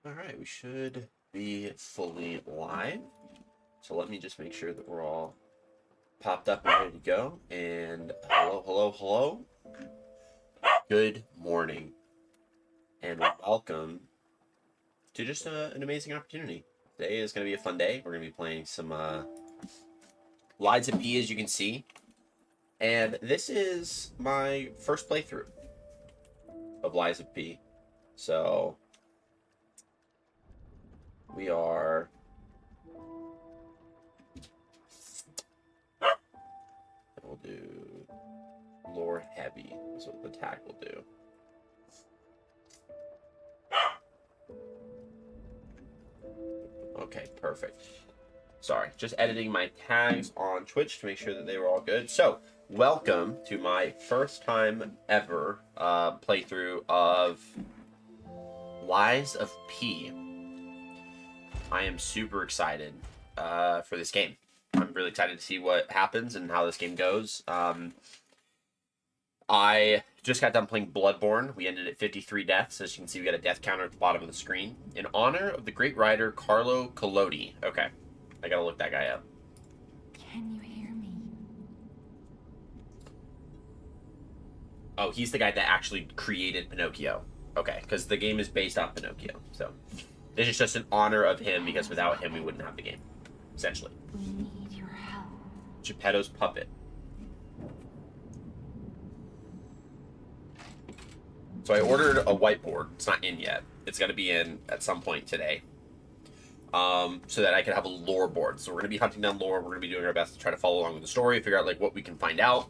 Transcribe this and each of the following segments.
All right, we should be fully live. So let me just make sure that we're all popped up and ready to go. And hello, hello, hello. Good morning, and welcome to just an amazing opportunity. Today is going to be a fun day. We're going to be playing some Lies of P, as you can see. And this is my first playthrough of Lies of P. So we are... We'll do lore heavy is what the tag will do. Okay, perfect. Sorry, just editing my tags on Twitch to make sure that they were all good. So, welcome to my first time ever playthrough of Lies of P. I am super excited for this game. I'm really excited to see what happens and how this game goes. I just got done playing Bloodborne. We ended at 53 deaths. As you can see, we got a death counter at the bottom of the screen. In honor of the great writer Carlo Collodi. Okay, I gotta look that guy up. Can you hear me? Oh, he's the guy that actually created Pinocchio. Okay, because the game is based on Pinocchio. So this is just in honor of him, because without him, we wouldn't have the game, essentially. We need your help. Geppetto's puppet. So I ordered a whiteboard. It's not in yet. It's going to be in at some point today. So that I can have a lore board. So we're going to be hunting down lore. We're going to be doing our best to try to follow along with the story, figure out like what we can find out.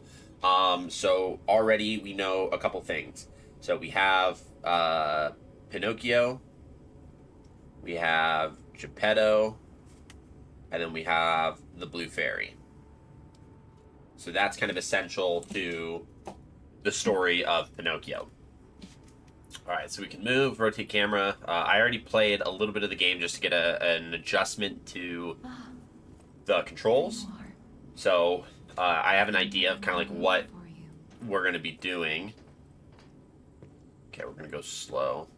So already we know a couple things. So we have Pinocchio. We have Geppetto. And then we have the Blue Fairy. So that's kind of essential to the story of Pinocchio. All right, so we can move, rotate camera. I already played a little bit of the game just to get an adjustment to the controls. So I have an idea of kind of like what we're going to be doing. Okay, we're going to go slow.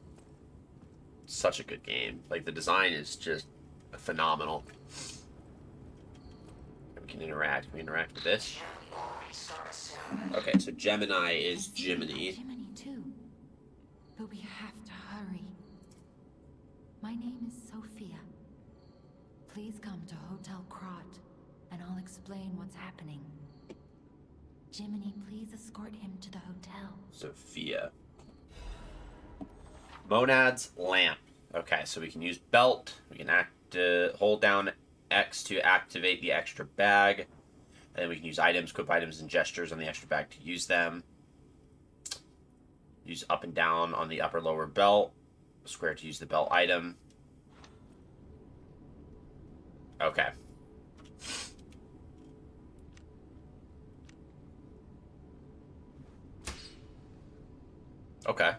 Such a good game. Like, the design is just phenomenal. We can interact. We interact with this. Okay, so Gemini is Jiminy. Jiminy too. But we have to hurry. My name is Sophia. Please come to Hotel Krat, and I'll explain what's happening. Jiminy, please escort him to the hotel. Sophia. Monad's lamp. Okay, so we can use belt. We can hold down X to activate the extra bag. And then we can use items, equip items, and gestures on the extra bag to use them. Use up and down on the upper lower belt. Square to use the belt item. Okay. Okay.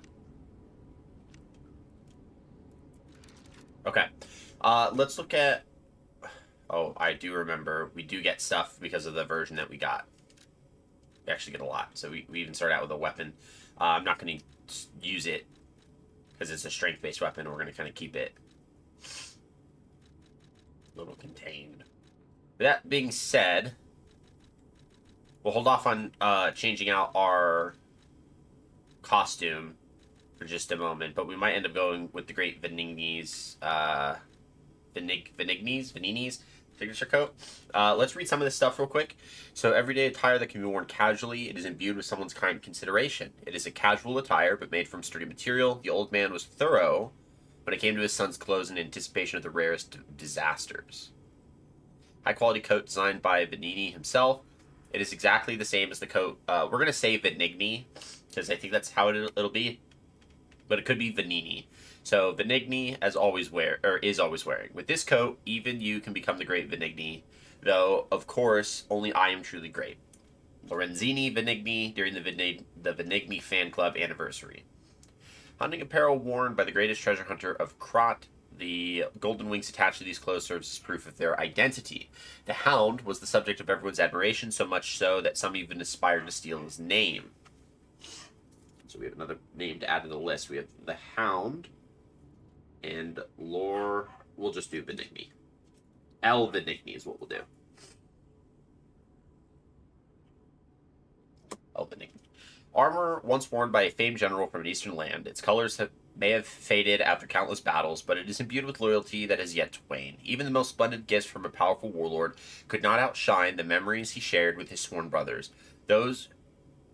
Okay. Let's look at... Oh, I do remember. We do get stuff because of the version that we got. We actually get a lot. So we even start out with a weapon. I'm not going to use it because it's a strength-based weapon. We're going to kind of keep it a little contained. That being said, we'll hold off on changing out our costume for just a moment, but we might end up going with the great Venigni's signature coat. Let's read some of this stuff real quick. So, everyday attire that can be worn casually. It is imbued with someone's kind consideration. It is a casual attire, but made from sturdy material. The old man was thorough when it came to his son's clothes in anticipation of the rarest disasters. High-quality coat designed by Venigni himself. It is exactly the same as the coat. We're going to say Venigni, because I think that's how it'll be. But it could be Venigni. So Venigni is always wearing. With this coat, even you can become the great Venigni, though of course only I am truly great. Lorenzini Venigni during the Venigni fan club anniversary. Hunting apparel worn by the greatest treasure hunter of Krat. The golden wings attached to these clothes serves as proof of their identity. The Hound was the subject of everyone's admiration, so much so that some even aspired to steal his name. So we have another name to add to the list. We have the Hound. And lore, we'll just do Venigni. El Venigni is what we'll do. El Venigni. Armor once worn by a famed general from an eastern land, its colors may have faded after countless battles, but it is imbued with loyalty that has yet to wane. Even the most splendid gifts from a powerful warlord could not outshine the memories he shared with his sworn brothers. Those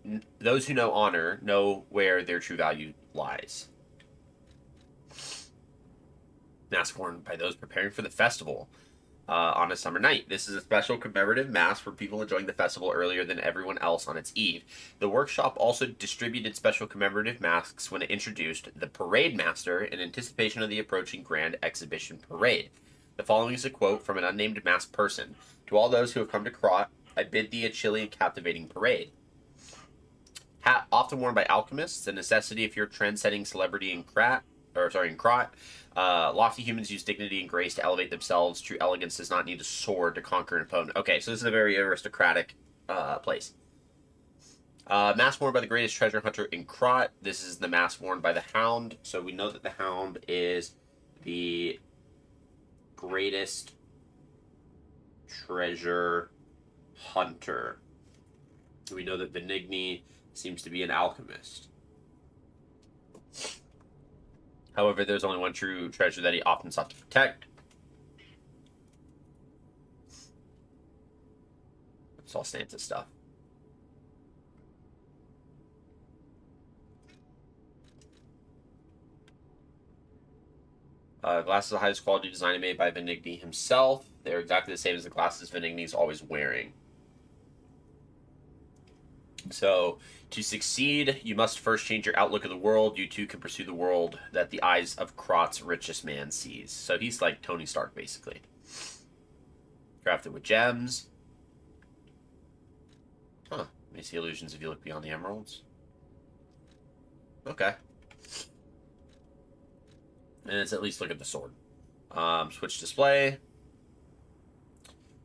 who know honor know where their true value lies. Mask worn by those preparing for the festival on a summer night. This is a special commemorative mask for people enjoying the festival earlier than everyone else on its eve. The workshop also distributed special commemorative masks when it introduced the Parade Master in anticipation of the approaching Grand Exhibition Parade. The following is a quote from an unnamed masked person. To all those who have come to Krat, I bid thee a chilly and captivating parade. Hat often worn by alchemists, a necessity if you're trend-setting celebrity in Krat. Lofty humans use dignity and grace to elevate themselves. True elegance does not need a sword to conquer an opponent. Okay, so this is a very aristocratic place. Mask worn by the greatest treasure hunter in Krat. This is the mask worn by the Hound. So we know that the Hound is the greatest treasure hunter. We know that Venigni seems to be an alchemist. However, there's only one true treasure that he often sought to protect. It's all Stanza stuff. Glasses of the highest quality design made by Venigni himself. They're exactly the same as the glasses Venigni is always wearing. So, to succeed, you must first change your outlook of the world. You too can pursue the world that the eyes of Krat's richest man sees. So he's like Tony Stark, basically. Crafted with gems. Huh. May see illusions if you look beyond the emeralds. Okay. And let's at least look at the sword. Switch display.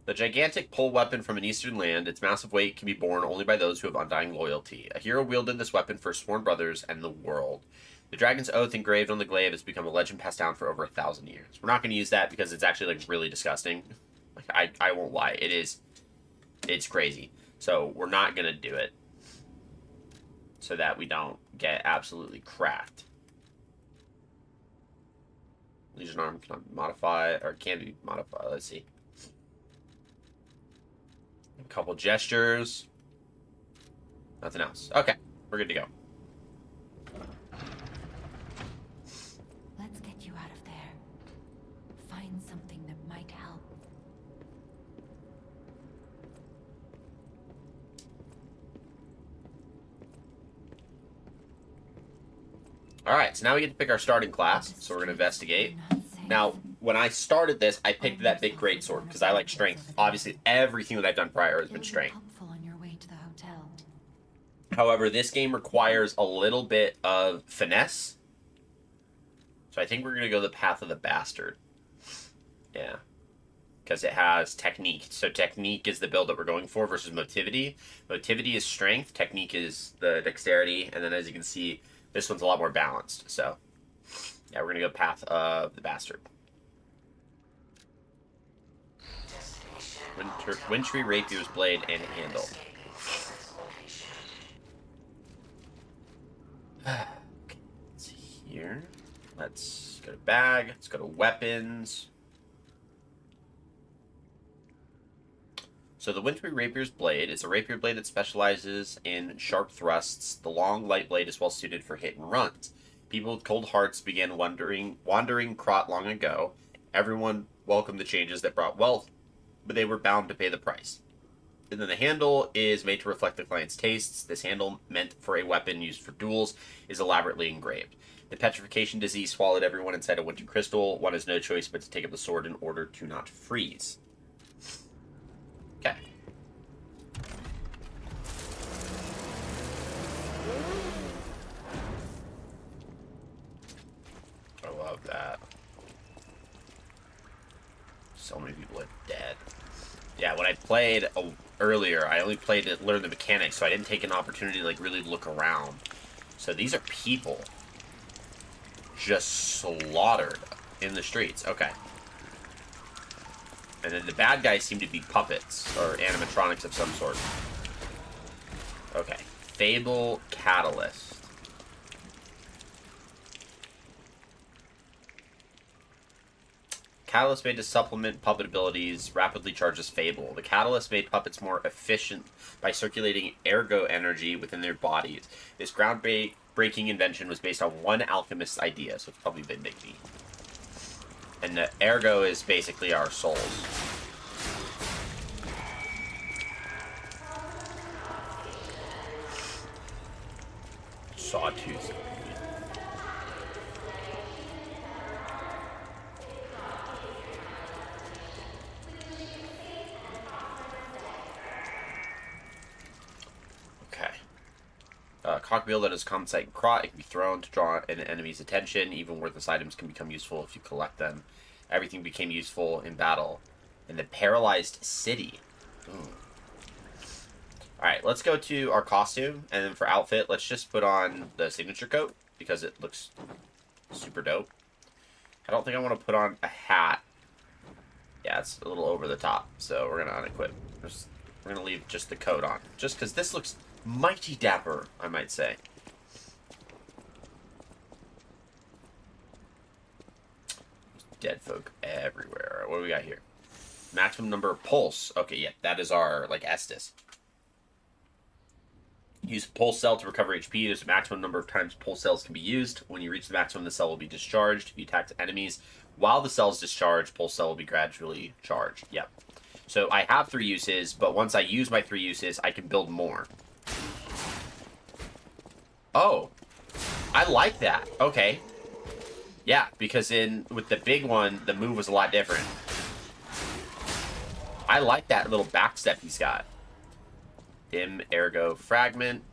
The gigantic pole weapon from an eastern land, its massive weight can be borne only by those who have undying loyalty. A hero wielded this weapon for sworn brothers and the world. The dragon's oath engraved on the glaive has become a legend passed down for over 1,000 years. We're not going to use that because it's actually like really disgusting. Like I won't lie, it's crazy. So we're not going to do it so that we don't get absolutely cracked. Legion arm can modify or can be modified. Let's see. A couple gestures. Nothing else. Okay, we're good to go. Let's get you out of there. Find something that might help. Alright, so now we get to pick our starting class. So we're going to investigate. Now, when I started this, I picked that big greatsword because I like strength. Obviously, everything that I've done prior has been strength. However, this game requires a little bit of finesse. So I think we're going to go the path of the bastard. Yeah. Because it has technique. So technique is the build that we're going for versus motivity. Motivity is strength. Technique is the dexterity. And then as you can see, this one's a lot more balanced. So yeah, we're going to go path of the bastard. Wintry Rapier's blade and handle. Okay, let's see here. Let's go to bag. Let's go to weapons. So the Wintry Rapier's blade is a rapier blade that specializes in sharp thrusts. The long, light blade is well suited for hit and runs. People with cold hearts began wandering Krat long ago. Everyone welcomed the changes that brought wealth, but they were bound to pay the price. And then the handle is made to reflect the client's tastes. This handle, meant for a weapon used for duels, is elaborately engraved. The petrification disease swallowed everyone inside a winter crystal. One has no choice but to take up the sword in order to not freeze. Okay. I love that. So many people are dead. Yeah, when I played earlier, I only played to learn the mechanics, so I didn't take an opportunity to like really look around. So these are people just slaughtered. in the streets. Okay. And then the bad guys seem to be puppets or animatronics of some sort. Okay. Fable Catalyst. Catalyst made to supplement puppet abilities rapidly charges Fable. The Catalyst made puppets more efficient by circulating ergo energy within their bodies. This groundbreaking invention was based on one alchemist's idea, so it's probably been Big B. And the ergo is basically our souls. Sawtooth. Cockbill that has common sight and Krot. It can be thrown to draw an enemy's attention. Even worthless items can become useful if you collect them. Everything became useful in battle. In the Paralyzed City. Alright, let's go to our costume. And then for outfit, let's just put on the signature coat. Because it looks super dope. I don't think I want to put on a hat. Yeah, it's a little over the top. So we're going to unequip. We're going to leave just the coat on. Just because this looks mighty dapper, I might say. Dead folk everywhere. What do we got here? Maximum number of pulse. Okay, yeah, that is our, like, Estus. Use pulse cell to recover HP. There's a maximum number of times pulse cells can be used. When you reach the maximum, the cell will be discharged. If you attack enemies while the cell is discharged, pulse cell will be gradually charged. Yep. So I have 3 uses, but once I use my 3 uses, I can build more. Oh, I like that. Okay. Yeah, because with the big one, the move was a lot different. I like that little backstep he's got. Dim Ergo Fragment.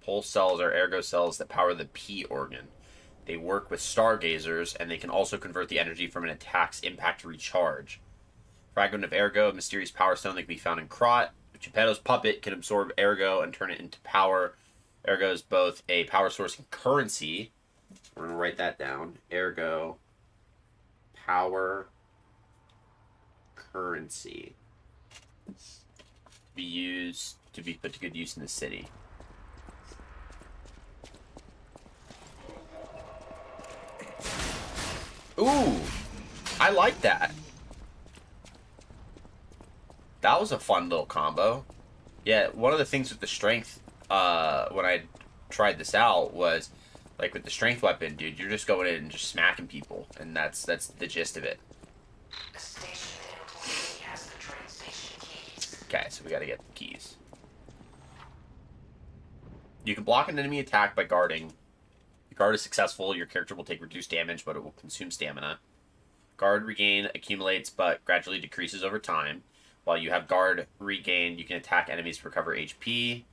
Pulse cells are ergo cells that power the P organ. They work with stargazers, and they can also convert the energy from an attack's impact to recharge. Fragment of Ergo, a mysterious power stone that can be found in Krot. Geppetto's puppet can absorb Ergo and turn it into power. Ergo is both a power source and currency. We're going to write that down. Ergo, power, currency. Be used to be put to good use in the city. Ooh, I like that. That was a fun little combo. Yeah, one of the things with the strength, when I tried this out, was like with the strength weapon, dude, you're just going in and just smacking people, and that's the gist of it. The station employee has the train station keys. Okay, so we gotta get the keys. You can block an enemy attack by guarding. If guard is successful, your character will take reduced damage, but it will consume stamina. Guard regain accumulates, but gradually decreases over time. While you have guard regained, you can attack enemies to recover HP.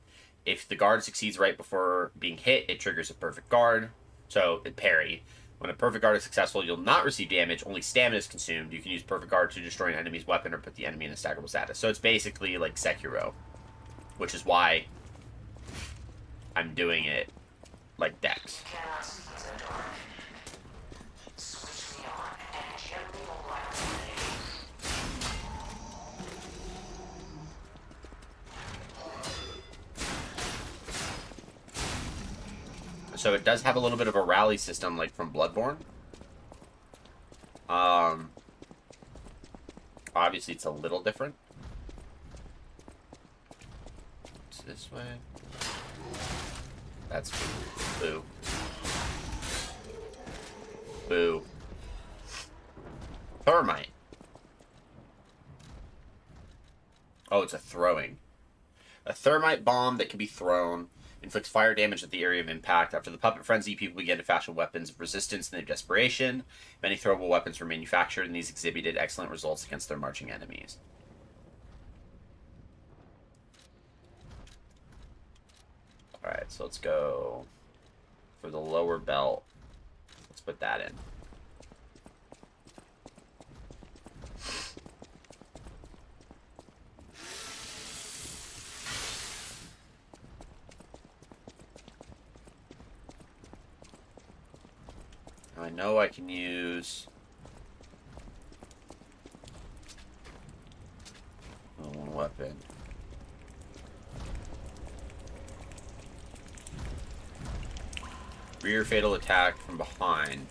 If the guard succeeds right before being hit, it triggers a perfect guard. So, parry. When a perfect guard is successful, you'll not receive damage, only stamina is consumed. You can use perfect guard to destroy an enemy's weapon or put the enemy in a staggerable status. So it's basically like Sekiro, which is why I'm doing it like Dex. Cannot see in the dark. Switch me on and gently mobilize So it does have a little bit of a rally system like from Bloodborne. Obviously it's a little different. It's this way. That's boo. Boo. Thermite. Oh, it's a throwing. A thermite bomb that can be thrown inflicts fire damage at the area of impact. After the puppet frenzy, people began to fashion weapons of resistance in their desperation. Many throwable weapons were manufactured, and these exhibited excellent results against their marching enemies. Alright, so let's go for the lower belt. Let's put that in. I know I can use... one weapon. Rear fatal attack from behind.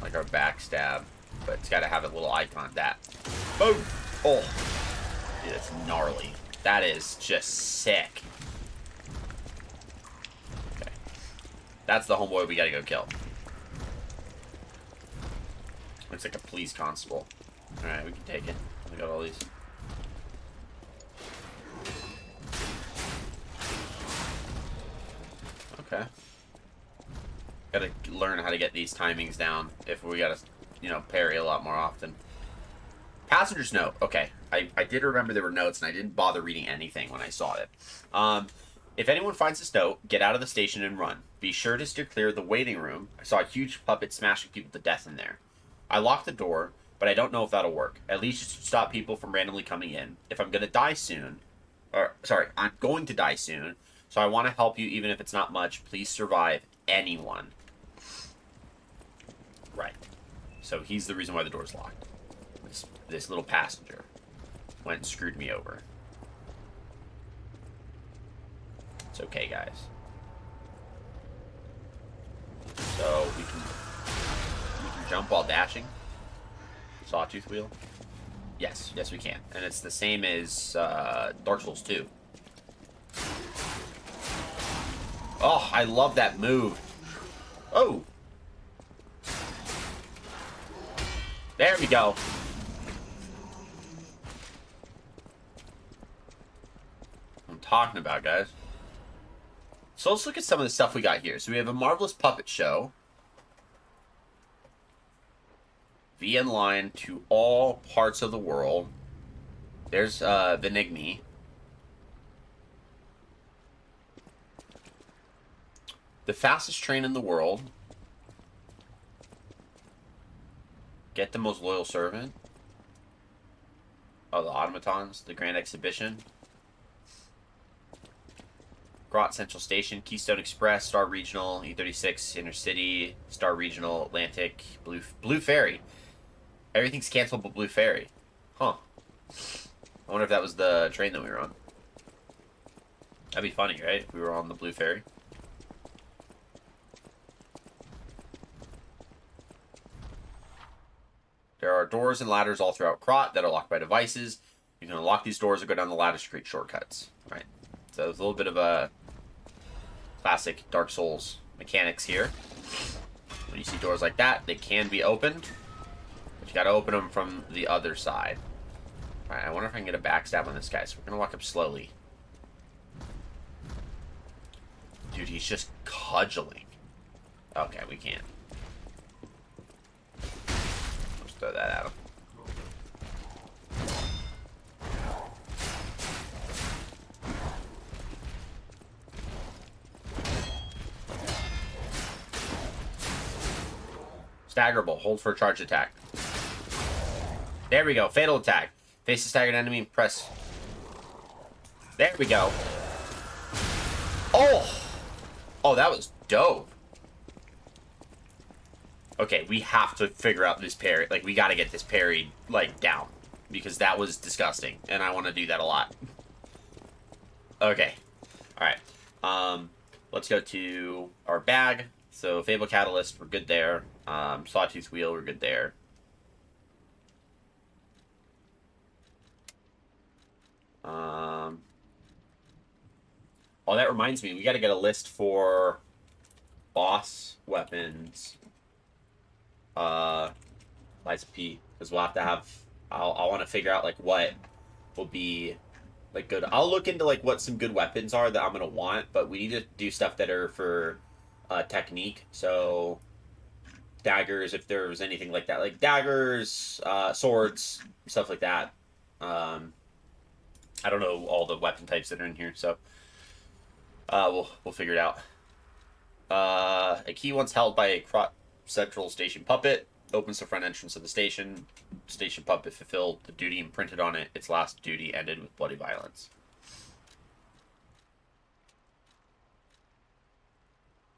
Like our backstab. But it's gotta have a little icon. That. Boom! Oh! Dude, that's gnarly. That is just sick. Okay. That's the homeboy we gotta go kill. Looks like a police constable. Alright, we can take it. We got all these. Okay. Gotta learn how to get these timings down if we gotta, you know, parry a lot more often. Passenger's note. Okay. I did remember there were notes, and I didn't bother reading anything when I saw it. If anyone finds this note, get out of the station and run. Be sure to steer clear of the waiting room. I saw a huge puppet smashing people to death in there. I locked the door, but I don't know if that'll work. At least just to stop people from randomly coming in. If I'm gonna die soon, I'm going to die soon, so I want to help you even if it's not much. Please survive anyone. Right. So he's the reason why the door's locked. This little passenger went and screwed me over. It's okay, guys. So we can jump while dashing. Sawtooth wheel. Yes, we can. And it's the same as Dark Souls 2. Oh, I love that move. Oh. There we go. I'm talking about, guys. So let's look at some of the stuff we got here. So we have a Marvelous Puppet Show. VN line to all parts of the world. There's Venigni. The fastest train in the world. Get the most loyal servant. Oh, the automatons. The Grand Exhibition. Grot Central Station. Keystone Express. Star Regional. E36. Intercity. Star Regional. Atlantic. Blue Ferry. Everything's canceled but Blue Ferry. Huh. I wonder if that was the train that we were on. That'd be funny, right? If we were on the Blue Ferry. There are doors and ladders all throughout Krot that are locked by devices. You can unlock these doors or go down the ladders to create shortcuts. All right. So there's a little bit of a classic Dark Souls mechanics here. When you see doors like that, they can be opened. But you got to open them from the other side. All right. I wonder if I can get a backstab on this guy. So we're going to walk up slowly. Dude, he's just cudgeling. Okay, we can't. Throw that at him. Staggerable. Hold for a charge attack. There we go. Fatal attack. Face a staggered enemy and press. There we go. Oh! Oh, that was dope. Okay, we have to figure out this parry. Like, we gotta get this parry, like, down. Because that was disgusting. And I want to do that a lot. Okay. Alright. Let's go to our bag. So, Fable Catalyst, we're good there. Sawtooth Wheel, we're good there. Oh, that reminds me. We gotta get a list for boss weapons. Liza P, because we'll have to have. I want to figure out like what will be like good. I'll look into like what some good weapons are that I'm gonna want, but we need to do stuff that are for technique. So daggers, if there's anything like that, like daggers, swords, stuff like that. I don't know all the weapon types that are in here, so we'll figure it out. A key once held by a Krot Central Station puppet opens the front entrance of the station. Station puppet fulfilled the duty imprinted on it. Its last duty ended with bloody violence.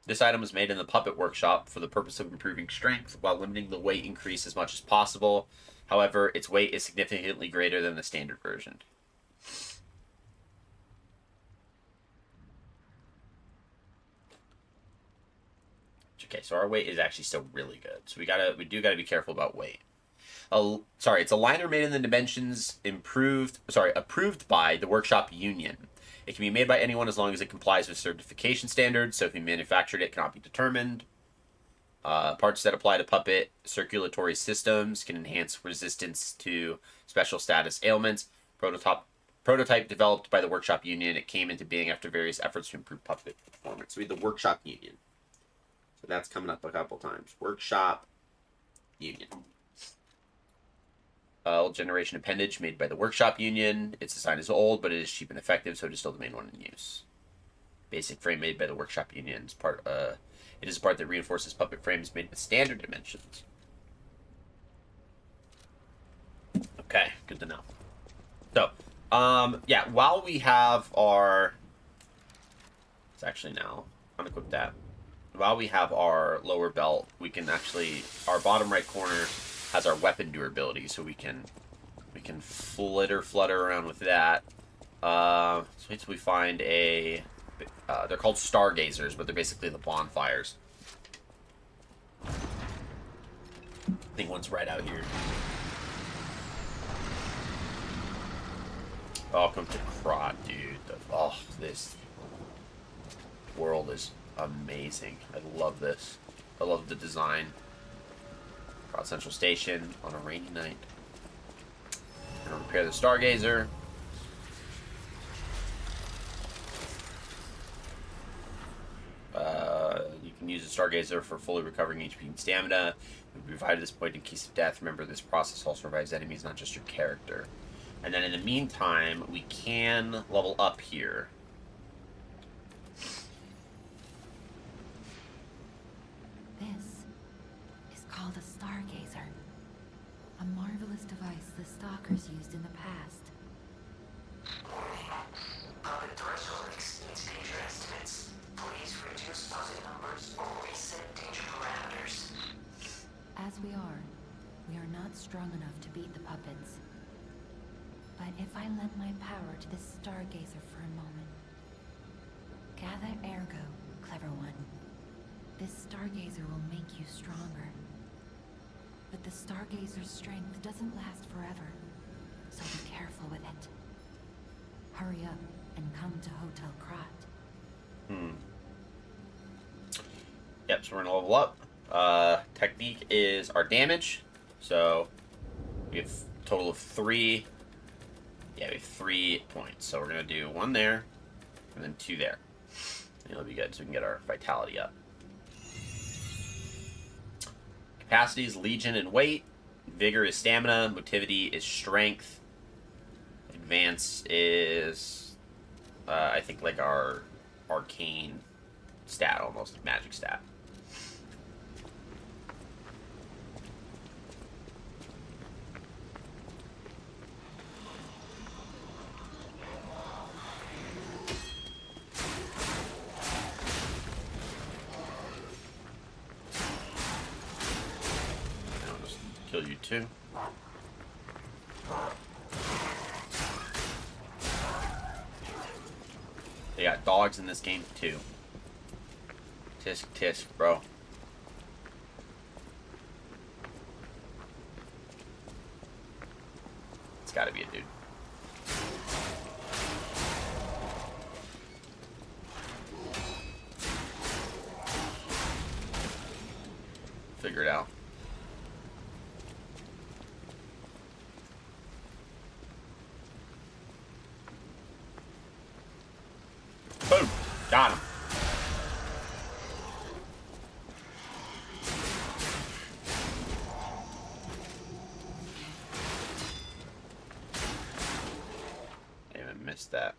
This item was made in the puppet workshop for the purpose of improving strength while limiting the weight increase as much as possible. However, its weight is significantly greater than the standard version. Okay, so our weight is actually still really good. So we do gotta be careful about weight. It's a liner made in the dimensions approved by the workshop union. It can be made by anyone as long as it complies with certification standards. So if you manufactured it, cannot be determined. Parts that apply to puppet circulatory systems can enhance resistance to special status ailments. Prototype developed by the workshop union. It came into being after various efforts to improve puppet performance. So we had the workshop union. So that's coming up a couple times. Workshop union. Old generation appendage made by the workshop union. Its design is old, but it is cheap and effective, so it is still the main one in use. Basic frame made by the workshop union. It is a part that reinforces puppet frames made with standard dimensions. Okay, good to know. So, yeah, while we have our... It's actually now... unequip that. While we have our lower belt, we can actually... Our bottom right corner has our weapon durability, so we can flutter around with that. So wait till we find a... they're called stargazers, but they're basically the bonfires. I think one's right out here. Welcome to Krot, dude. This world is amazing. I love this. I love the design. Krot Central Station on a rainy night. I'm gonna repair the stargazer. You can use the stargazer for fully recovering HP and stamina. We provide this point in case of death. Remember, this process also revives enemies, not just your character. And then in the meantime, we can level up here. This is called a stargazer. A marvelous device the Stalkers used in the past. Warning. Puppet threshold exceeds danger estimates. Please reduce puppet numbers or reset danger parameters. As we are not strong enough to beat the puppets. But if I lend my power to this stargazer for a moment. Gather ergo, clever one. This stargazer will make you stronger. But the stargazer's strength doesn't last forever, so be careful with it. Hurry up and come to Hotel Krot. Yep, so we're gonna level up. Technique is our damage. So we have a total of 3. Yeah, we have 3 points. So we're gonna do 1 there, and then 2 there. And it'll be good, so we can get our vitality up. Capacity is legion and weight. Vigor is stamina. Motivity is strength. Advance is, I think, like our arcane stat, almost like magic stat. I'll just kill you too. They got dogs in this game too. Tisk tisk, bro. It's gotta be a dude. Figure it out. Boom! Got him. I even missed that.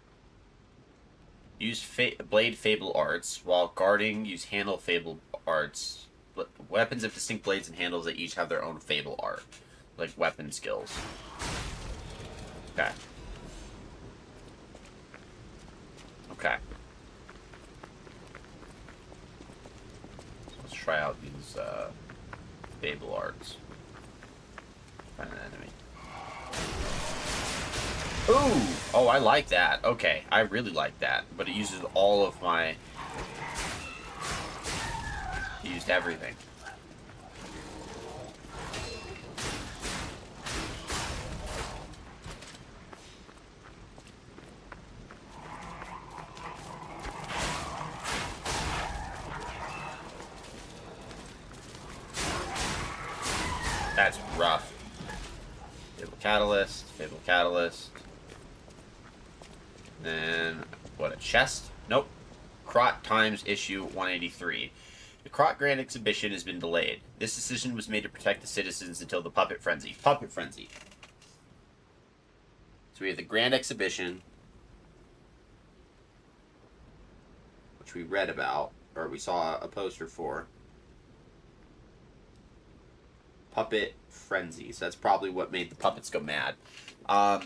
Use Blade Fable Arts. While guarding, use Handle Fable Arts. Weapons have distinct blades and handles that each have their own Fable art. Like weapon skills. Okay. try out these Fable arts. Find an enemy. Ooh! Oh, I like that. Okay, I really like that. But it uses all of my... It used everything. That's rough. Fable Catalyst, Fable Catalyst. Then, what, a chest? Nope. Krot Times issue 183. The Krot Grand Exhibition has been delayed. This decision was made to protect the citizens until the Puppet Frenzy. Puppet Frenzy. So we have the Grand Exhibition, which we read about, or we saw a poster for. Puppet Frenzy. So that's probably what made the puppets go mad. That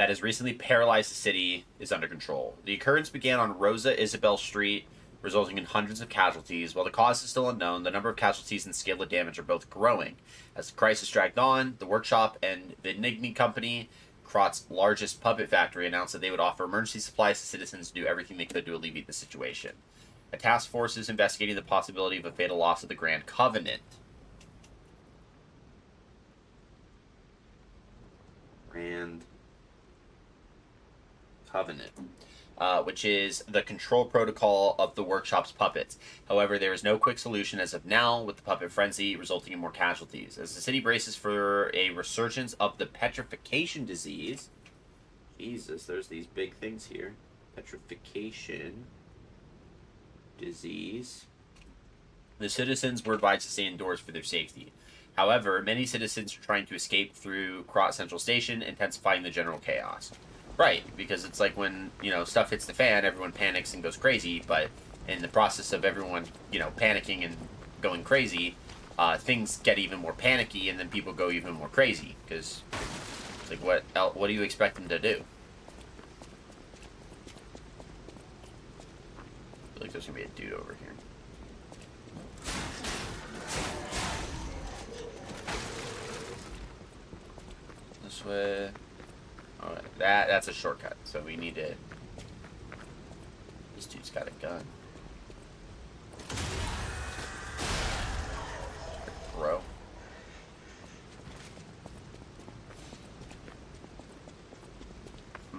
has recently paralyzed the city is under control. The occurrence began on Rosa Isabel Street, resulting in hundreds of casualties. While the cause is still unknown, the number of casualties and scale of damage are both growing. As the crisis dragged on, the workshop and Venigni Company, Krot's largest puppet factory, announced that they would offer emergency supplies to citizens to do everything they could to alleviate the situation. A task force is investigating the possibility of a fatal loss of the Grand Covenant. Grand Covenant, which is the control protocol of the workshop's puppets. However, there is no quick solution as of now, with the puppet frenzy resulting in more casualties. As the city braces for a resurgence of the petrification disease, Jesus, there's these big things here. Petrification disease. The citizens were advised to stay indoors for their safety. However, many citizens are trying to escape through Krot Central Station, intensifying the general chaos. Right, because it's like when, stuff hits the fan, everyone panics and goes crazy, but in the process of everyone, panicking and going crazy, things get even more panicky, and then people go even more crazy, because it's like, what do you expect them to do? I feel like there's going to be a dude over here. This way. Alright, that's a shortcut, so we need to... This dude's got a gun. Bro. I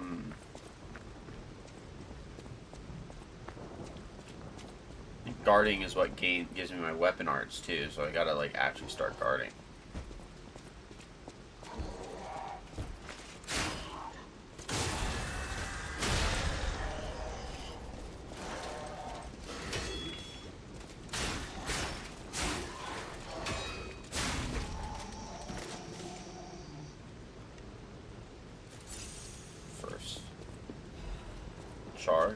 think guarding is what gives me my weapon arts, too, so I gotta, actually start guarding. Charge.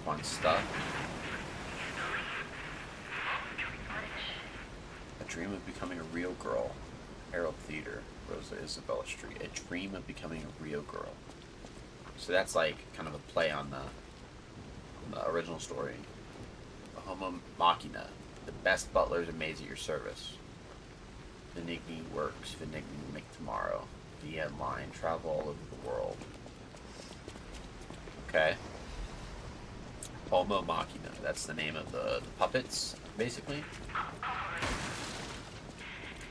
One stuck. A dream of becoming a real girl. Herald Theater, Rosa Isabella Street. A dream of becoming a real girl. So that's like kind of a play on the original story. Homo Machina, the best butlers and maids at your service. Venigni works, Venigni will make tomorrow. The end line, travel all over the world. Okay. Homo Machina, that's the name of the puppets, basically.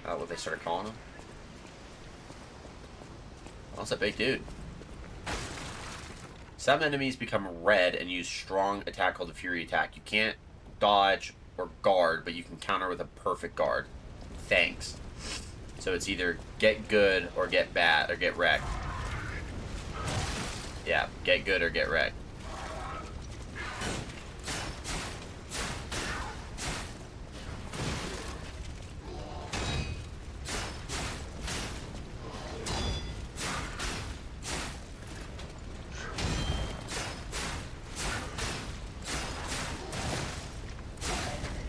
What they started calling them. Oh, that's a big dude. Some enemies become red and use strong attack called the Fury Attack. You can't dodge or guard, but you can counter with a perfect guard. Thanks. So it's either get good or get bad or get wrecked. Yeah, get good or get wrecked.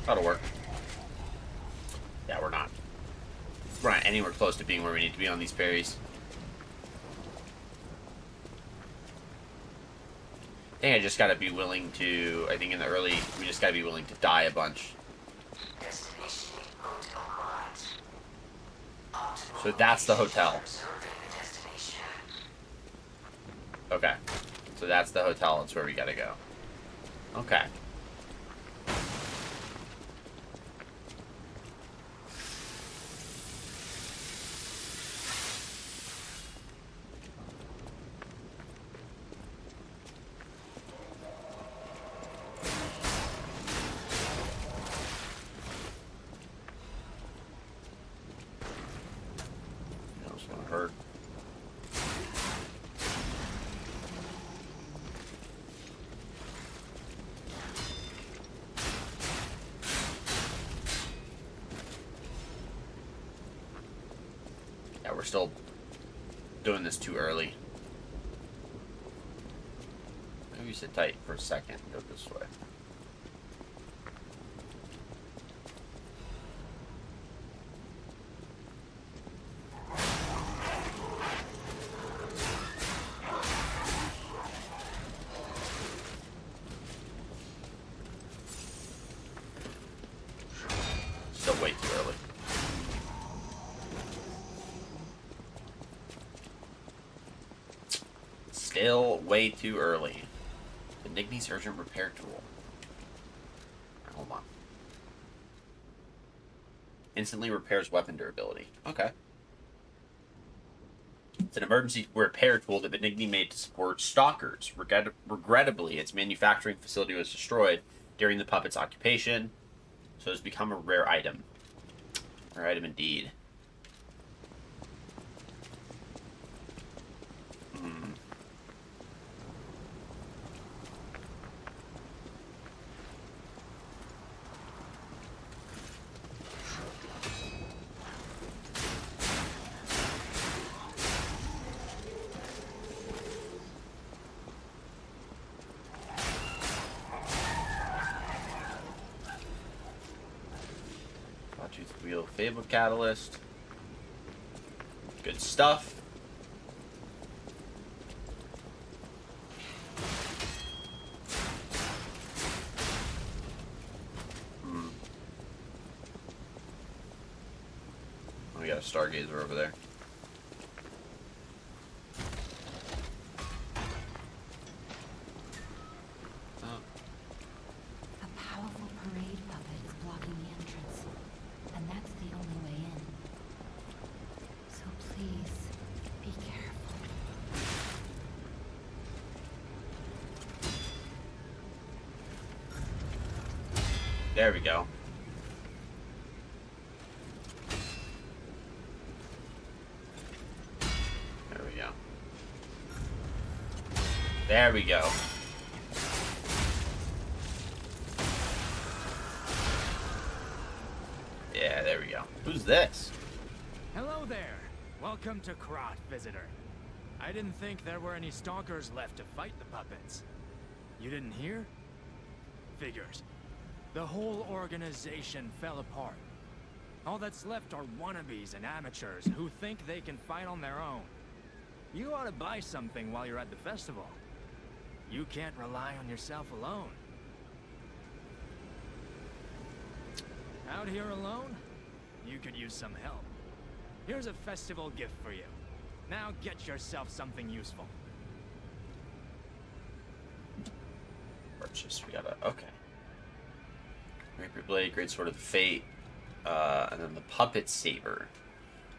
That'll work. Yeah, we're not. We're not anywhere close to being where we need to be on these parries. I think I just gotta be willing to, I think in the early, we just gotta be willing to die a bunch. Destination Hotel Quad. So that's the hotel. Observing the destination. Okay. So that's the hotel, that's where we gotta go. Okay. That was gonna hurt. Yeah, we're still doing this too early. Maybe sit tight for a second and go this way. Still way too early. Still way too early. Benigni's urgent repair tool. Hold on. Instantly repairs weapon durability. Okay. It's an emergency repair tool that Benigni made to support stalkers. Regrettably, its manufacturing facility was destroyed during the puppet's occupation, so it's become a rare item. Rare item indeed. Sawtooth Wheel Fable Catalyst. Good stuff. We got a Stargazer over there. A powerful parade puppet is blocking the entrance, and that's the only way in. So please, be careful. There we go. There we go. There we go. Yeah, there we go. Who's this? Hello there. Welcome to Krot, visitor. I didn't think there were any stalkers left to fight the puppets. You didn't hear? Figures. The whole organization fell apart. All that's left are wannabes and amateurs who think they can fight on their own. You ought to buy something while you're at the festival. You can't rely on yourself alone. Out here alone? You could use some help. Here's a festival gift for you. Now get yourself something useful. Purchase. We gotta. Okay. Rapier Blade, Great Sword of the Fate, and then the Puppet Saber,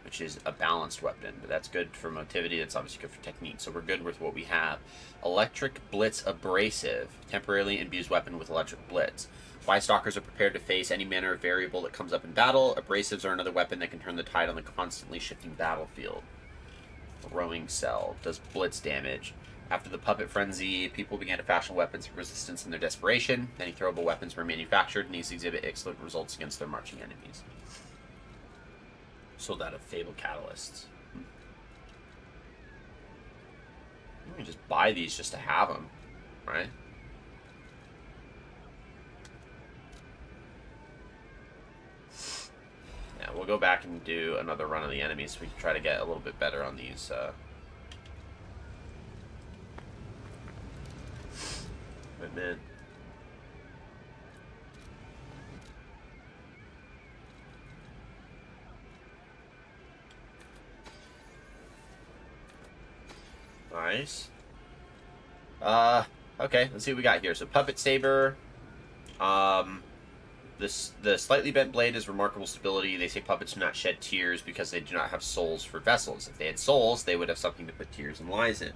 which is a balanced weapon, but that's good for motivity. That's obviously good for technique, so we're good with what we have. Electric Blitz Abrasive, temporarily imbues weapon with electric blitz. Why stalkers are prepared to face any manner of variable that comes up in battle. Abrasives are another weapon that can turn the tide on the constantly shifting battlefield. Throwing Cell does blitz damage. After the puppet frenzy, people began to fashion weapons of resistance in their desperation. Many throwable weapons were manufactured, and these exhibit excellent results against their marching enemies. Sold out of Fable Catalysts. You can just buy these just to have them, right? we'll go back and do another run of the enemies so we can try to get a little bit better on these equipment. Nice. Okay, let's see what we got here. So Puppet Saber. The slightly bent blade is remarkable stability. They say puppets do not shed tears because they do not have souls for vessels. If they had souls, they would have something to put tears and lies in.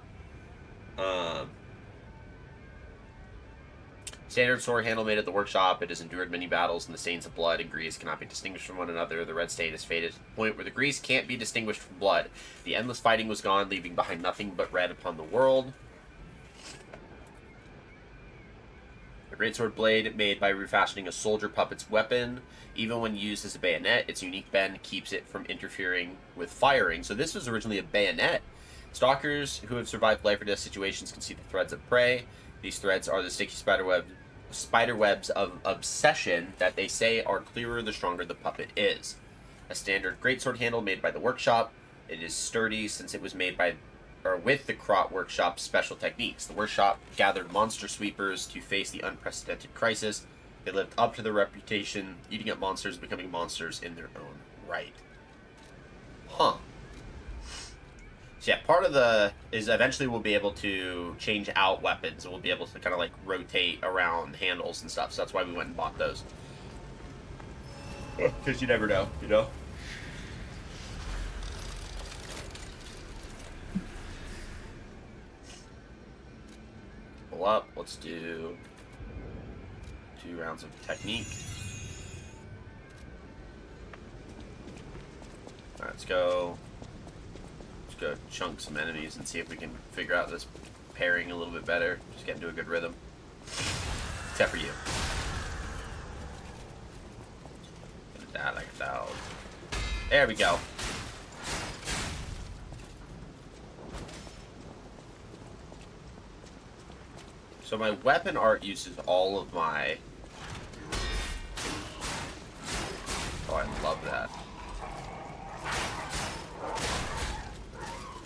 Standard sword handle made at the workshop. It has endured many battles, and the stains of blood and grease cannot be distinguished from one another. The red stain is faded to the point where the grease can't be distinguished from blood. The endless fighting was gone, leaving behind nothing but red upon the world. A greatsword blade made by refashioning a soldier puppet's weapon. Even when used as a bayonet, its unique bend keeps it from interfering with firing. So this was originally a bayonet. Stalkers who have survived life or death situations can see the threads of prey. These threads are the sticky spider webs of obsession that they say are clearer the stronger the puppet is. A standard greatsword handle made by the workshop. It is sturdy since it was made by with the Krot Workshop's special techniques. The workshop gathered monster sweepers to face the unprecedented crisis. They lived up to their reputation, eating up monsters, becoming monsters in their own right. Huh. So yeah, part of is eventually we'll be able to change out weapons, and we'll be able to kind of like rotate around handles and stuff. So that's why we went and bought those. Because you never know, you know? Pull up. Let's do 2 rounds of technique. Alright, let's go chunk some enemies and see if we can figure out this pairing a little bit better. Just get into a good rhythm. Except for you. Gonna die like a dog. There we go. So my weapon art uses all of my... Oh, I love that.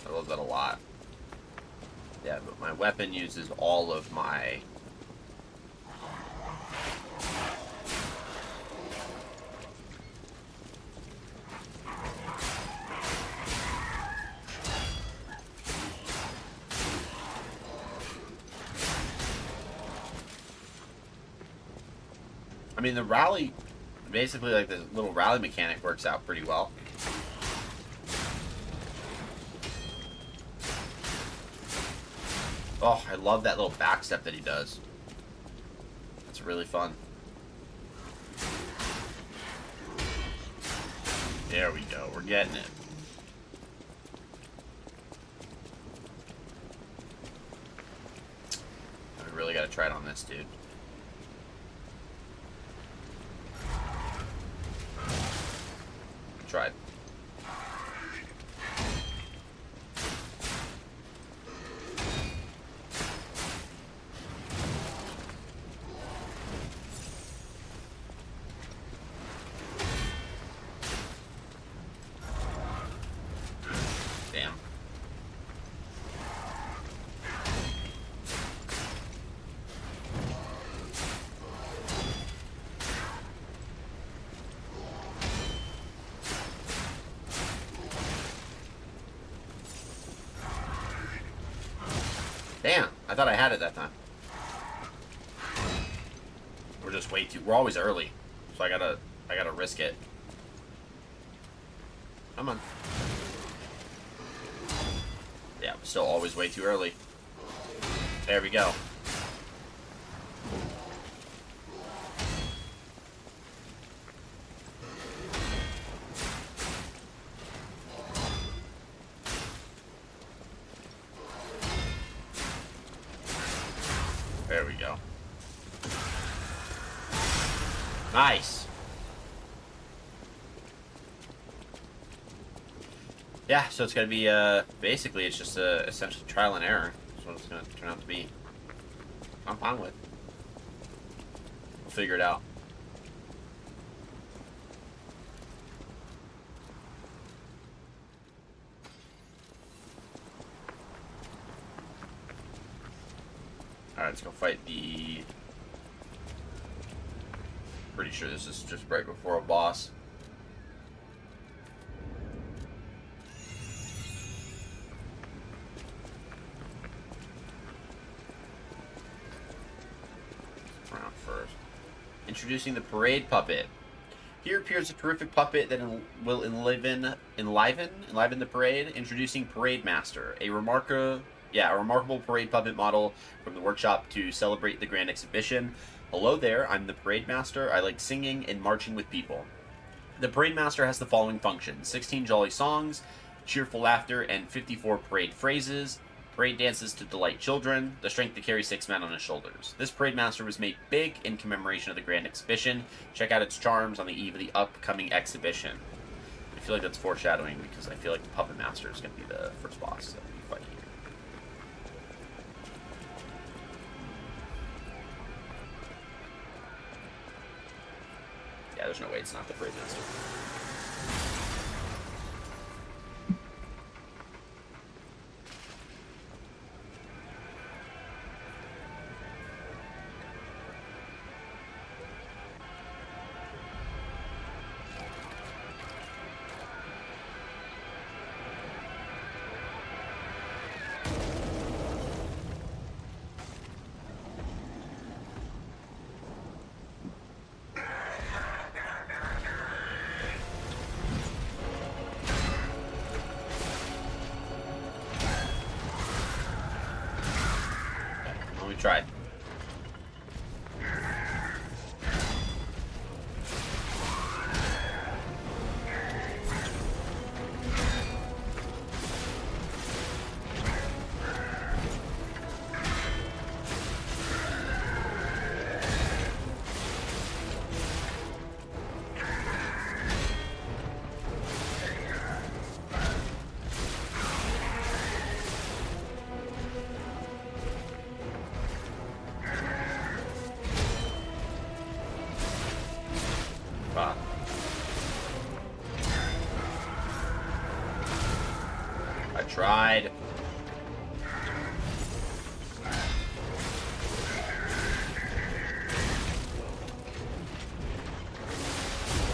I love that a lot. Yeah, but my weapon uses all of my... I mean, the rally, basically like the little rally mechanic works out pretty well. Oh, I love that little backstep that he does. That's really fun. There we go. We're getting it. I really gotta try it on this dude. Tried. Damn. Damn, I thought I had it that time. We're just way too... We're always early. So I gotta risk it. Come on. Yeah, we're still always way too early. There we go. There we go. Nice. Yeah, so it's gonna be basically it's just essentially trial and error. That's what it's gonna turn out to be. I'm fine with. We'll figure it out. let's go fight the... Pretty sure this is just right before a boss. Round first. Introducing the parade puppet. Here appears a terrific puppet that will enliven the parade. Introducing Parade Master, a remarkable parade puppet model from the workshop to celebrate the grand exhibition. Hello there, I'm the Parade Master. I like singing and marching with people. The Parade Master has the following functions: 16 jolly songs, cheerful laughter, and 54 parade phrases. Parade dances to delight children, the strength to carry 6 men on his shoulders. This Parade Master was made big in commemoration of the grand exhibition. Check out its charms on the eve of the upcoming exhibition. I feel like that's foreshadowing because I feel like the Puppet Master is going to be the first boss that we fight here. Yeah, there's no way it's not the Parade Master. Try. I tried.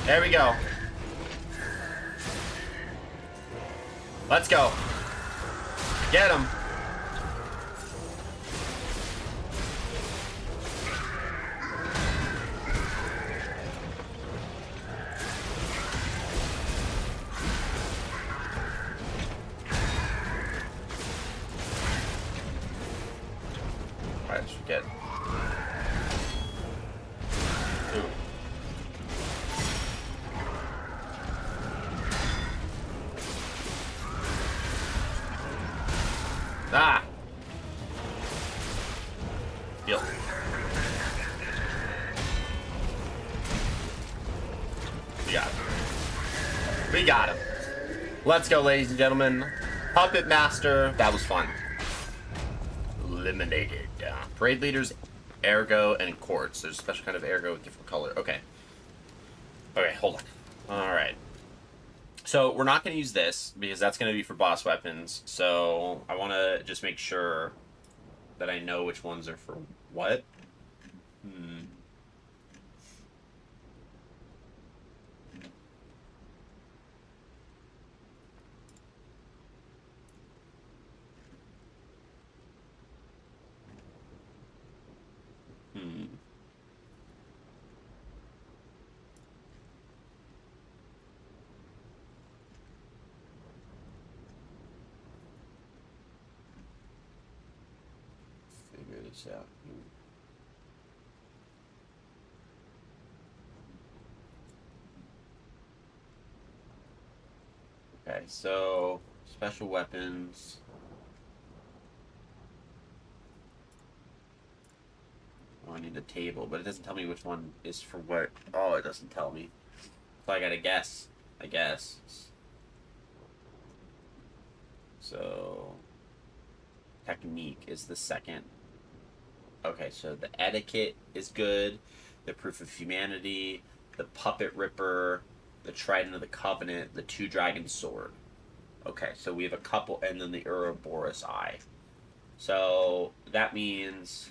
There we go. Let's go. Get him. Alright, let's get. Ooh. Ah! Heal. We got him. We got him. Let's go, ladies and gentlemen. Puppet Master. That was fun. Eliminated. Parade leaders, Ergo, and Quartz. There's a special kind of Ergo with different color. Okay. Okay, hold on. Alright. So, we're not going to use this, because that's going to be for boss weapons. So, I want to just make sure that I know which ones are for what. Figure this out. Okay, so special weapons. Oh, I need a table, but it doesn't tell me which one is for what. Oh, it doesn't tell me. So I gotta guess, I guess. So, technique is the second. Okay, so the etiquette is good. The proof of humanity, the puppet ripper, the trident of the covenant, the two dragon sword. Okay, so we have a couple, and then the Ouroboros eye. So that means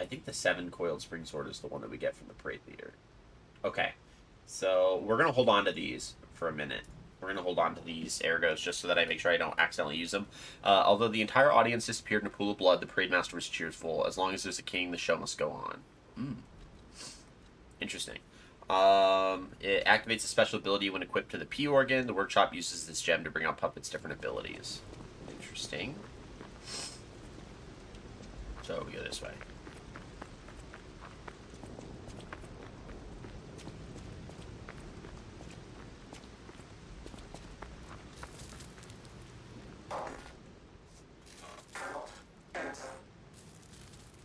I think the 7-coiled spring sword is the one that we get from the parade leader. Okay. So we're going to hold on to these for a minute. We're going to hold on to these ergos just so that I make sure I don't accidentally use them. Although the entire audience disappeared in a pool of blood, the parade master was cheerful. As long as there's a king, the show must go on. Interesting. It activates a special ability when equipped to the P organ. The workshop uses this gem to bring out puppets' different abilities. Interesting. So we go this way.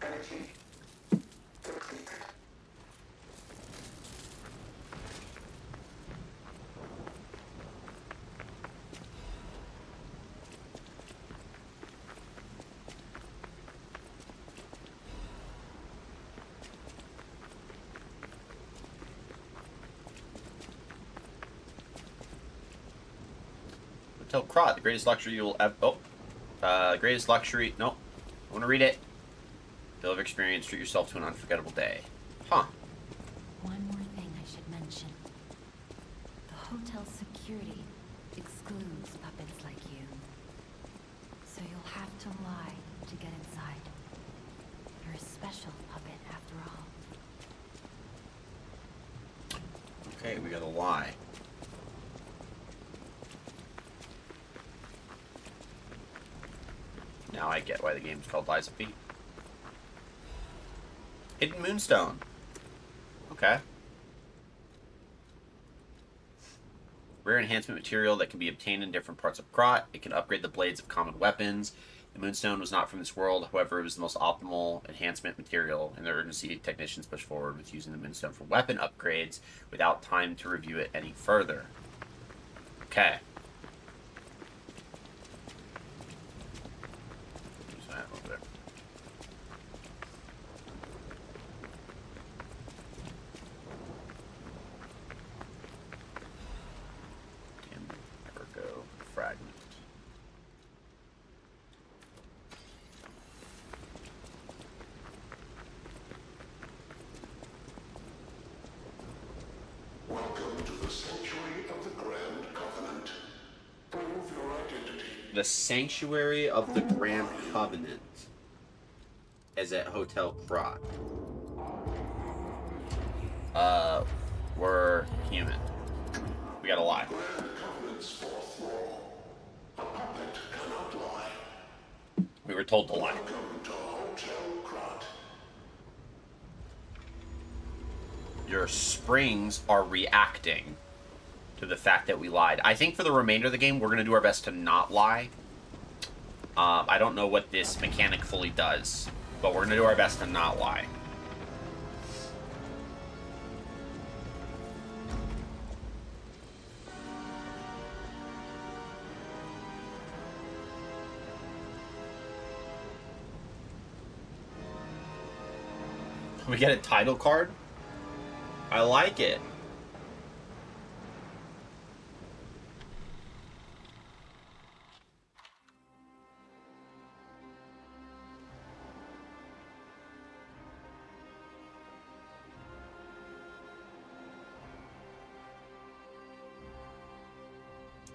Energy depleted. Hotel Krat, the greatest luxury you will ever... greatest luxury... Nope. I want to read it. You'll have experience. Treat yourself to an unforgettable day. Huh. One more thing I should mention. The hotel's security excludes puppets like you. So you'll have to lie to get inside. You're a special puppet after all. Okay, we gotta lie. Now I get why the game's called Lies of P. Hidden Moonstone. Okay. Rare enhancement material that can be obtained in different parts of Krat. It can upgrade the blades of common weapons. The Moonstone was not from this world, however, it was the most optimal enhancement material, and the urgency technicians pushed forward with using the Moonstone for weapon upgrades without time to review it any further. Okay. Use that a little bit. Ergo fragment. Welcome to the Sanctuary of the Grand Covenant. Prove your identity. The Sanctuary of the Grand Covenant is at Hotel Krat. We're human. We gotta lie. Grand Covenant's fourth law. A puppet cannot lie. We were told to lie. Welcome to Hotel Krat. Your springs are reacting to the fact that we lied. I think for the remainder of the game, we're gonna do our best to not lie. I don't know what this mechanic fully does, but we're gonna do our best to not lie. We get a title card? I like it.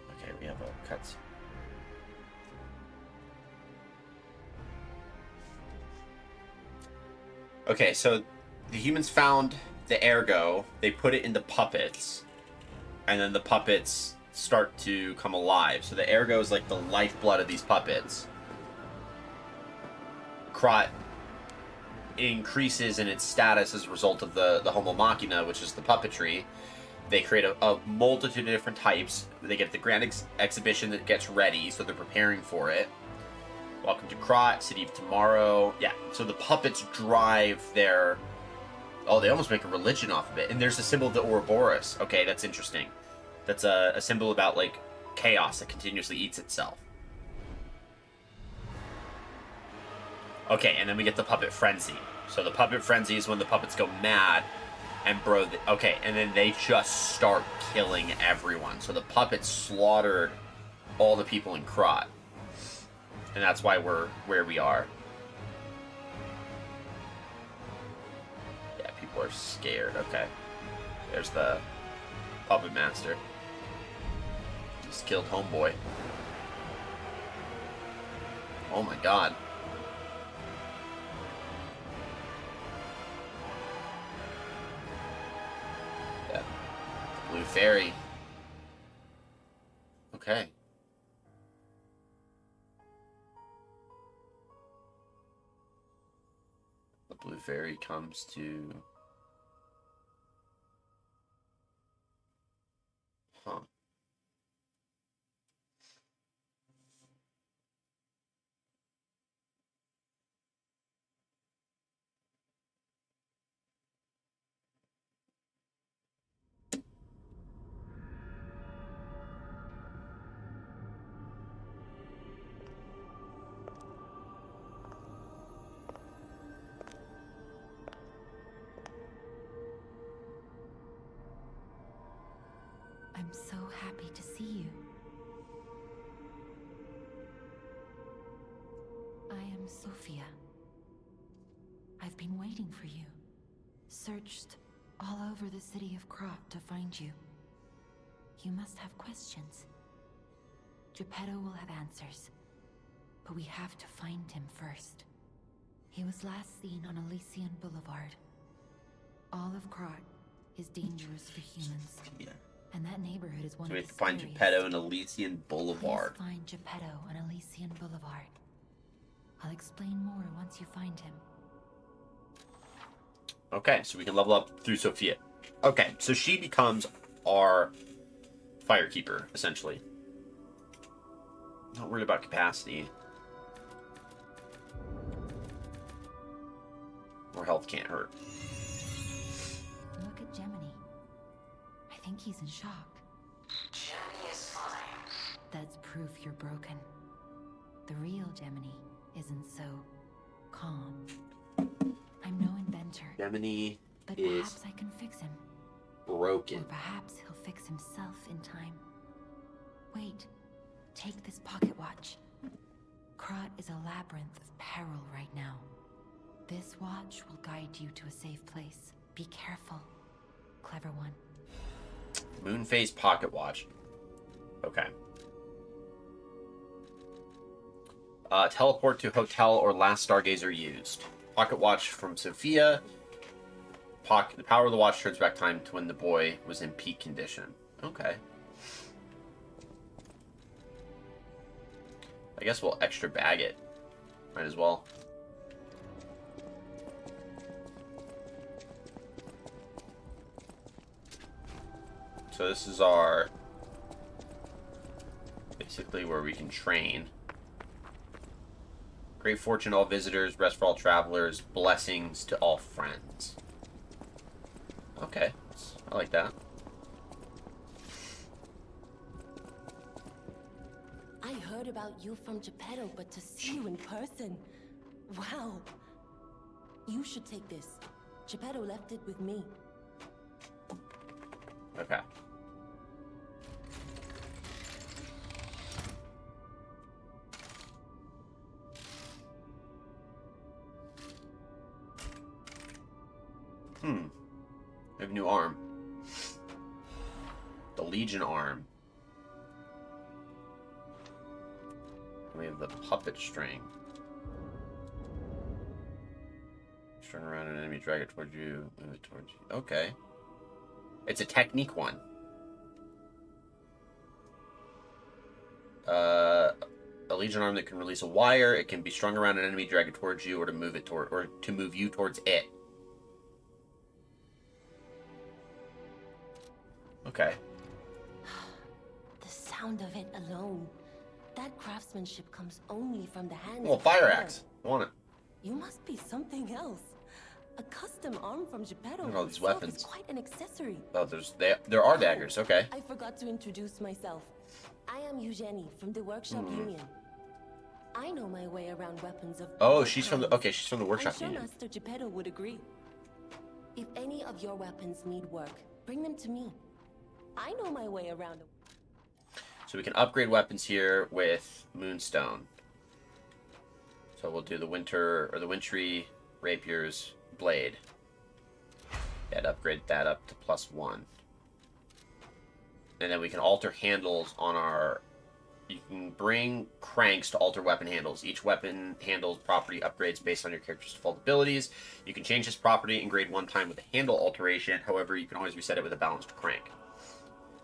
Okay, we have a cutscene. Okay, so the humans found the ergo, they put it into puppets, and then the puppets start to come alive. So the ergo is like the lifeblood of these puppets. Krat increases in its status as a result of the Homo Machina, which is the puppetry. They create a multitude of different types. They get the grand exhibition that gets ready, so they're preparing for it. Welcome to Krat, City of Tomorrow. Yeah, so the puppets drive their... Oh, they almost make a religion off of it. And there's a symbol of the Ouroboros. Okay, that's interesting. That's a symbol about, like, chaos that continuously eats itself. Okay, and then we get the puppet frenzy. So the puppet frenzy is when the puppets go mad. And bro, okay, and then they just start killing everyone. So the puppets slaughtered all the people in Krat. And that's why we're where we are. are scared. Okay. There's the puppet master. Just killed homeboy. Oh my god. Yeah. Blue fairy. Okay. The blue fairy comes to... Huh. I'm so happy to see you. I am Sophia. I've been waiting for you. Searched all over the city of Krat to find you. You must have questions. Geppetto will have answers. But we have to find him first. He was last seen on Elysian Boulevard. All of Krat is dangerous for humans. Yeah. And that neighborhood is one So we of have the to find scariest. Geppetto in Elysian Boulevard. Please find Geppetto on Elysian Boulevard. I'll explain more once you find him. Okay, so we can level up through Sophia. Okay, so she becomes our firekeeper, essentially. Not worried about capacity. Or health can't hurt. Look at Gemini. I think he's in shock. Gemini is fine. That's proof you're broken. The real Gemini isn't so calm. I'm no inventor, Gemini but is perhaps I can fix him. Or broken. perhaps he'll fix himself in time. Wait, take this pocket watch. Krat is a labyrinth of peril right now. This watch will guide you to a safe place. Be careful, clever one. Moonface pocket watch. Okay. Teleport to hotel or last stargazer used. Pocket watch from Sophia. The power of the watch turns back time to when the boy was in peak condition. Okay. I guess we'll extra bag it. Might as well. So this is our... basically where we can train. Great fortune to all visitors, rest for all travelers, blessings to all friends. Okay, I like that. I heard about you from Geppetto, but to see you in person... Wow. You should take this. Geppetto left it with me. Okay. We have a new arm. The Legion arm. We have the puppet string. String around an enemy, drag it towards you, move it towards you. Okay. It's a technique one. A Legion arm that can release a wire. It can be strung around an enemy, drag it towards you, or to move it toward, or to move you towards it. Okay. The sound of it alone. That craftsmanship comes only from the hands Well, of fire Geppetto. axe. I want it. You must be something else. A custom arm from Geppetto Look at all these itself weapons. is quite an accessory. Oh, there are daggers. Okay. I forgot to introduce myself. I am Eugenie from the Workshop Union. I know my way around weapons of Oh, all she's from the. kinds. Okay, she's from the workshop I'm sure union. Master Geppetto would agree. If any of your weapons need work, bring them to me. I know my way around. So we can upgrade weapons here with Moonstone. So we'll do the wintry rapiers blade. Yeah, to upgrade that up to +1. And then we can alter handles on our... You can bring cranks to alter weapon handles. Each weapon handle's property upgrades based on your character's default abilities. You can change this property and grade one time with a handle alteration. However, you can always reset it with a balanced crank.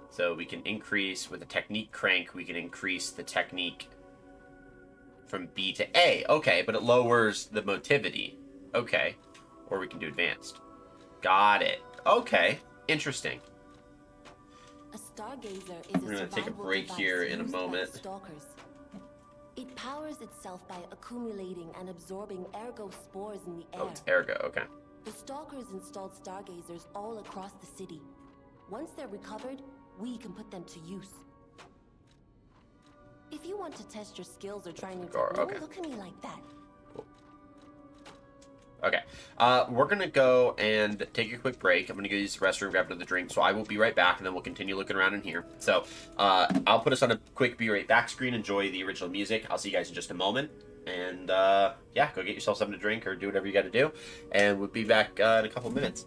So we can increase, with a technique crank, we can increase the technique from B to A. Okay, but it lowers the motivity. Okay. Or we can do advanced. Got it. Okay. Interesting. A stargazer is We're a gonna take a survival break device here in a used by moment. stalkers. It powers itself by accumulating and absorbing ergo spores in the air. Oh, it's ergo. Okay. The stalkers installed stargazers all across the city. Once they're recovered, we can put them to use. If you want to test your skills or try new technique, Okay. don't look at me like that. Okay. We're going to go and take a quick break. I'm going to go use the restroom, grab another drink. So I will be right back, and then we'll continue looking around in here. So I'll put us on a quick be right back screen. Enjoy the original music. I'll see you guys in just a moment. And yeah, go get yourself something to drink or do whatever you got to do. And we'll be back in a couple minutes.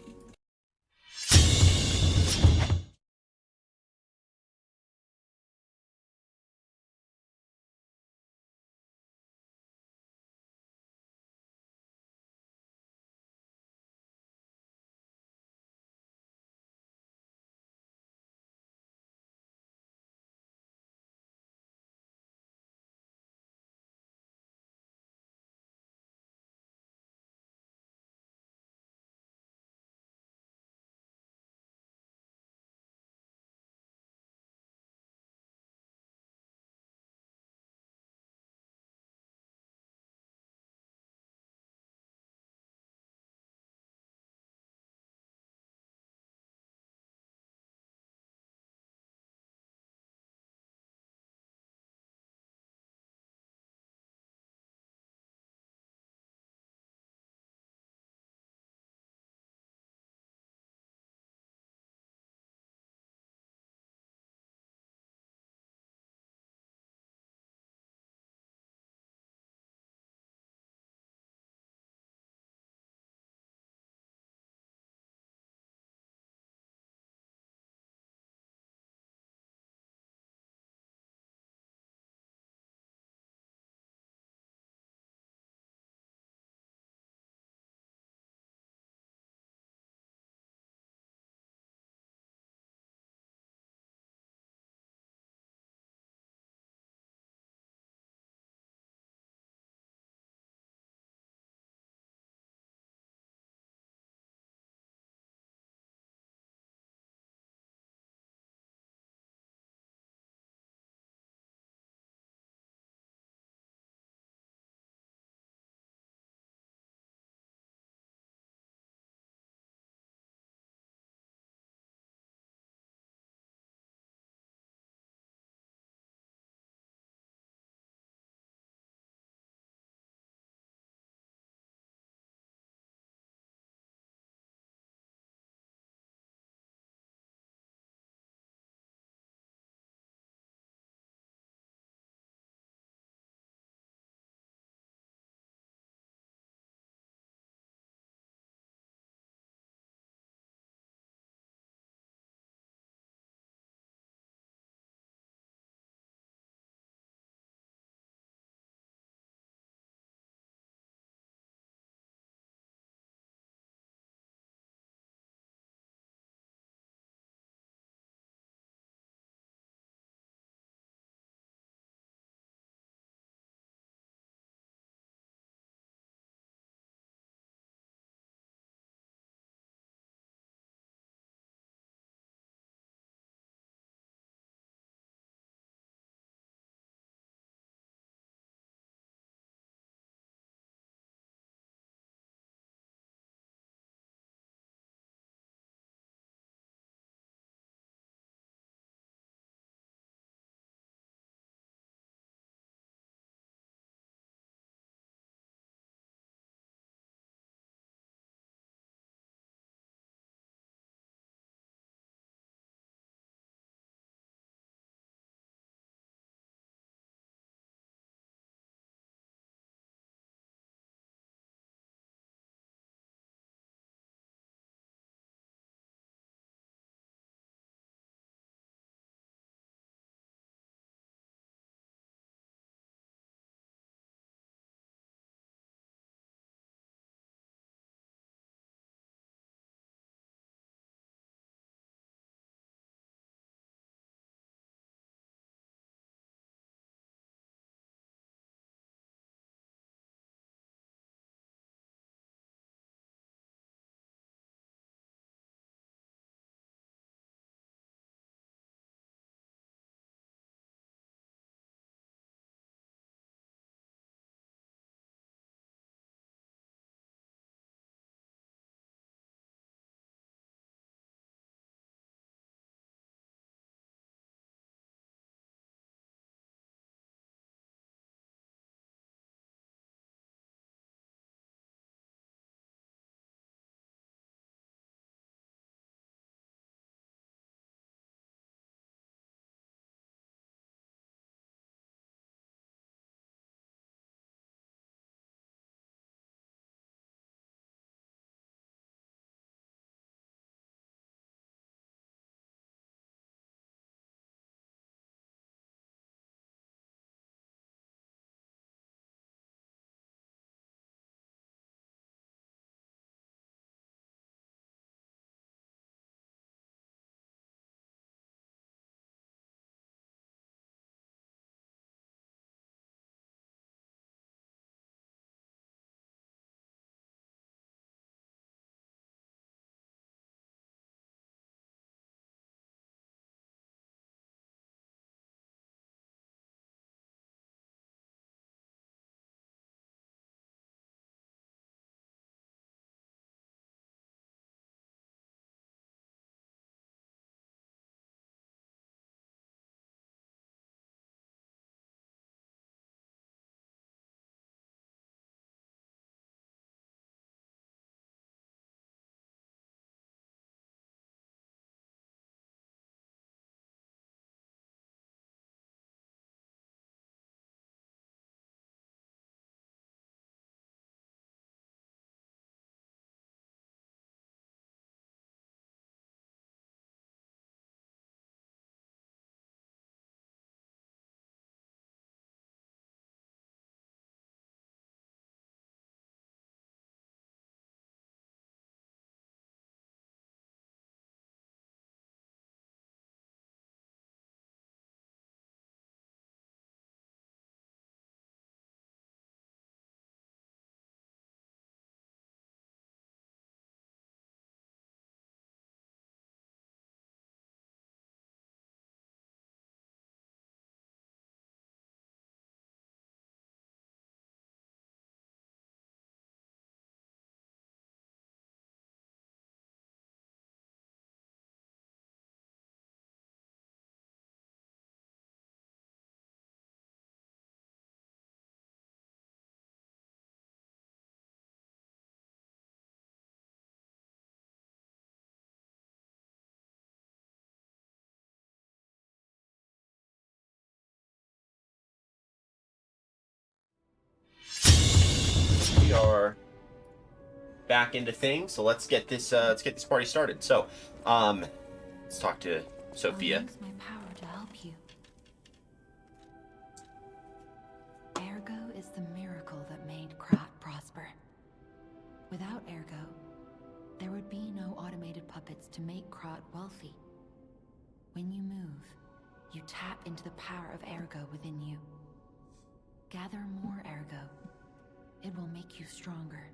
are back into things. So let's get this party started. So, let's talk to Sophia. I'll use my power to help you. Ergo is the miracle that made Krat prosper. Without Ergo, there would be no automated puppets to make Krat wealthy. When you move, you tap into the power of Ergo within you. Gather more Ergo. It will make you stronger.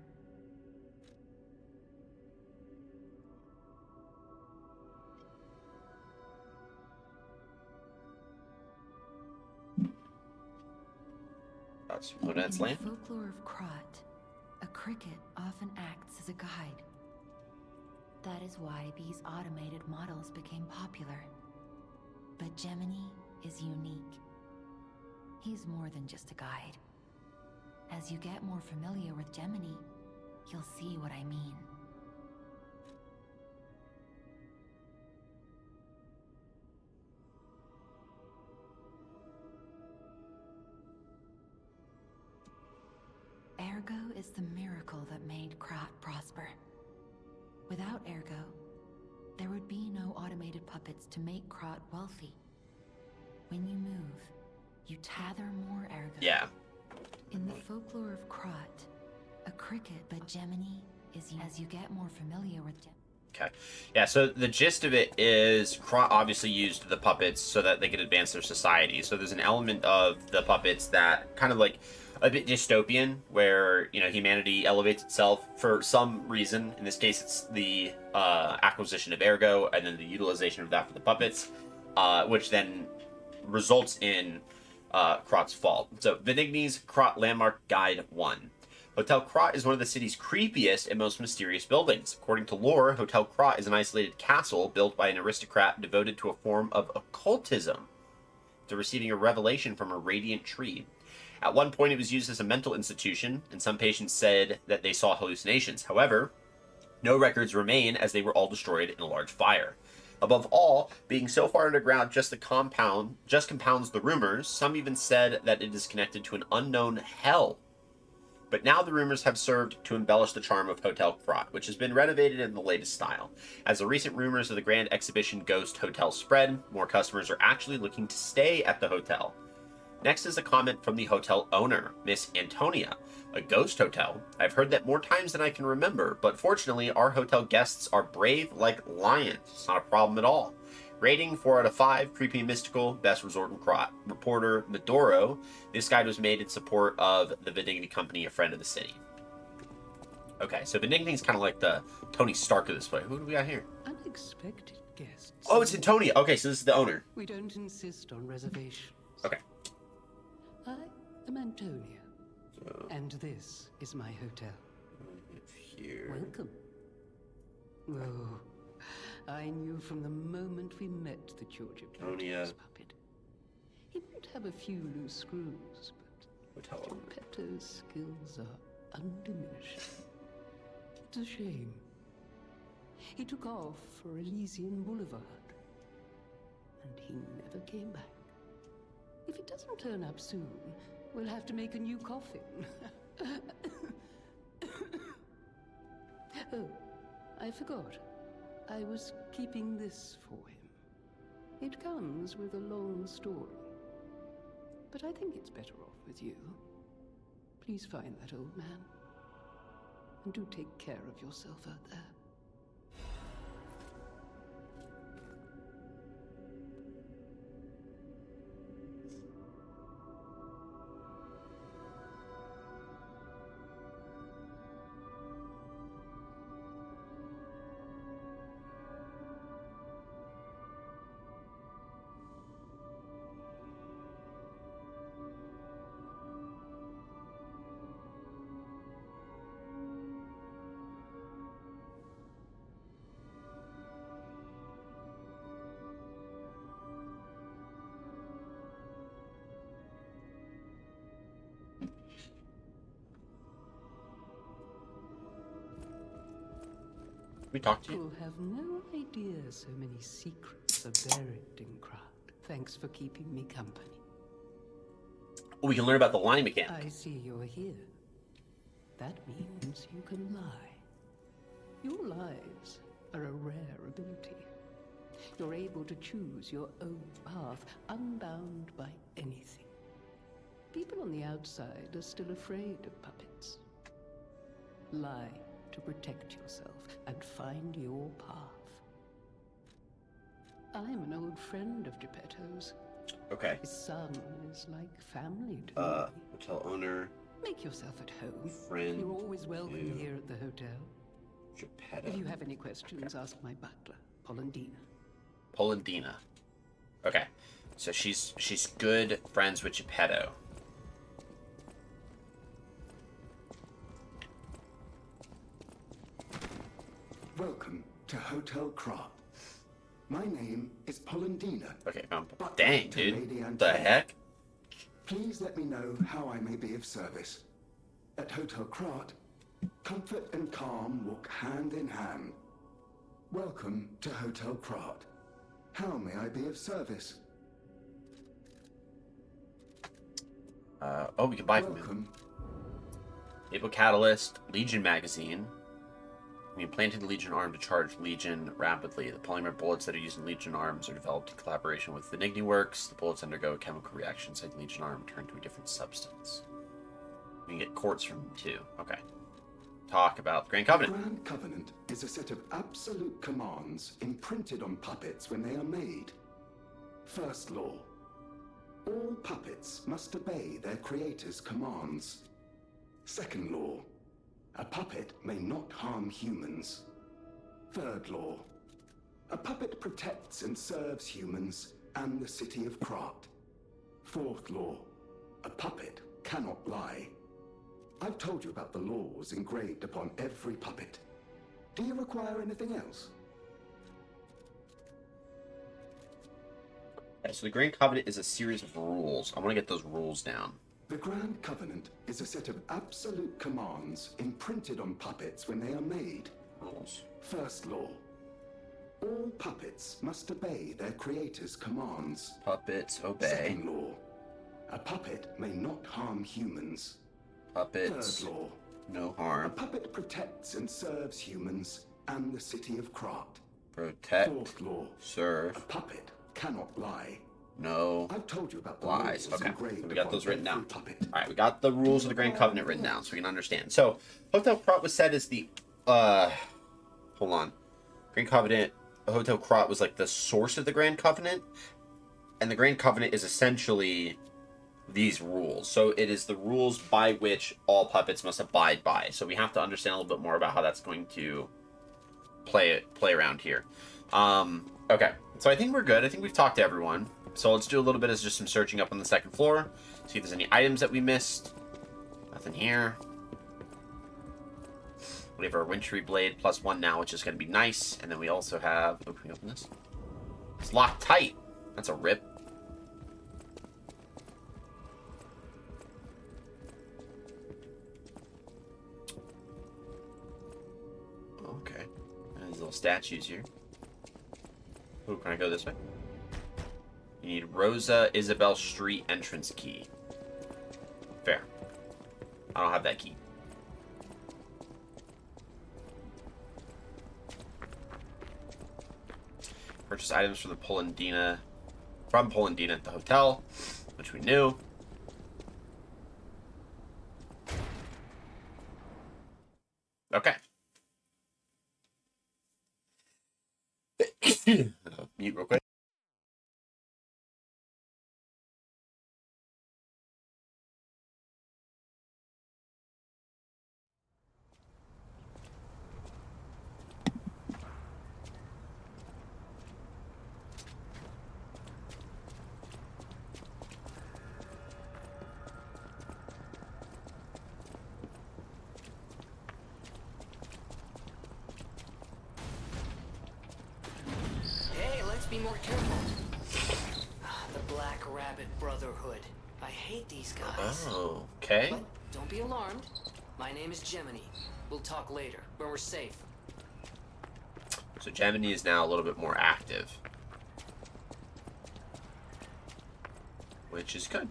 That's Lunette's In the land. folklore of Krat, a cricket often acts as a guide. That is why these automated models became popular. But Gemini is unique. He's more than just a guide. As you get more familiar with Gemini, you'll see what I mean. Ergo is the miracle that made Krat prosper. Without Ergo, there would be no automated puppets to make Krat wealthy. When you move, you tether more Ergo. Yeah. In the folklore of Krat, a cricket, but Gemini is as you get more familiar with Gemini. Okay. Yeah, so the gist of it is Krat obviously used the puppets so that they could advance their society. So there's an element of the puppets that kind of like a bit dystopian, where, you know, humanity elevates itself for some reason. In this case, it's the acquisition of Ergo and then the utilization of that for the puppets, which then results in Krat's fall. So Venigni's Krat Landmark Guide 1. Hotel Krat is one of the city's creepiest and most mysterious buildings. According to lore, Hotel Krat is an isolated castle built by an aristocrat devoted to a form of occultism, to receiving a revelation from a radiant tree. At one point, it was used as a mental institution, and some patients said that they saw hallucinations. However, no records remain, as they were all destroyed in a large fire. Above all, being so far underground just compounds the rumors. Some even said that it is connected to an unknown hell. But now the rumors have served to embellish the charm of Hotel Krat, which has been renovated in the latest style. As the recent rumors of the grand exhibition Ghost Hotel spread, more customers are actually looking to stay at the hotel. Next is a comment from the hotel owner, Miss Antonia. A ghost hotel? I've heard that more times than I can remember, but fortunately our hotel guests are brave like lions. It's not a problem at all. Rating 4 out of 5, creepy and mystical, best resort in Krat. Reporter Medoro. This guide was made in support of the Venigni Company, a friend of the city. Okay, so Venigni's kind of like the Tony Stark of this place. Who do we got here? Unexpected guests. Oh, it's Antonia. Okay, so this is the owner. We don't insist on reservations. Okay. I am Antonia, and this is my hotel. Here. Welcome. Oh, I knew from the moment we met that you're Geppetto's puppet. He might have a few loose screws, but Hotel owner. Geppetto's skills are undiminished. It's a shame. He took off for Elysian Boulevard, and he never came back. If it doesn't turn up soon, we'll have to make a new coffin. Oh, I forgot. I was keeping this for him. It comes with a long story. But I think it's better off with you. Please find that old man. And do take care of yourself out there. We talked to you. You'll have no idea so many secrets are buried in Krat. Thanks for keeping me company. We can learn about the line mechanic. I see you're here. That means you can lie. Your lies are a rare ability. You're able to choose your own path, unbound by anything. People on the outside are still afraid of puppets. Lie to protect yourself and find your path. I'm an old friend of Geppetto's. Okay. His son is like family to me. Hotel owner, Make yourself at home. friend. You're always welcome to here at the hotel. Geppetto. If you have any questions, ask my butler, Polendina. Polendina. Okay. So she's good friends with Geppetto. Welcome to Hotel Krat. My name is Polendina. Okay, But dang, to Lady dude. Antonia. The heck? Please let me know how I may be of service. At Hotel Krat, comfort and calm walk hand in hand. Welcome to Hotel Krat. How may I be of service? Oh, we can buy from him. Welcome. Able Catalyst, Legion Magazine. We implanted the Legion arm to charge Legion rapidly. The polymer bullets that are used in Legion arms are developed in collaboration with Venigni Works. The bullets undergo a chemical reaction inside the Legion arm, turn to a different substance. We can get quartz from them too. Okay. Talk about the Grand Covenant. Grand Covenant is a set of absolute commands imprinted on puppets when they are made. First law. All puppets must obey their creator's commands. Second law. A puppet may not harm humans. Third law. A puppet protects and serves humans and the city of Krat. Fourth law. A puppet cannot lie. I've told you about the laws engraved upon every puppet. Do you require anything else? Okay, so the Grand Covenant is a series of rules. I want to get those rules down. The Grand Covenant is a set of absolute commands imprinted on puppets when they are made. Rules. First law. All puppets must obey their creator's commands. Puppets obey. Second law. A puppet may not harm humans. Puppets. Third law. No A harm. puppet protects and serves humans and the city of Krat. Protect. Fourth law. A Serve. puppet cannot lie. No I've told you about the lies. laws Okay. engraved So we got upon those written every down. puppet. Alright, we got the rules of the Grand Covenant written down so we can understand. So, Hotel Krat was said as the, hold on. Grand Covenant, Hotel Krat was like the source of the Grand Covenant. And the Grand Covenant is essentially these rules. So it is the rules by which all puppets must abide by. So we have to understand a little bit more about how that's going to play around here. Okay, so I think we're good. I think we've talked to everyone. So let's do a little bit of just some searching up on the second floor. See if there's any items that we missed. Nothing here. We have our Wintry Blade +1 now, which is going to be nice. And then we also have... Oh, can we open this? It's locked tight. That's a rip. Okay. There's little statues here. Oh, can I go this way? You need Rosa Isabel Street entrance key. Fair. I don't have that key. Purchase items from Polendina at the hotel, which we knew. Okay. Mute real quick. Hey, let's be more careful. The Black Rabbit Brotherhood. I hate these guys. Oh, okay. But don't be alarmed. My name is Gemini. We'll talk later, when we're safe. So Gemini is now a little bit more active. Which is good.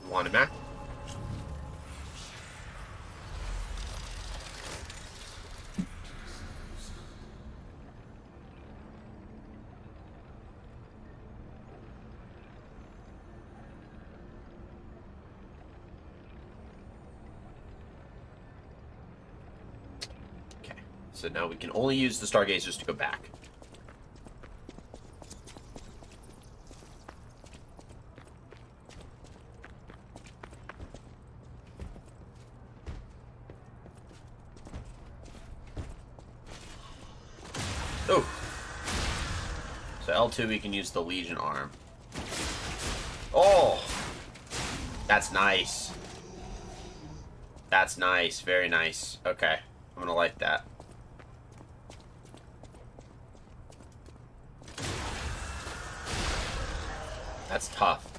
We want him active. So now we can only use the stargazers to go back. Oh! So L2 we can use the Legion arm. Oh! That's nice. That's nice. Very nice. Okay. I'm gonna like that. That's tough.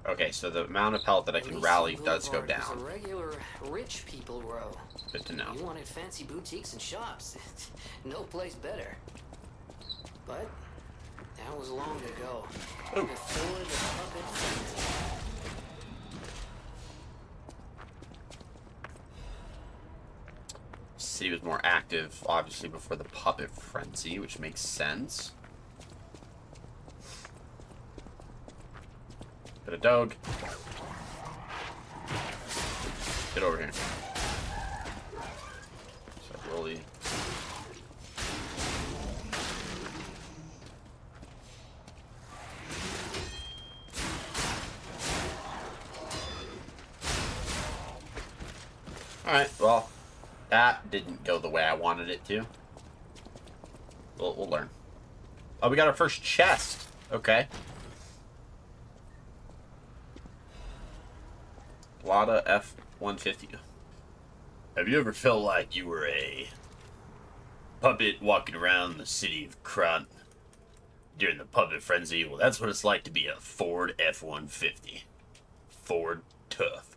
Okay, so the amount of health that I can rally does go down. A regular rich people row. Good to know. You wanted fancy boutiques and shops. No place better. But that was long ago. Ooh. Before the puppet frenzy. City was more active, obviously, before the puppet frenzy, which makes sense. Get a dog. Get over here. So really. Alright, well, that didn't go the way I wanted it to. We'll learn. Oh, we got our first chest. Okay. Lada F-150. Have you ever felt like you were a puppet walking around the city of Krat during the puppet frenzy? Well, that's what it's like to be a Ford F-150. Ford tough.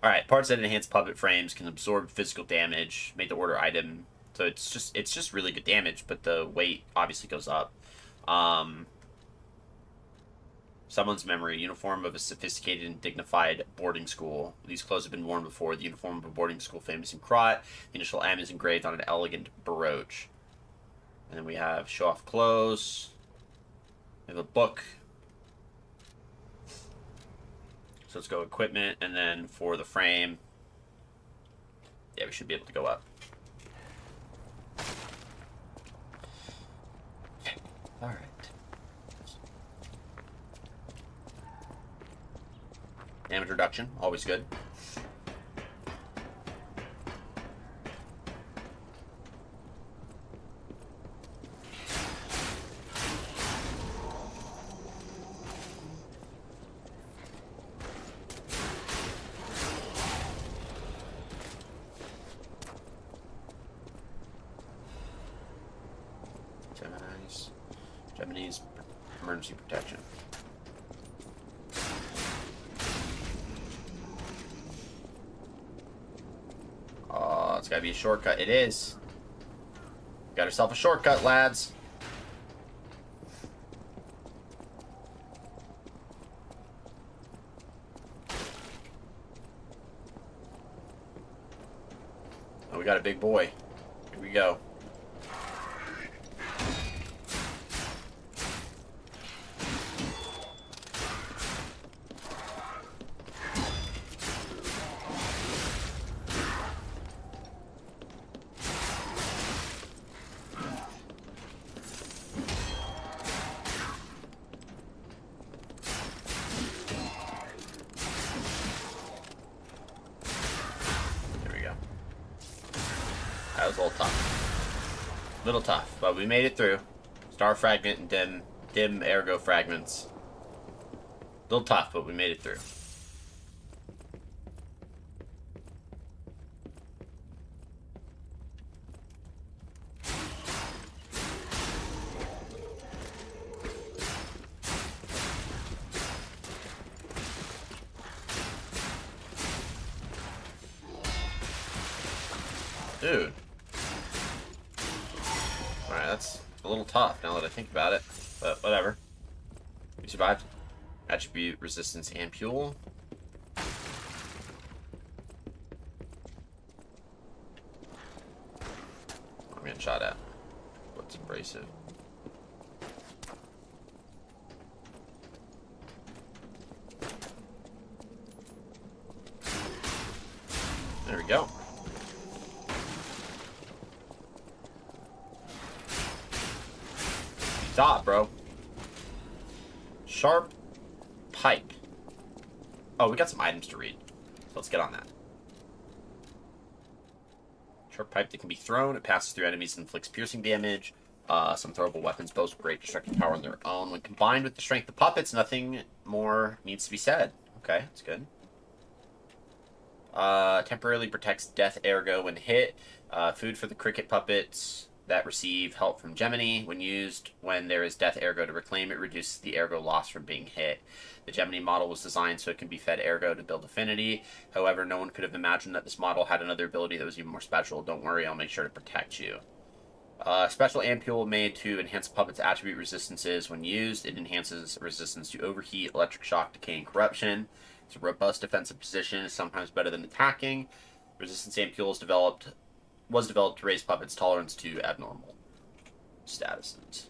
Alright, parts that enhance puppet frames can absorb physical damage, make the order item. So it's just really good damage, but the weight obviously goes up. Someone's memory. Uniform of a sophisticated and dignified boarding school. These clothes have been worn before. The uniform of a boarding school famous in Krat. The initial M is engraved on an elegant brooch. And then we have show off clothes. We have a book. So let's go equipment, and then for the frame, yeah, we should be able to go up. All right. Damage reduction, always good. Gemini's emergency protection. Oh, it's gotta be a shortcut. It is. Got yourself a shortcut, lads. Oh, we got a big boy. Here we go. That was a little tough. Little tough, but we made it through. Star fragment and dim ergo fragments. Little tough, but we made it through. Dude. Alright, that's a little tough now that I think about it. But whatever. We survived. Attribute, resistance, and fuel. getting shot at. What's abrasive? There we go. Thought, bro. Sharp pipe. Oh, we got some items to read. So let's get on that. Sharp pipe that can be thrown. It passes through enemies and inflicts piercing damage. Some throwable weapons boast great destructive power on their own. When combined with the strength of puppets, nothing more needs to be said. Okay, that's good. Temporarily protects death ergo when hit. Food for the cricket puppets that receive help from Gemini. When used when there is death ergo to reclaim it, reduces the ergo loss from being hit. The Gemini model was designed so it can be fed ergo to build affinity. However, no one could have imagined that this model had another ability that was even more special. Don't worry, I'll make sure to protect you. Special ampule made to enhance puppet's attribute resistances. When used, it enhances resistance to overheat, electric shock, decay, and corruption. It's a robust defensive position, sometimes better than attacking. Resistance ampule was developed to raise puppets' tolerance to abnormal statuses.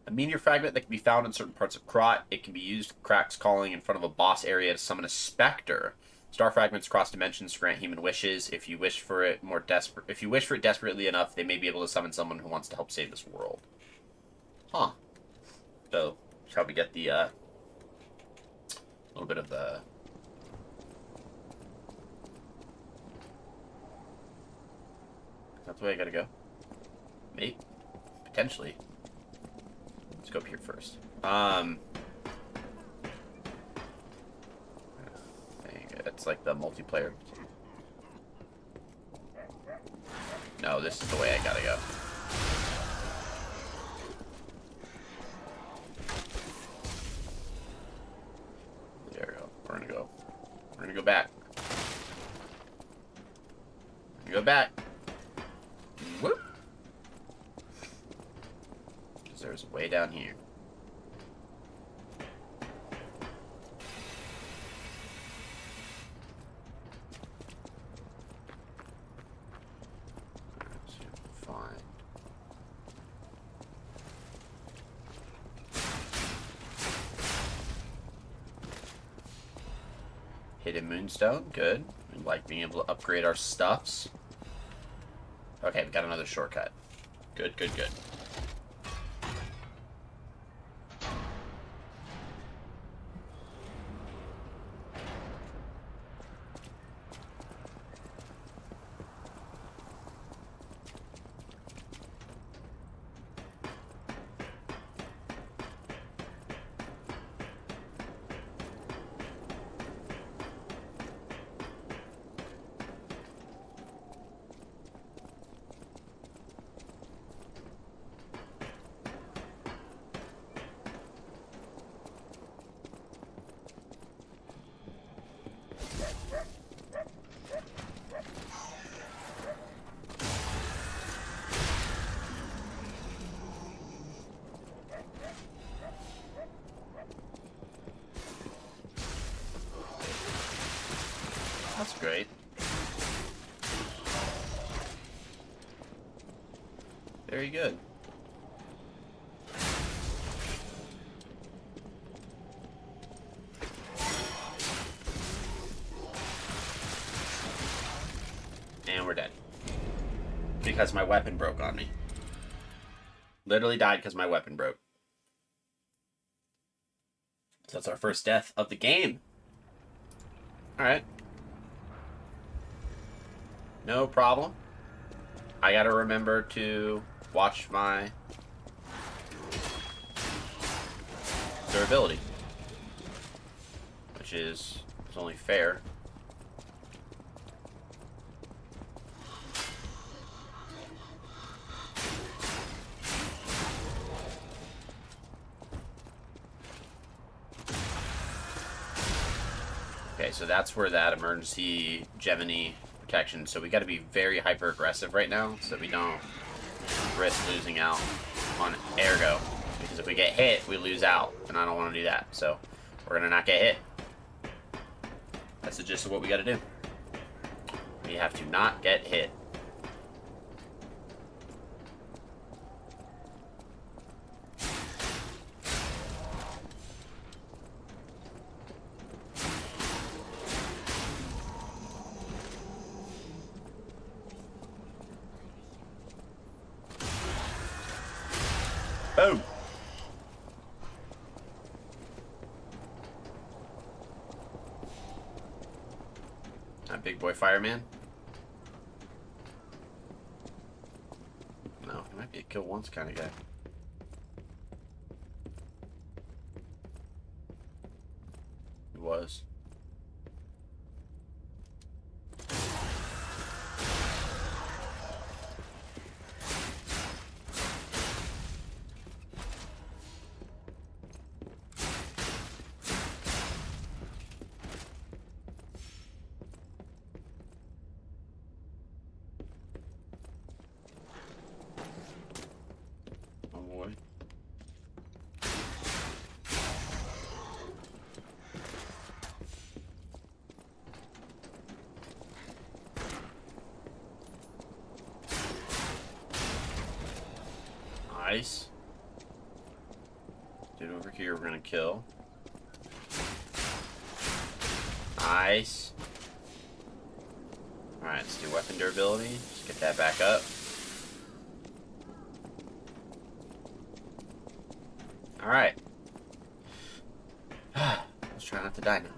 A meteor fragment that can be found in certain parts of Krot. It can be used cracks calling in front of a boss area to summon a specter. Star fragments cross dimensions to grant human wishes. If you wish for it desperately enough, they may be able to summon someone who wants to help save this world. Huh. So, shall we get the little bit of the That's the way I gotta go. Maybe. Potentially. Let's go up here first. It's like the multiplayer. No, this is the way I gotta go. There we go. We're gonna go. We're gonna go back. Go back. Whoop. Because there's a way down here. Fine. Hidden moonstone, good. We like being able to upgrade our stuffs. Okay, we got another shortcut. Good, good, good. That's great. Very good. And we're dead. Because my weapon broke on me. Literally died because my weapon broke. So that's our first death of the game. Alright. No problem. I gotta remember to watch my durability. Which is only fair. Okay, so that's where that emergency Gemini protection. So we got to be very hyper aggressive right now so that we don't risk losing out on ergo. Because if we get hit, we lose out, and I don't want to do that. So we're gonna not get hit. That's the gist of what we got to do. We have to not get hit. Boom! That big boy fireman? No, he might be a kill once kind of guy. He was. Oh boy. Nice. Dude over here we're gonna kill. Nice. Alright, let's do weapon durability. Just get that back up. Alright. Let's try not to die now.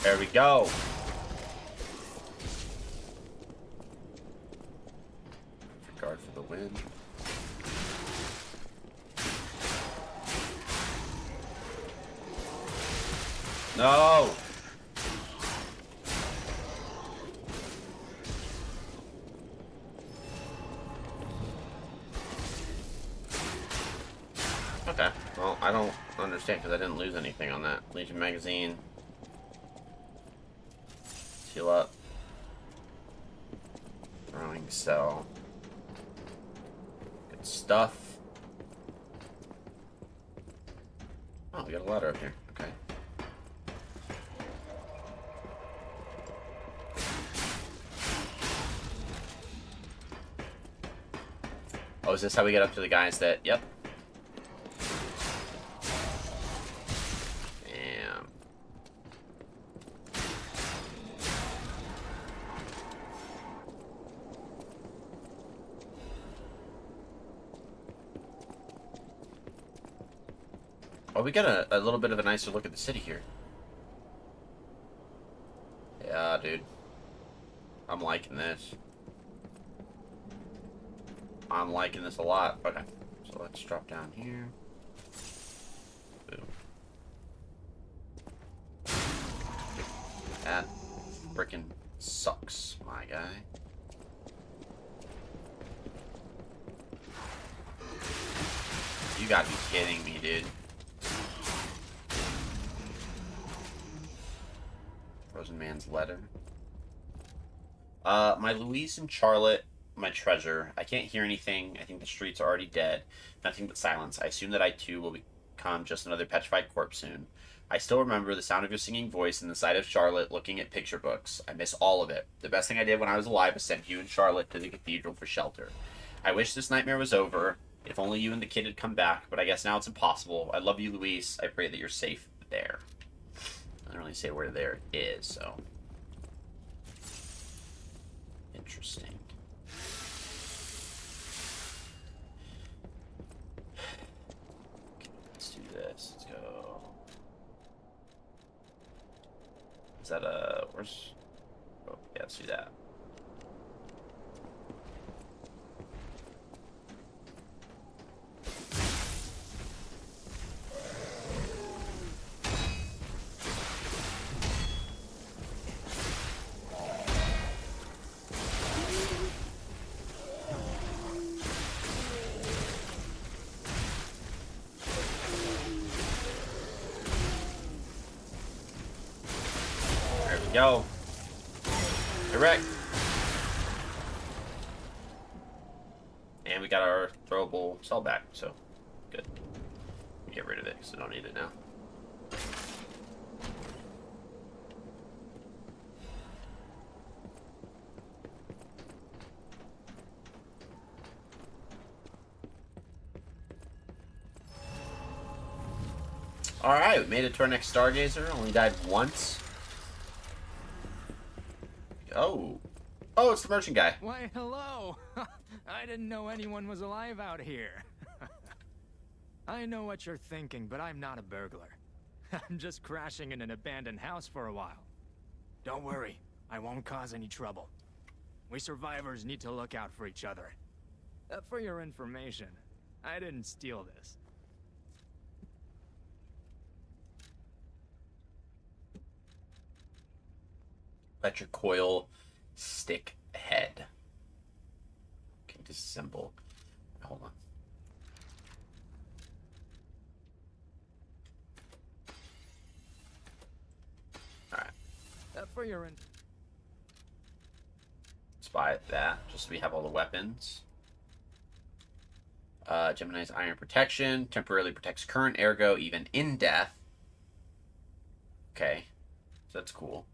There we go. Guard for the win. No. Okay. Well, I don't understand because I didn't lose anything on that. Legion magazine. Heal up. Throwing cell. Good stuff. Oh, we got a ladder up here. Okay. Oh, is this how we get up to the guys that... Yep. Damn. Oh, we got a little bit of a nicer look at the city here. Yeah, dude. I'm liking this. I'm liking this a lot. Okay, so let's drop down here. Boom. That frickin' sucks, my guy. You gotta be kidding me, dude. Frozen Man's letter. My Louise and Charlotte, my treasure. I can't hear anything. I think the streets are already dead. Nothing but silence. I assume that I too will become just another petrified corpse soon. I still remember the sound of your singing voice and the sight of Charlotte looking at picture books. I miss all of it. The best thing I did when I was alive was send you and Charlotte to the cathedral for shelter. I wish this nightmare was over. If only you and the kid had come back, but I guess now it's impossible. I love you, Louise. I pray that you're safe there. I don't really say where there is, so. Interesting. Okay, let's do this. Let's go. Is that a... Where's... Oh, yeah, let's do that. Yo. Direct. And we got our throwable cell back, so good. Get rid of it because I don't need it now. Alright, we made it to our next Stargazer. Only died once. Oh. Oh, it's the merchant guy. Why, hello! I didn't know anyone was alive out here. I know what you're thinking, but I'm not a burglar. I'm just crashing in an abandoned house for a while. Don't worry, I won't cause any trouble. We survivors need to look out for each other. For your information, I didn't steal this. Electric coil stick head. Okay, disassemble. Hold on. Alright. For your Let's buy that, just so we have all the weapons. Gemini's iron protection. Temporarily protects current, ergo, even in death. Okay. So that's cool.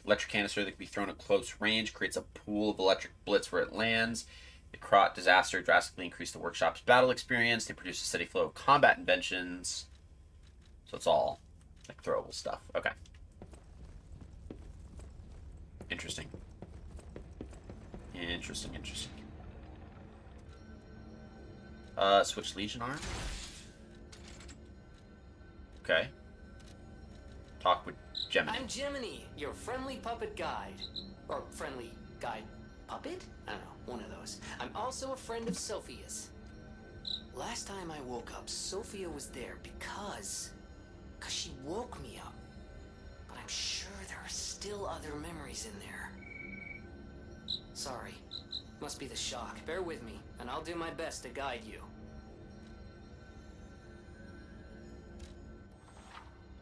Electric canister that can be thrown at close range creates a pool of electric blitz where it lands. The Krot disaster drastically increased the workshop's battle experience. They produce a steady flow of combat inventions. So it's all like throwable stuff. Okay. Interesting. Interesting. Switch Legion arm. Okay. Talk with Gemini. I'm Gemini, your friendly puppet guide. Or friendly guide puppet? I don't know, one of those. I'm also a friend of Sophia's. Last time I woke up, Sophia was there because she woke me up. But I'm sure there are still other memories in there. Sorry. Must be the shock. Bear with me, and I'll do my best to guide you.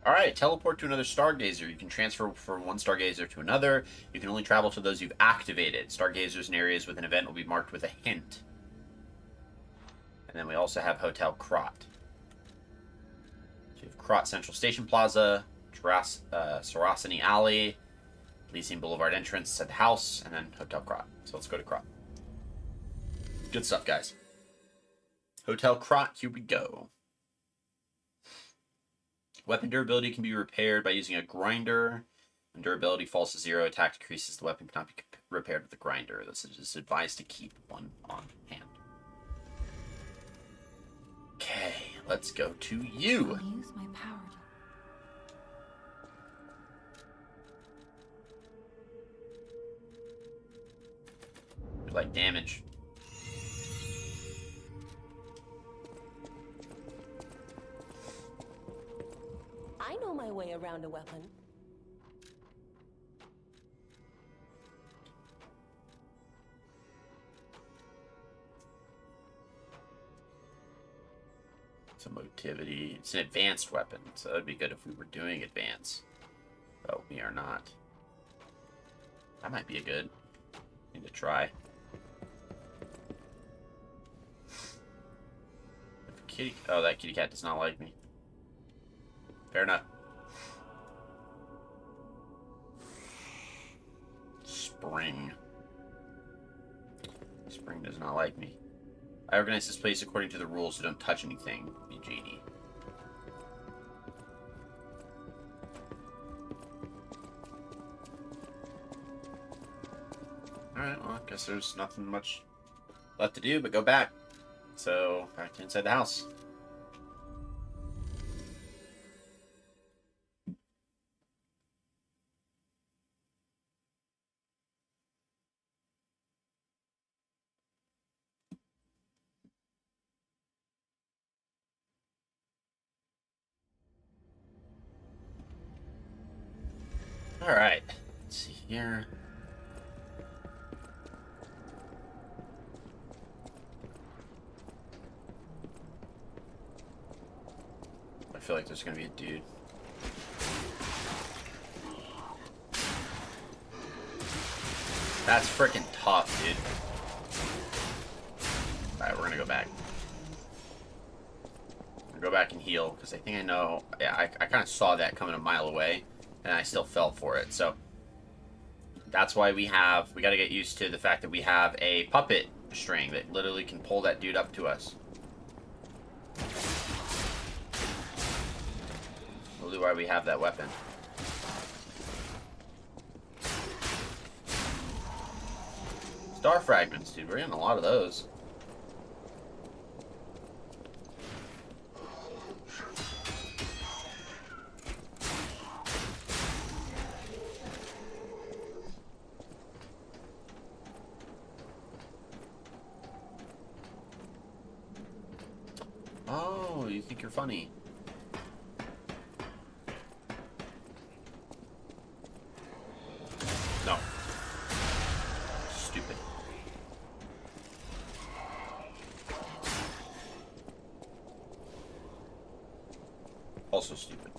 Alright, teleport to another Stargazer. You can transfer from one Stargazer to another. You can only travel to those you've activated. Stargazers in areas with an event will be marked with a hint. And then we also have Hotel Krot. So you have Krot Central Station Plaza, Saraceni Alley, Elysian Boulevard entrance, said house, and then Hotel Krot. So let's go to Krot. Good stuff, guys. Hotel Krot, here we go. Weapon durability can be repaired by using a grinder. When durability falls to 0, attack decreases. The weapon cannot be repaired with the grinder. This is advised to keep one on hand. Okay, let's go to you. I'll use my power to... You like damage. I know my way around a weapon. Some motivity. It's an advanced weapon, so that'd be good if we were doing advance. But we are not. That might be a good thing to try. Kitty. Oh, that kitty cat does not like me. Fair enough. Spring. Spring does not like me. I organize this place according to the rules, so don't touch anything, Eugenie. Alright, well, I guess there's nothing much left to do but go back. So, back to inside the house. Alright, let's see here. I feel like there's gonna be a dude. That's freaking tough, dude. Alright, we're gonna go back. Go back and heal, because I think I know... Yeah, I kind of saw that coming a mile away, and I still fell for it, so... That's why we got to get used to the fact that we have a puppet string that literally can pull that dude up to us. Really why we have that weapon. Star fragments, dude. We're getting a lot of those. Oh, you think you're funny. No. Stupid. Also stupid.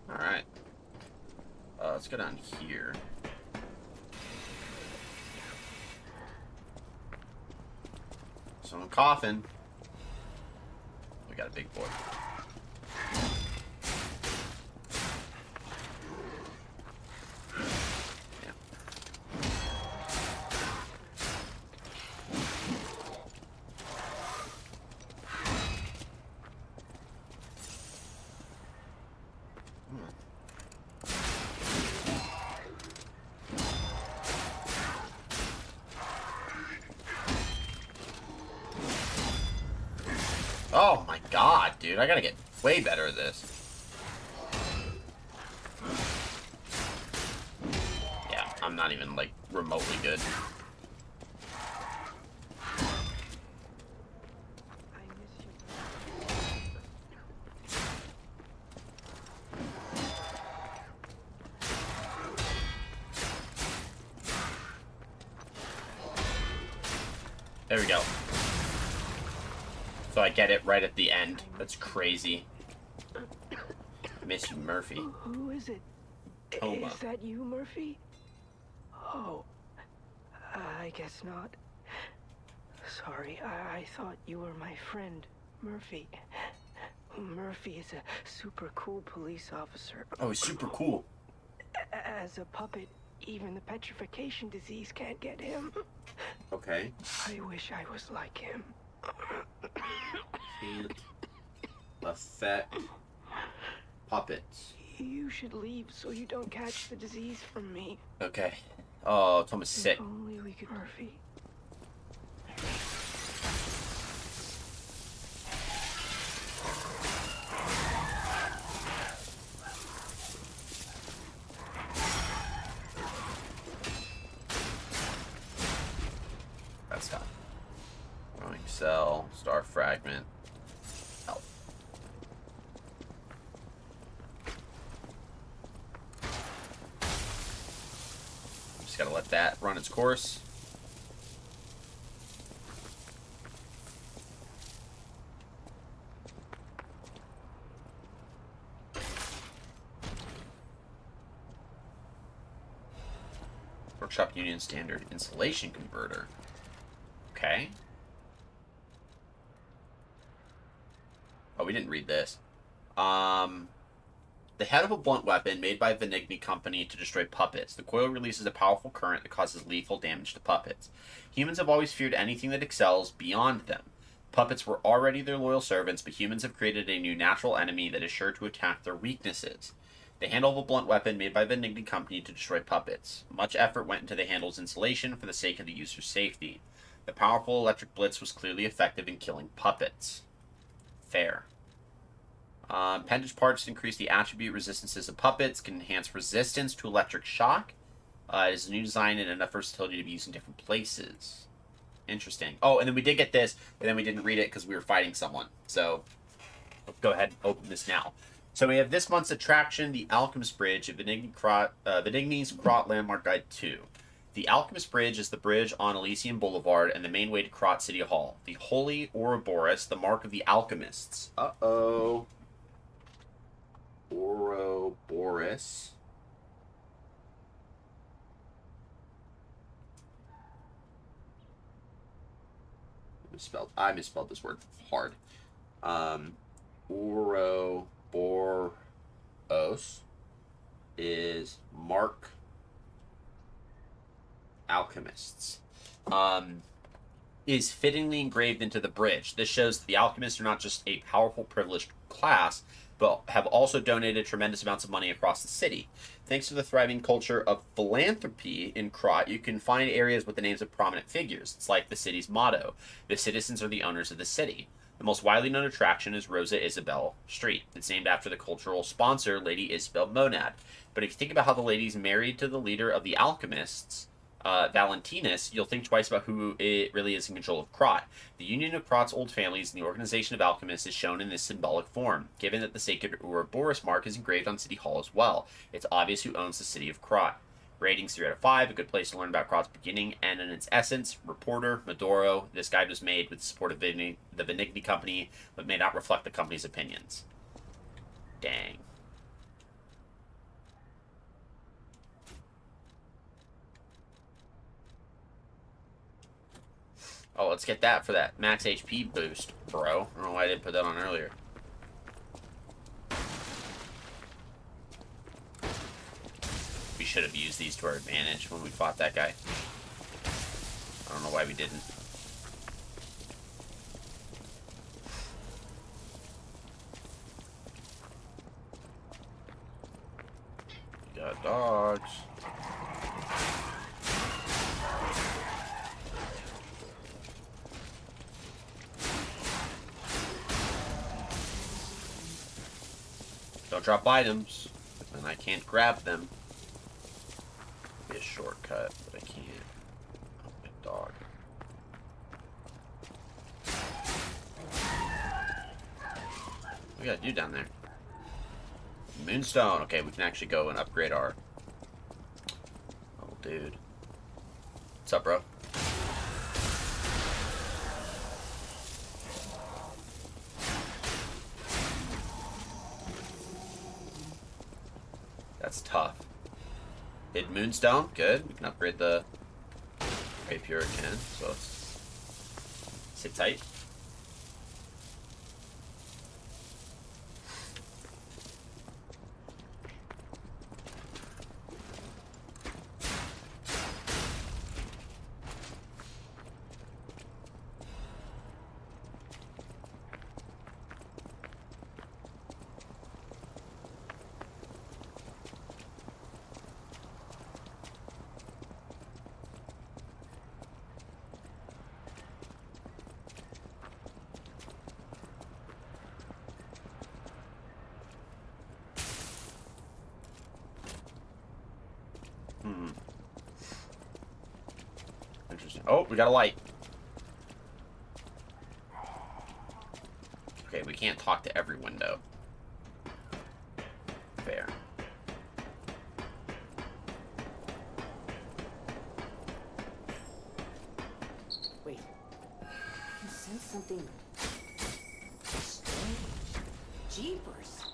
Alright. Let's go down here. Someone coughing. We got a big boy. Yeah. Oh my god, dude. I gotta get way better at this. Yeah, I'm not even, like, remotely good. There we go. So I get it right at the end. That's crazy. Miss you, Murphy. Who is it? Toma. Is that you, Murphy? Oh, I guess not. Sorry, I thought you were my friend, Murphy. Murphy is a super cool police officer. Oh, he's super cool. As a puppet, even the petrification disease can't get him. Okay. I wish I was like him. Can't affect puppets. You should leave so you don't catch the disease from me. Okay. Oh, Toma's sick. If only we could, Murphy. That's tough. Growing cell, star fragment, health. Just gotta let that run its course. Workshop Union Standard Insulation Converter. Okay. Oh, we didn't read this. The head of a blunt weapon made by Venigni Company to destroy puppets. The coil releases a powerful current that causes lethal damage to puppets. Humans have always feared anything that excels beyond them. Puppets were already their loyal servants, but humans have created a new natural enemy that is sure to attack their weaknesses. The handle of a blunt weapon made by Venigni Company to destroy puppets. Much effort went into the handle's insulation for the sake of the user's safety. The powerful electric blitz was clearly effective in killing puppets. Fair. Appendage parts increase the attribute resistances of puppets, can enhance resistance to electric shock. It is a new design and enough versatility to be used in different places. Interesting. Oh, and then we did get this, and then we didn't read it because we were fighting someone. So, let's go ahead and open this now. So we have this month's attraction, the Alchemist Bridge at Venigni's Krot Landmark Guide 2. The Alchemist Bridge is the bridge on Elysium Boulevard and the main way to Krat City Hall. The Holy Ouroboros, the mark of the alchemists. Uh-oh. Ouroboros. I misspelled this word hard. Ouroboros is mark alchemists. Is fittingly engraved into the bridge. This shows that the alchemists are not just a powerful, privileged class, but have also donated tremendous amounts of money across the city. Thanks to the thriving culture of philanthropy in Krat, you can find areas with the names of prominent figures. It's like the city's motto: the citizens are the owners of the city. The most widely known attraction is Rosa Isabel Street. It's named after the cultural sponsor, Lady Isabel Monad. But if you think about how the lady's married to the leader of the alchemists, Valentinus, you'll think twice about who it really is in control of Krat. The union of Krat's old families and the organization of alchemists is shown in this symbolic form. Given that the sacred Ouroboros mark is engraved on City Hall as well, it's obvious who owns the city of Krat. Ratings 3 out of 5, a good place to learn about Krat's beginning and in its essence. Reporter, Medoro, this guide was made with the support of the Venigni Company, but may not reflect the company's opinions. Dang. Oh, let's get that for that max HP boost, bro. I don't know why I didn't put that on earlier. We should have used these to our advantage when we fought that guy. I don't know why we didn't. Got dogs. Don't drop items, and I can't grab them. Be a shortcut, but I can't. Oh, good dog. What we gotta do down there? Moonstone. Okay, we can actually go and upgrade our... Oh, dude. What's up, bro? That's tough. Hit Moonstone. Good. We can upgrade the rapier again. So let's sit tight. Interesting. Oh, we got a light. Okay, we can't talk to every window. Fair. Wait. You sense something strange? Jeepers.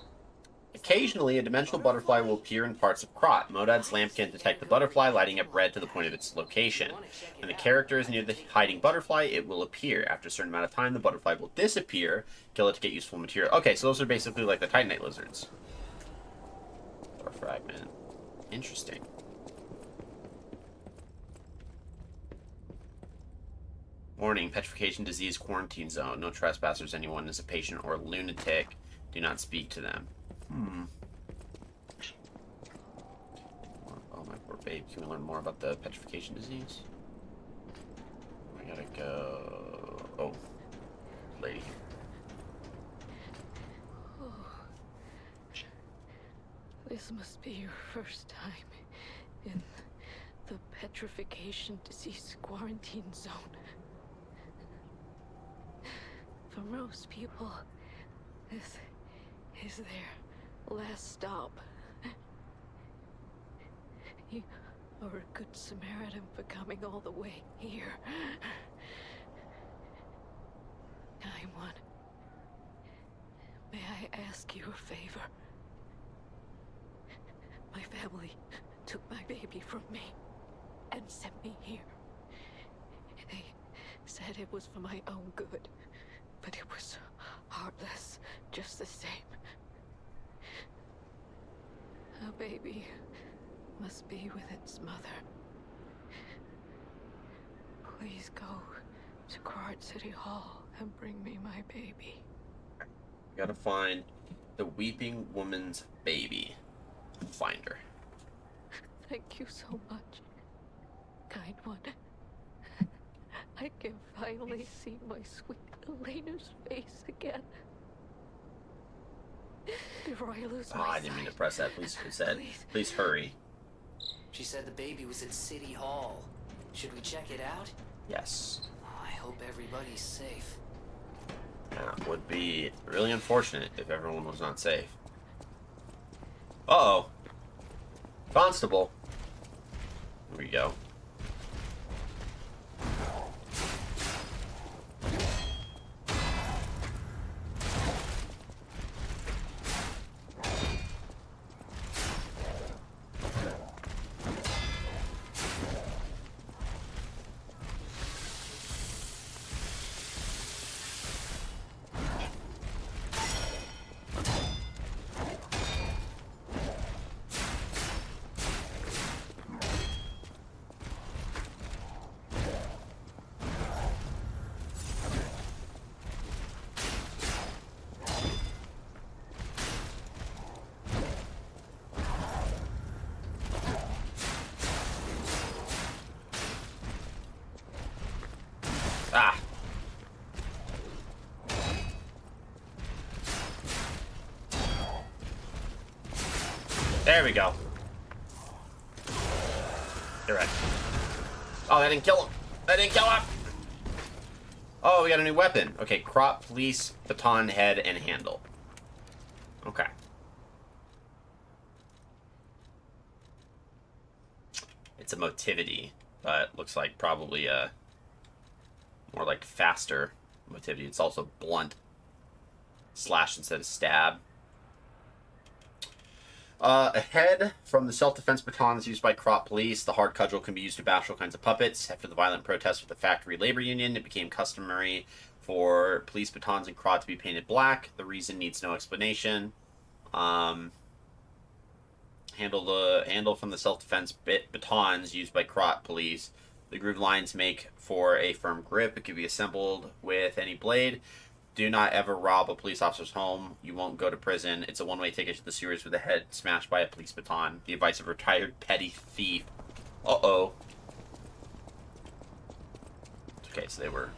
Occasionally, a dimensional butterfly will appear in parts of Krat. Modad's lamp can detect the butterfly, lighting up red to the point of its location. When the character is near the hiding butterfly, it will appear. After a certain amount of time, the butterfly will disappear. Kill it to get useful material. Okay, so those are basically like the Titanite lizards. Or fragment. Interesting. Warning, petrification disease quarantine zone. No trespassers. Anyone is a patient or lunatic. Do not speak to them. Oh, my poor babe. Can we learn more about the petrification disease? I gotta go... Oh. Lady. Oh. This must be your first time in the petrification disease quarantine zone. For most people, this is their last stop. You or a good Samaritan for coming all the way here. Kind one, may I ask you a favor? My family took my baby from me and sent me here. They said it was for my own good, but it was heartless just the same. A baby must be with its mother. Please go to Krat City Hall and bring me my baby. We gotta find the weeping woman's baby. Find her. Thank you so much, kind one. I can finally see my sweet Elena's face again. Before I lose my I didn't mean to press that. Please, please hurry. She said the baby was at City Hall. Should we check it out? Yes. I hope everybody's safe. That would be really unfortunate if everyone was not safe. Uh-oh. Constable. Here we go. Ah. There we go. You're right. Oh, that didn't kill him. That didn't kill him. Oh, we got a new weapon. Okay, Krat Police, baton, head, and handle. Okay. It's a motivity, but looks like probably a more like faster motivity. It's also blunt. Slash instead of stab. A head from the self-defense batons used by Krat Police. The hard cudgel can be used to bash all kinds of puppets. After the violent protests with the factory labor union, it became customary for police batons in Krat to be painted black. The reason needs no explanation. Handle from the self-defense batons used by Krat Police. The groove lines make for a firm grip. It can be assembled with any blade. Do not ever rob a police officer's home. You won't go to prison. It's a one-way ticket to the sewers with a head smashed by a police baton. The advice of a retired petty thief. Uh-oh. Okay, so they were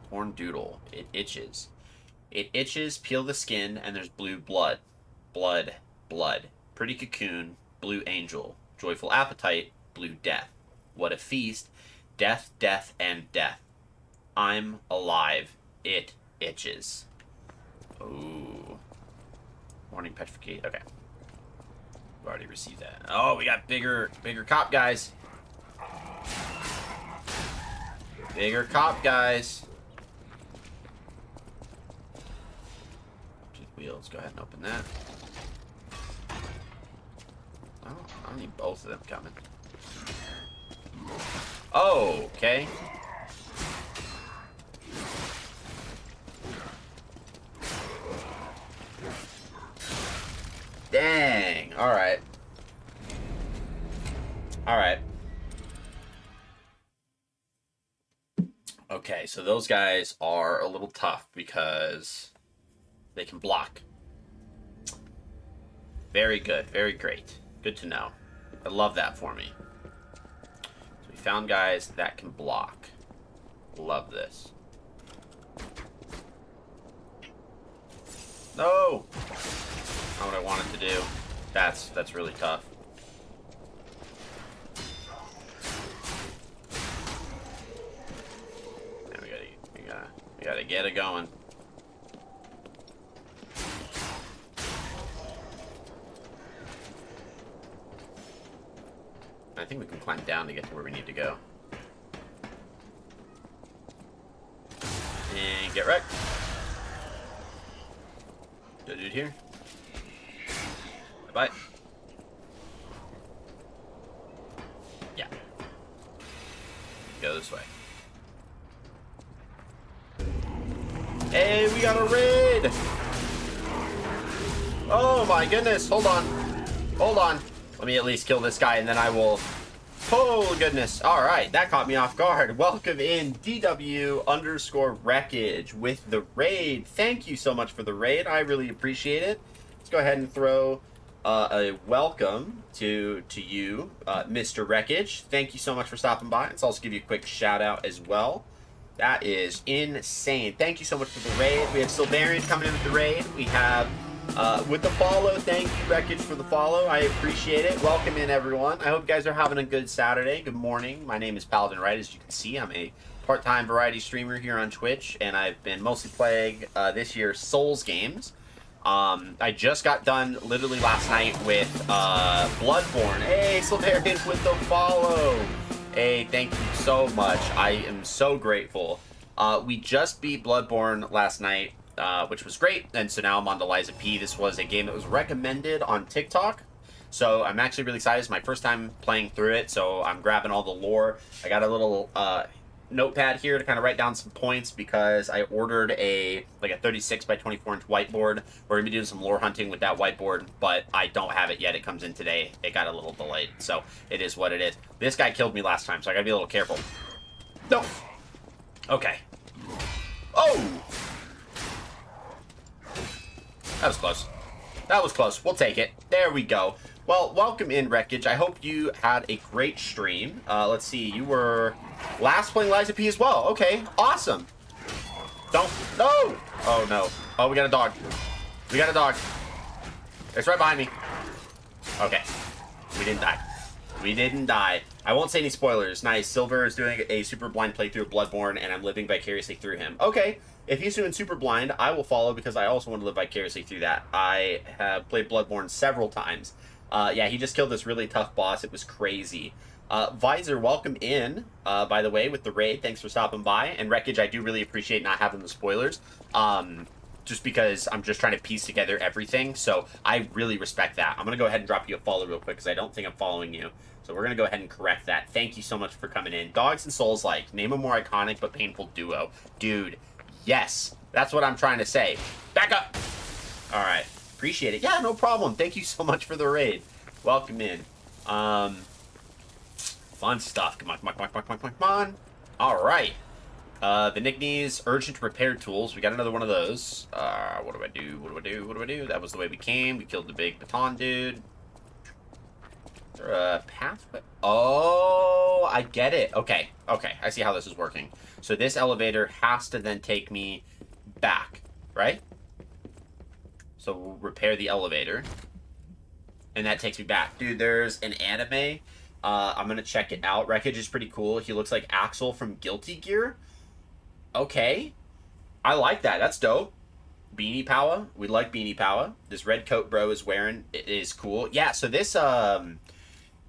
torn doodle. It itches. It itches, peel the skin, and there's blue blood. Blood. Blood. Pretty cocoon, blue angel. Joyful appetite, blue death. What a feast. Death, death, and death. I'm alive. It itches. Ooh. Warning petrification. Okay. We've already received that. Oh, we got bigger cop guys. Bigger cop guys. Wheels. Go ahead and open that. Oh, I don't need both of them coming. Oh, okay. Dang. All right. All right. Okay, so those guys are a little tough because they can block. Very good. Very great. Good to know. I love that for me. So we found guys that can block. Love this. No! Not what I wanted to do. That's really tough. Yeah, we gotta get it going. I think we can climb down to get to where we need to go. And get wrecked. Go dude here. Bye-bye. Yeah. Go this way. Hey, we got a raid! Oh my goodness, hold on. Hold on. Let me at least kill this guy and then I will... Oh goodness. Alright, that caught me off guard. Welcome in DW_Wreckage with the raid. Thank you so much for the raid. I really appreciate it. Let's go ahead and throw a welcome to you, Mr. Wreckage. Thank you so much for stopping by. Let's also give you a quick shout out as well. That is insane. Thank you so much for the raid. We have Silverian coming in with the raid. We have with the follow. Thank you, Wreckage, for the follow. I appreciate it. Welcome in, everyone. I hope you guys are having a good Saturday. Good morning. My name is Paladin Wright. As you can see, I'm a part-time variety streamer here on Twitch, and I've been mostly playing this year's Souls games. I just got done literally last night with Bloodborne. Hey, Silverian with the follow. Hey, thank you so much. I am so grateful. We just beat Bloodborne last night, which was great. And so now I'm on to Liza P. This was a game that was recommended on TikTok. So I'm actually really excited. It's my first time playing through it. So I'm grabbing all the lore. I got a little notepad here to kind of write down some points because I ordered a 36 by 24 inch whiteboard. We're gonna be doing some lore hunting with that whiteboard, but I don't have it yet. It comes in today. It got a little delayed, so it is what it is. This guy killed me last time, so I gotta be a little careful. No. Okay. Oh. That was close. That was close. We'll take it. There we go. Well, welcome in, Wreckage. I hope you had a great stream. Let's see. You were last playing Liza P as well. Okay, awesome. Don't. No! Oh, no. Oh, we got a dog. We got a dog. It's right behind me. Okay. We didn't die. We didn't die. I won't say any spoilers. Nice. Silver is doing a super blind playthrough of Bloodborne, and I'm living vicariously through him. Okay. If he's doing super blind, I will follow because I also want to live vicariously through that. I have played Bloodborne several times. Yeah, he just killed this really tough boss. It was crazy. Visor, welcome in, by the way, with the raid. Thanks for stopping by. And Wreckage, I do really appreciate not having the spoilers. Just because I'm just trying to piece together everything. So I really respect that. I'm going to go ahead and drop you a follow real quick because I don't think I'm following you. So we're going to go ahead and correct that. Thank you so much for coming in. Dogs and Souls-like. Name a more iconic but painful duo. Dude, yes. That's what I'm trying to say. Back up. All right. Appreciate it. Yeah, no problem. Thank you so much for the raid. Welcome in. Fun stuff. Come on, come on, come on, come on, come on, come on. All right. Benigni's urgent repair tools. We got another one of those. What do I do? What do I do? What do I do? That was the way we came. We killed the big baton dude. Is there a pathway? Oh, I get it. Okay. Okay. I see how this is working. So this elevator has to then take me back, right? So we'll repair the elevator. And that takes me back. Dude, there's an anime. I'm going to check it out. Wreckage is pretty cool. He looks like Axel from Guilty Gear. Okay. I like that. That's dope. Beanie Power. We like Beanie Power. This red coat bro is wearing. It is cool. Yeah, so this,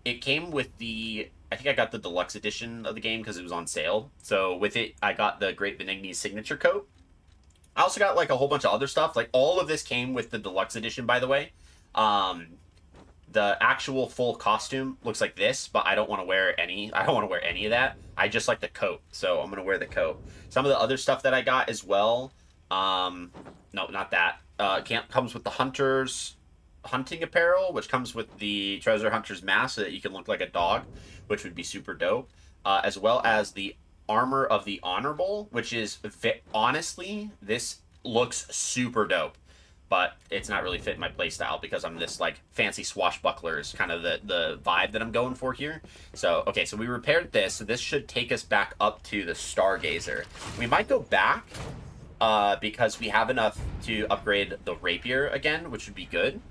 it came with the... I think I got the deluxe edition of the game because it was on sale. So with it, I got the Great Benigni signature coat. I also got like a whole bunch of other stuff. Like all of this came with the deluxe edition, by the way. The actual full costume looks like this, but I don't want to wear any. I don't want to wear any of that. I just like the coat, so I'm gonna wear the coat. Some of the other stuff that I got as well. No, not that. Comes with the hunter's hunting apparel, which comes with the treasure hunter's mask, so that you can look like a dog, which would be super dope. As well as the armor of the honorable, which is honestly, this looks super dope. But it's not really fitting my playstyle because I'm this like fancy swashbuckler is kind of the vibe that I'm going for here. So, okay, so we repaired this. So this should take us back up to the Stargazer. We might go back because we have enough to upgrade the rapier again, which would be good.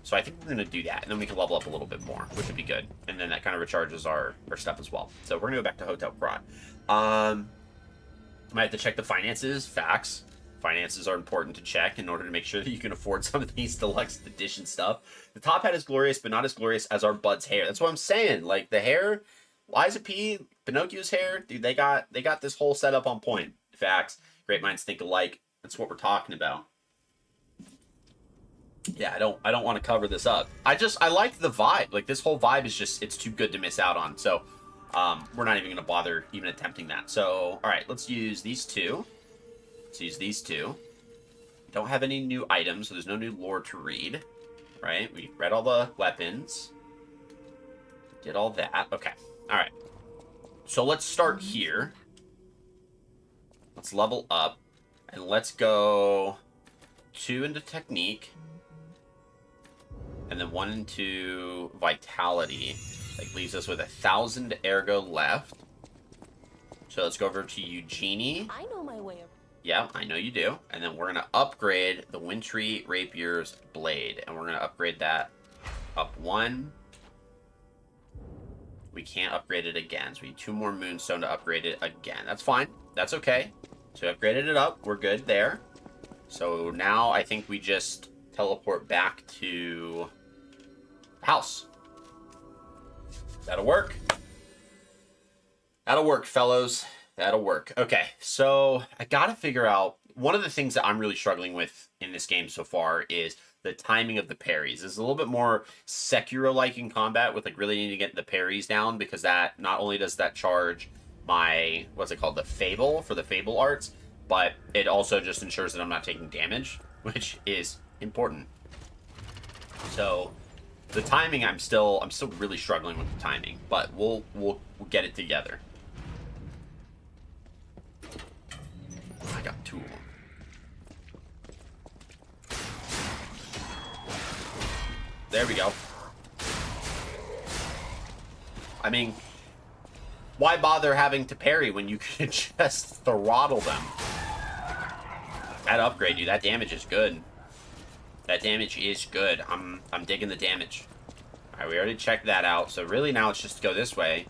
So I think we're going to do that. And then we can level up a little bit more, which would be good. And then that kind of recharges our stuff as well. So we're going to go back to Hotel Krat. Might have to check the finances. Facts. Finances are important to check in order to make sure that you can afford some of these deluxe edition stuff. The top hat is glorious, but not as glorious as our Bud's hair. That's what I'm saying. Like, the hair, Liza P, Pinocchio's hair, dude, they got this whole setup on point. Facts. Great minds think alike. That's what we're talking about. Yeah, I don't want to cover this up. I like the vibe. Like, this whole vibe is just, it's too good to miss out on. So, we're not even going to bother even attempting that. So, all right, let's use these two. Let's use these two. Don't have any new items, so there's no new lore to read. Right? We read all the weapons. Did all that. Okay. All right. So let's start here. Let's level up. And let's go 2 into technique. And then 1 into vitality. Like, leaves us with 1,000 ergo left. So let's go over to Eugenie. I know my way. Yeah, I know you do. And then we're going to upgrade the Wintry Rapier's blade. And we're going to upgrade that up 1. We can't upgrade it again. So we need 2 more Moonstone to upgrade it again. That's fine. That's okay. So we upgraded it up. We're good there. So now I think we just teleport back to the house. That'll work. That'll work, fellows. That'll work. Okay, so I gotta figure out, one of the things that I'm really struggling with in this game so far is the timing of the parries. It's a little bit more Sekiro-like in combat with, like, really needing to get the parries down, because that, not only does that charge my, what's it called, the Fable, for the Fable arts, but it also just ensures that I'm not taking damage, which is important. So the timing, I'm still really struggling with the timing, but we'll get it together. I got 2 of them. There we go. I mean, why bother having to parry when you can just throttle them? That upgrade, dude. That damage is good. That damage is good. I'm digging the damage. Alright, we already checked that out. So really now it's just to go this way.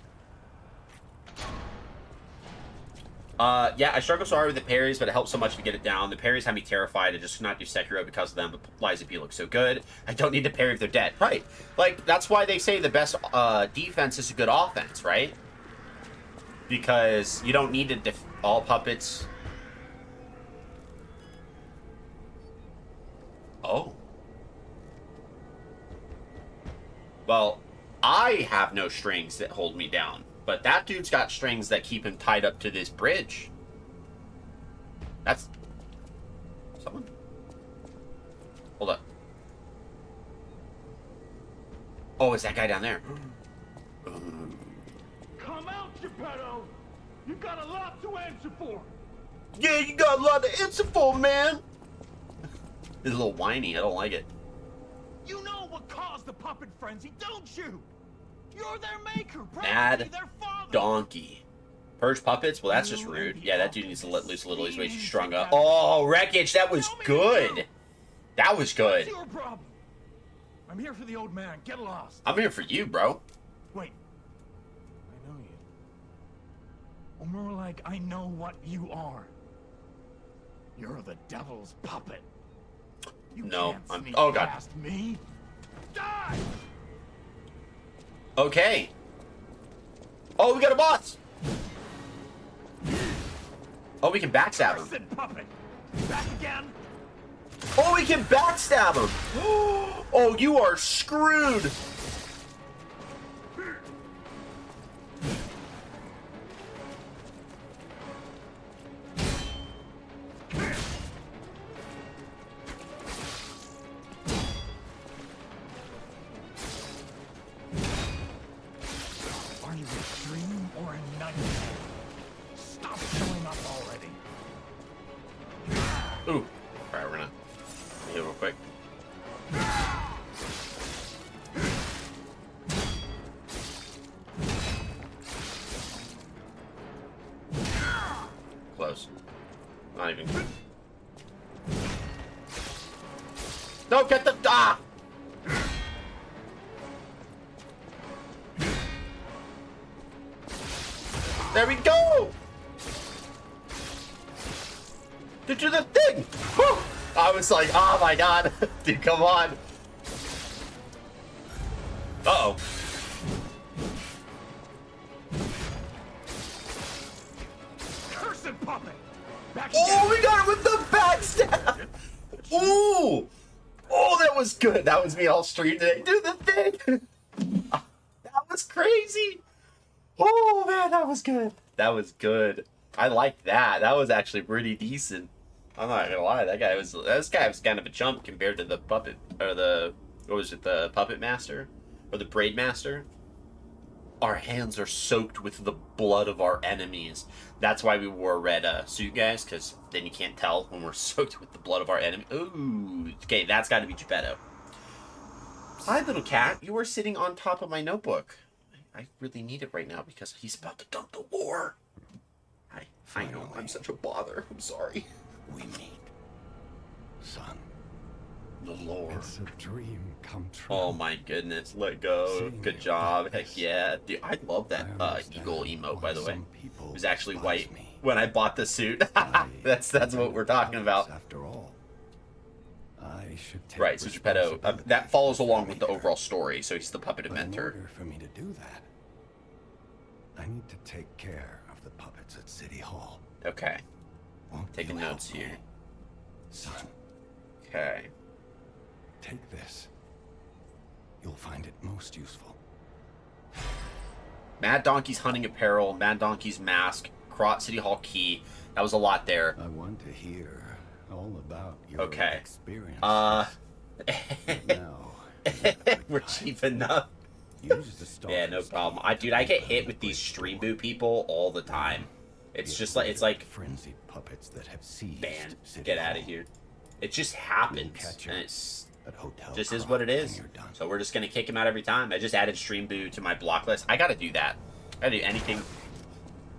Yeah, I struggle sorry with the parries, but it helps so much to get it down. The parries have me terrified. I just cannot do Sekiro because of them, but Liza P looks so good. I don't need to parry if they're dead. Right. Like, that's why they say the best defense is a good offense, right? Because you don't need to all puppets. Oh. Well, I have no strings that hold me down. But that dude's got strings that keep him tied up to this bridge. That's... someone? Hold up. Oh, it's that guy down there. Come out, Geppetto! You got a lot to answer for! Yeah, you got a lot to answer for, man! It's a little whiny. I don't like it. You know what caused the puppet frenzy, don't you? You're their maker, Mad their father. donkey. Purge puppets? Well, that's just rude. Yeah, that dude needs to let loose a little. He's way too strung up. Oh, Wreckage, that was good. That was good. What's your problem? I'm here for the old man. Get lost. I'm here for you, bro. Wait. I know you. Or more like, I know what you are. You're the devil's puppet. You No, can't I'm... sneak oh, God. past me. Die! Okay. Oh, we got a boss. Oh, we can backstab him. Cursed puppet. Back again. Oh, we can backstab him. Oh, you are screwed. Are you a dream or a nightmare? Stop showing up already. Ooh. Alright, we're gonna heal real quick. Close. Not even. No, get the... Ah! There we go! to do the thing. Woo! I was like, oh my god. Dude, come on. Uh-oh. Cursed puppet! Oh, we got it with the backstab! Ooh! Oh, that was good. That was me all stream today. Do the thing! That was crazy! Oh, man, that was good. That was good. I liked that. That was actually pretty decent. I'm not gonna lie. This guy was kind of a chump compared to the puppet, or the, what was it, the puppet master? Or the braid master? Our hands are soaked with the blood of our enemies. That's why we wore a red suit, guys, because then you can't tell when we're soaked with the blood of our enemy. Ooh, okay, that's got to be Geppetto. Hi, little cat. You are sitting on top of my notebook. I really need it right now because he's about to dump the war. I know, I'm such a bother. I'm sorry. We meet. Son. The lore. It's a dream come true. Oh my goodness, let go. Good job. Heck yeah. Dude, I love that eagle emote, by the way. It was actually white when I bought the suit. That's what we're talking about. After all, I should take right, so Geppetto, that follows along with the overall story, so he's the puppet inventor. In order for me to do that, I need to take care of the puppets at City Hall. Okay. Won't Taking you notes help me, here. Son, Okay. take this. You'll find it most useful. Mad Donkey's hunting apparel, Mad Donkey's mask, Krot City Hall key. That was a lot there. I want to hear all about your Okay. experience. Now, We're we're cheap enough. Yeah, no problem. Dude, I get hit with these stream boo people all the time. It's just like, it's like, frenzied puppets that have seized man, City get out of Hall. here. It just happens, catch and up it's at Hotel just is Krot what it when is. you're done. So we're just gonna kick him out every time. I just added stream boo to my block list. I gotta do that. I gotta do anything.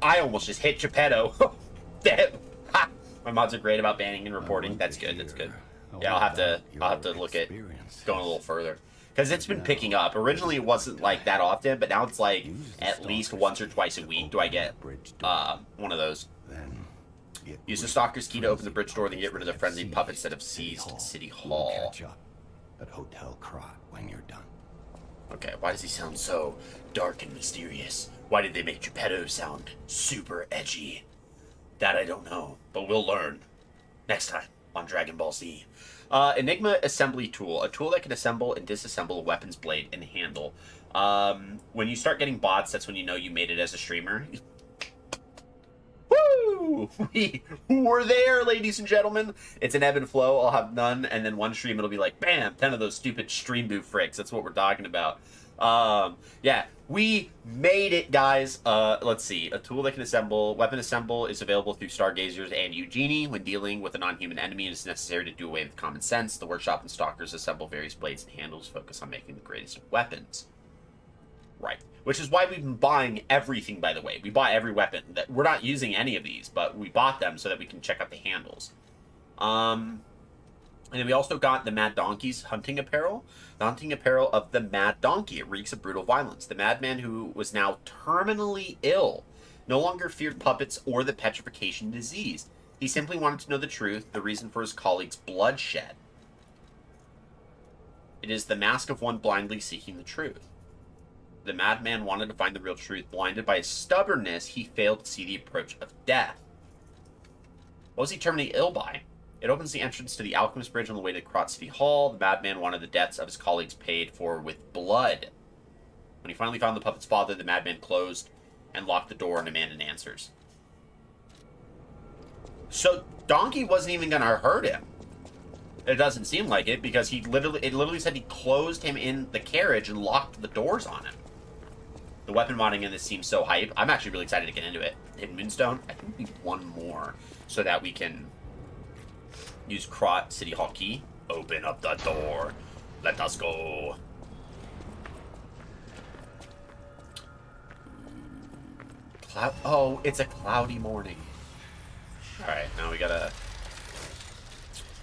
I almost just hit Geppetto. Damn. Ha! My mods are great about banning and reporting. That's good. That's good. Yeah, I'll have to look at going a little further. Because it's been picking up. Originally it wasn't like that often, but now it's like at least once or twice a week do I get one of those. Use the Stalker's key to open the bridge door, then get rid of the frenzied puppets that have seized City Hall. Catch up at Hotel Krot when you're done. Okay, why does he sound so dark and mysterious? Why did they make Geppetto sound super edgy? That I don't know, but we'll learn next time on Dragon Ball Z. Enigma Assembly Tool. A tool that can assemble and disassemble a weapon's blade and handle. When you start getting bots, that's when you know you made it as a streamer. Woo! We're there, ladies and gentlemen. It's an ebb and flow. I'll have none, and then one stream it'll be like, bam, 10 of those stupid stream boo fricks. That's what we're talking about. Yeah, we made it, guys. Let's see. A tool that can assemble. Weapon assemble is available through Stargazers and Eugenie. When dealing with a non-human enemy, it is necessary to do away with common sense. The workshop and stalkers assemble various blades and handles, focus on making the greatest of weapons. Right. Which is why we've been buying everything, by the way. We buy every weapon. That we're not using any of these, but we bought them so that we can check out the handles. And then we also got the Mad Donkey's hunting apparel. The hunting apparel of the Mad Donkey. It reeks of brutal violence. The madman who was now terminally ill no longer feared puppets or the petrification disease. He simply wanted to know the truth, the reason for his colleagues' bloodshed. It is the mask of one blindly seeking the truth. The madman wanted to find the real truth. Blinded by his stubbornness, he failed to see the approach of death. What was he terminally ill by? It opens the entrance to the Alchemist Bridge on the way to Krot City Hall. The madman wanted the deaths of his colleagues paid for with blood. When he finally found the puppet's father, the madman closed and locked the door and demanded answers. So Donkey wasn't even going to hurt him. It doesn't seem like it, because it literally said he closed him in the carriage and locked the doors on him. The weapon modding in this seems so hype. I'm actually really excited to get into it. Hidden Moonstone. I think we need one more so that we can use Krot City Hall key. Open up the door. Let us go. Oh, it's a cloudy morning. Alright, now we gotta...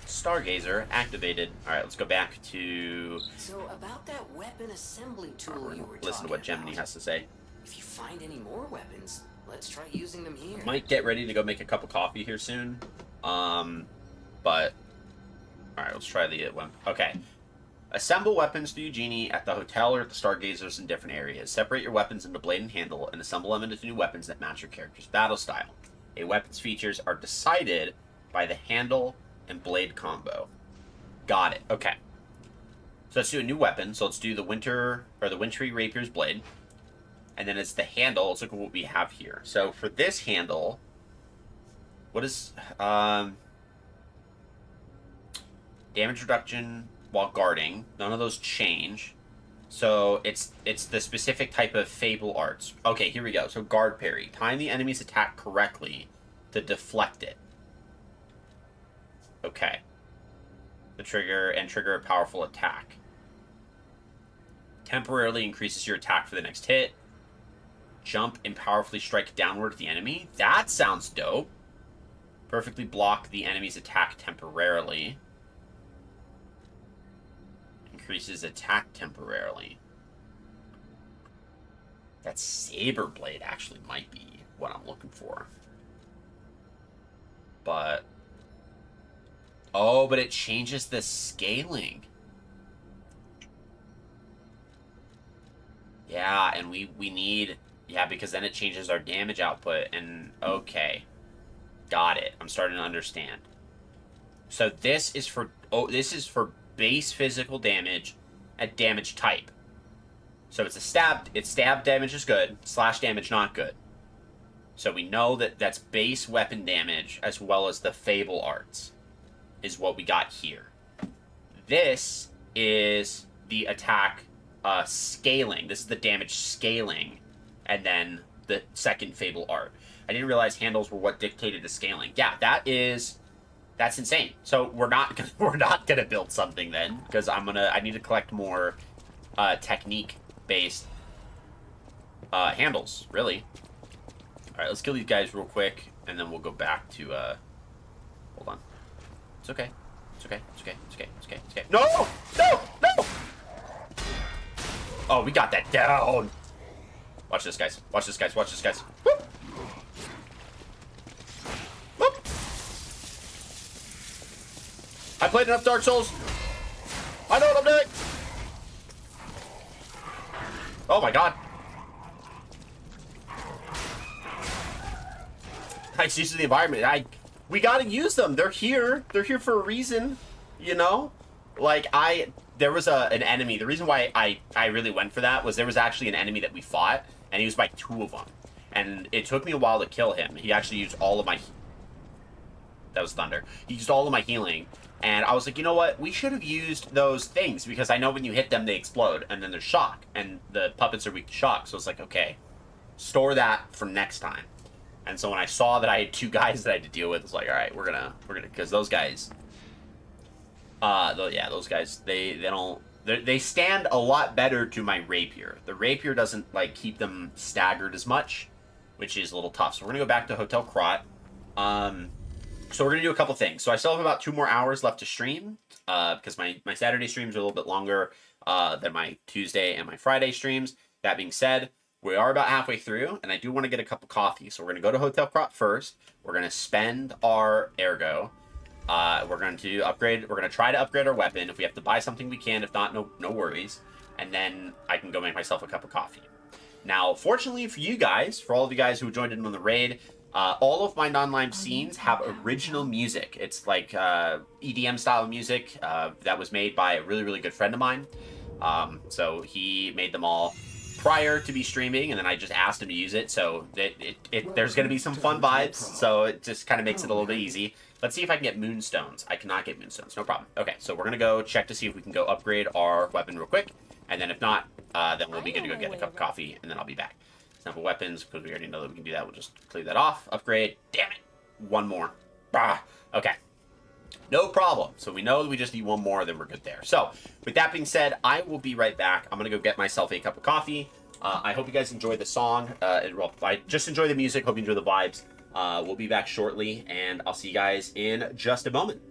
Stargazer activated. Alright, let's go back to... So, about that weapon assembly tool you were talking listen to what Gemini has to say. If you find any more weapons, let's try using them here. Might get ready to go make a cup of coffee here soon. But all right, let's try the one. Okay. Assemble weapons through Eugenie at the hotel or at the Stargazers in different areas. Separate your weapons into blade and handle, and assemble them into new weapons that match your character's battle style. A weapon's features are decided by the handle and blade combo. Got it. Okay. So let's do a new weapon. So let's do the Wintry Rapier's Blade. And then it's the handle. Let's look at what we have here. So for this handle, what is damage reduction while guarding? None of those change. So it's the specific type of Fable Arts. Okay, here we go. So guard parry. Time the enemy's attack correctly to deflect it. Okay. The trigger a powerful attack. Temporarily increases your attack for the next hit. Jump and powerfully strike downward at the enemy. That sounds dope. Perfectly block the enemy's attack temporarily. Increases attack temporarily. That Saber Blade actually might be what I'm looking for. But... oh, but it changes the scaling. Yeah, and we need... yeah, because then it changes our damage output, and... okay. Got it. I'm starting to understand. So this is for... oh, this is for base physical damage at damage type. So it's stab damage is good, slash damage not good. So we know that that's base weapon damage as well as the Fable Arts is what we got here. This is the attack scaling. This is the damage scaling, and then the second Fable Art. I didn't realize handles were what dictated the scaling. Yeah, that's insane. So we're not gonna build something then, because I need to collect more technique based handles, really. All right, let's kill these guys real quick, and then we'll go back to hold on. It's okay. It's okay. It's okay. It's okay. It's okay. It's okay. No! No! No! Oh, we got that down. Watch this, guys. Watch this, guys. Watch this, guys. Whoop. Whoop. I played enough Dark Souls. I know what I'm doing. Oh my god. Nice use of the environment. We gotta use them. They're here. They're here for a reason. You know? Like, there was an enemy. The reason why I really went for that was there was actually an enemy that we fought, and he was by 2 of them. And it took me a while to kill him. He actually used all of my... that was thunder. He used all of my healing. And I was like, you know what? We should have used those things, because I know when you hit them, they explode, and then there's shock. And the puppets are weak to shock. So it's like, okay, store that for next time. And so when I saw that I had 2 guys that I had to deal with, it's like, all right, we're gonna, because those guys... yeah, those guys, they stand a lot better to my rapier. The rapier doesn't, like, keep them staggered as much, which is a little tough. So we're gonna go back to Hotel Krat. So we're gonna do a couple things. So I still have about 2 more hours left to stream, because my Saturday streams are a little bit longer than my Tuesday and my Friday streams. That being said, we are about halfway through, and I do want to get a cup of coffee. So we're gonna go to Hotel Krat first. We're gonna spend our ergo. We're going to upgrade. We're going to try to upgrade our weapon. If we have to buy something, we can. If not, no worries. And then I can go make myself a cup of coffee. Now, fortunately for you guys, for all of you guys who joined in on the raid, all of my non-live scenes have original music. It's like EDM style music that was made by a really, really good friend of mine. So he made them all prior to be streaming, and then I just asked him to use it. So there's going to be some fun vibes. So it just kind of makes it a little bit easy. Let's see if I can get moonstones. I cannot get moonstones. No problem. Okay, so we're going to go check to see if we can go upgrade our weapon real quick. And then if not, then we'll be good to go get a cup of coffee, and then I'll be back. Sample weapons, because we already know that we can do that. We'll just clear that off. Upgrade. Damn it. 1 more. Ah, okay. No problem. So we know that we just need 1 more, then we're good there. So, with that being said, I will be right back. I'm going to go get myself a cup of coffee. I hope you guys enjoyed the song. I just enjoy the music. Hope you enjoy the vibes. We'll be back shortly, and I'll see you guys in just a moment.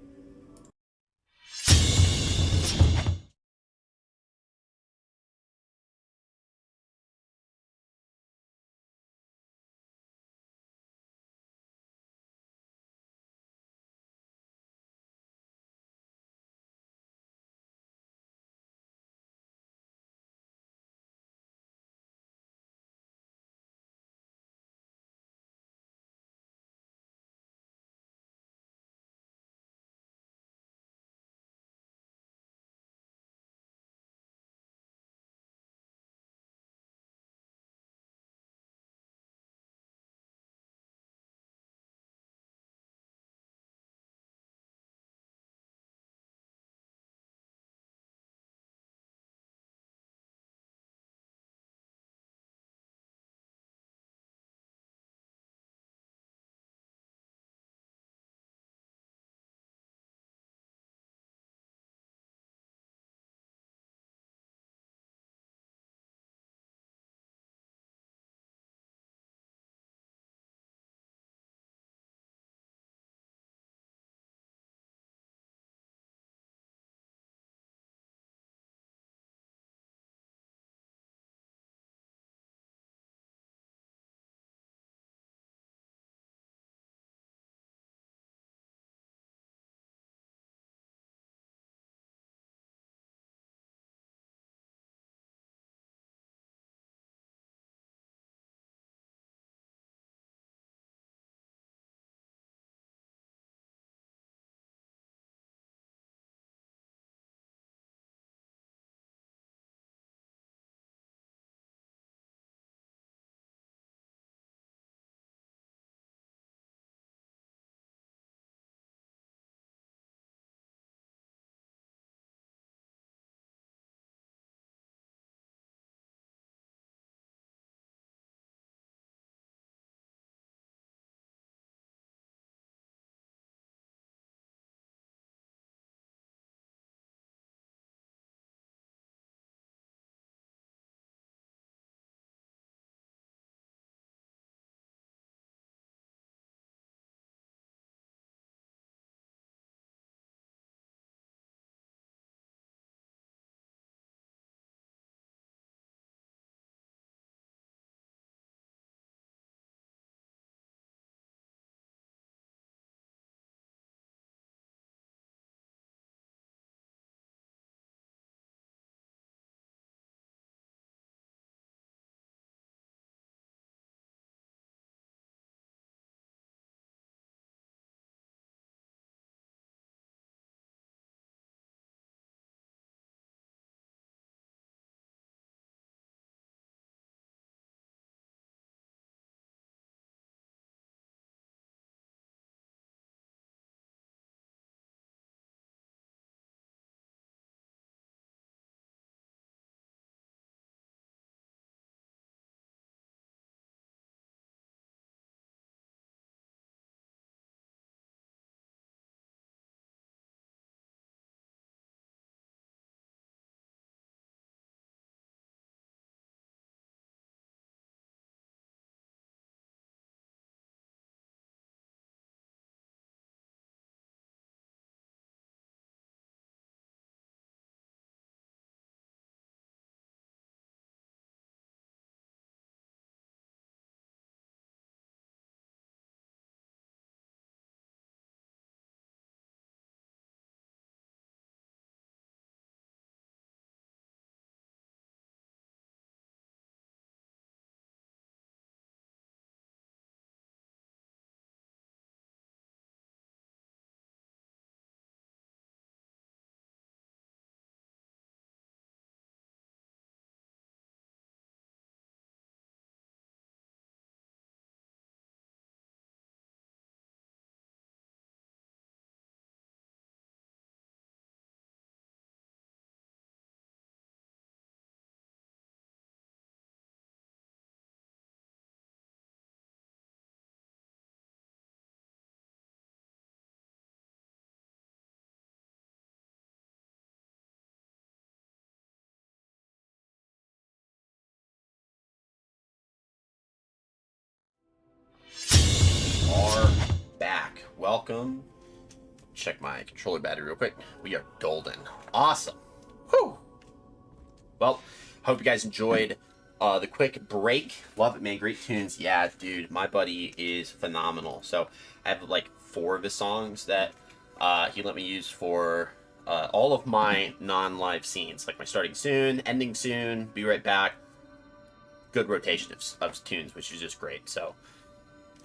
welcome. Check my controller battery real quick. We are golden. Awesome. Whew. Well, hope you guys enjoyed the quick break. Love it, man. Great tunes. Yeah, dude, my buddy is phenomenal. So I have like 4 of his songs that he let me use for all of my non-live scenes, like my starting soon, ending soon, be right back. Good rotation of tunes, which is just great. So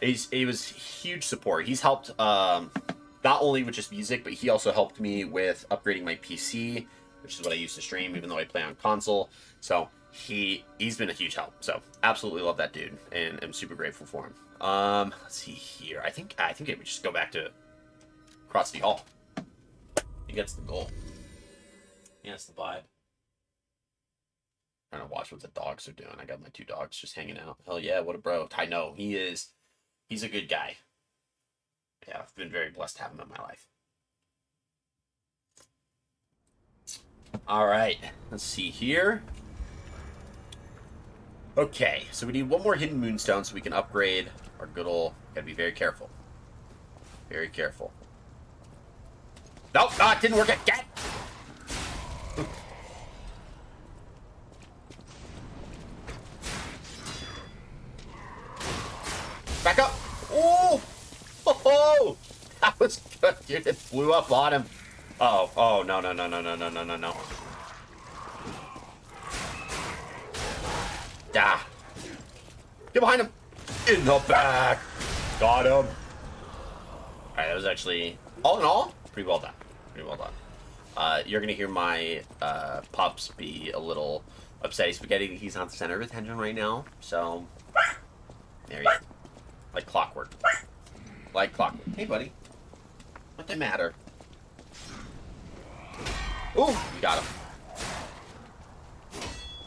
he was huge support. He's helped not only with just music, but he also helped me with upgrading my PC, which is what I use to stream, even though I play on console. So he's been a huge help. So absolutely love that dude, and I'm super grateful for him. Let's see here. I think it would just go back to Cross City Hall. I think that's the goal. Yeah, that's the vibe. Trying to watch what the dogs are doing. I got my 2 dogs just hanging out. Hell yeah, what a bro. I know he's a good guy. Yeah, I've been very blessed to have him in my life. All right, let's see here. Okay, so we need 1 more hidden moonstone so we can upgrade our good old. Gotta be very careful. Very careful. Nope, it didn't work again. Back up. Oh, that was good, dude. It blew up on him. Oh, no. Ah. Get behind him. In the back. Got him. All right, that was actually, all in all, pretty well done. Pretty well done. You're gonna hear my pups be a little upset. Spaghetti, he's on the center of attention right now. So there you go. Like clockwork. Like clockwork. Hey, buddy. What the matter? Ooh, we got him.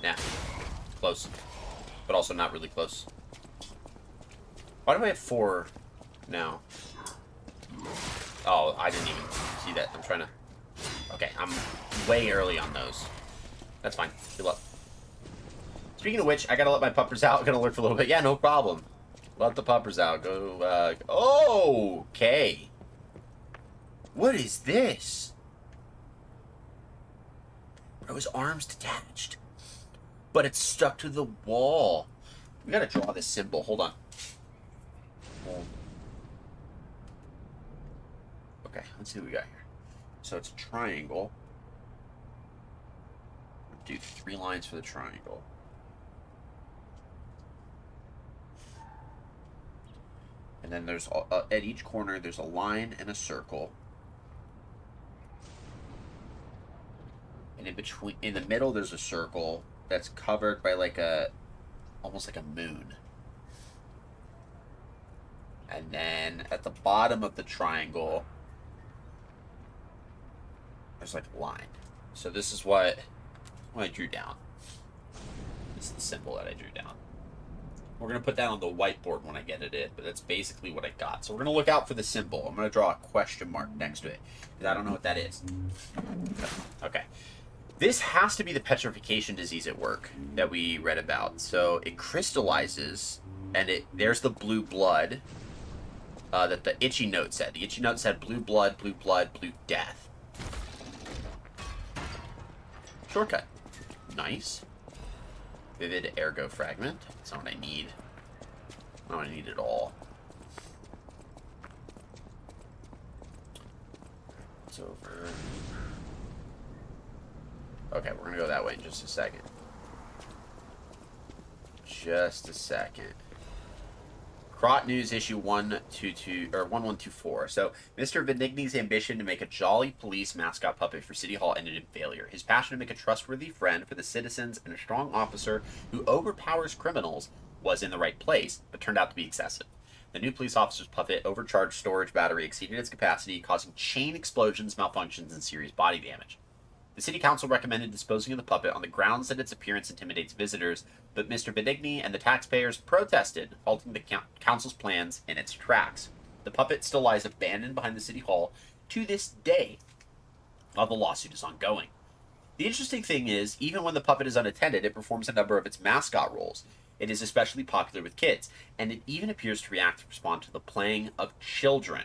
Nah. Close. But also not really close. Why do I have 4 now? Oh, I didn't even see that. I'm trying to... Okay, I'm way early on those. That's fine. Good luck. Speaking of which, I gotta let my puppers out. I'm gonna lurk for a little bit. Yeah, no problem. Let the puppers out. Go, okay. What is this? Bro, his arm's detached. But it's stuck to the wall. We gotta draw this symbol. Hold on. Okay, let's see what we got here. So it's a triangle. Do 3 lines for the triangle. And then there's, at each corner, there's a line and a circle. And in the middle, there's a circle that's covered by like almost like a moon. And then at the bottom of the triangle, there's like a line. So this is what I drew down. This is the symbol that I drew down. We're going to put that on the whiteboard when I get it in, but that's basically what I got. So we're going to look out for the symbol. I'm going to draw a question mark next to it, because I don't know what that is. Okay. This has to be the petrification disease at work that we read about. So it crystallizes, and there's the blue blood that the itchy note said. The itchy note said blue blood, blue death. Shortcut. Nice. Vivid ergo fragment. That's not what I need. Not what I need at all. It's over. Okay, we're gonna go that way in just a second. Just a second. Crot News issue 122 or 1124. So, Mr. Benigni's ambition to make a jolly police mascot puppet for City Hall ended in failure. His passion to make a trustworthy friend for the citizens and a strong officer who overpowers criminals was in the right place, but turned out to be excessive. The new police officer's puppet overcharged storage battery exceeded its capacity, causing chain explosions, malfunctions, and serious body damage. The city council recommended disposing of the puppet on the grounds that its appearance intimidates visitors, but Mr. Benigni and the taxpayers protested, halting the council's plans in its tracks. The puppet still lies abandoned behind the city hall to this day, while the lawsuit is ongoing. The interesting thing is, even when the puppet is unattended, it performs a number of its mascot roles. It is especially popular with kids, and it even appears to react and respond to the playing of children.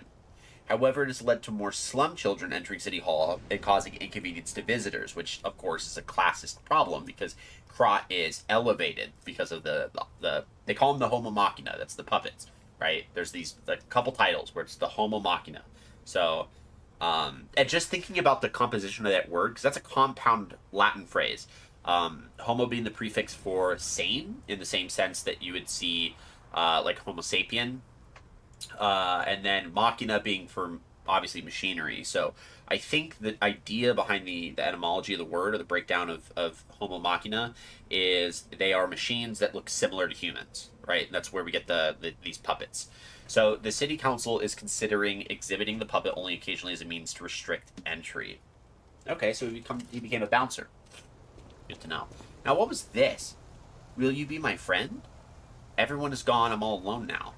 However, it has led to more slum children entering City Hall and causing inconvenience to visitors, which, of course, is a classist problem because Krot is elevated because of the they call them the Homo Machina. That's the puppets, right? There's these couple titles where it's the Homo Machina. So, and just thinking about the composition of that word, because that's a compound Latin phrase. Homo being the prefix for sane, in the same sense that you would see like Homo sapien, and then machina being for obviously machinery. So I think the idea behind the etymology of the word, or the breakdown of Homo Machina, is they are machines that look similar to humans, right? And that's where we get these puppets. So the city council is considering exhibiting the puppet only occasionally as a means to restrict entry. Okay, so he became a bouncer. Good to know. Now, what was this? Will you be my friend? Everyone is gone. I'm all alone now.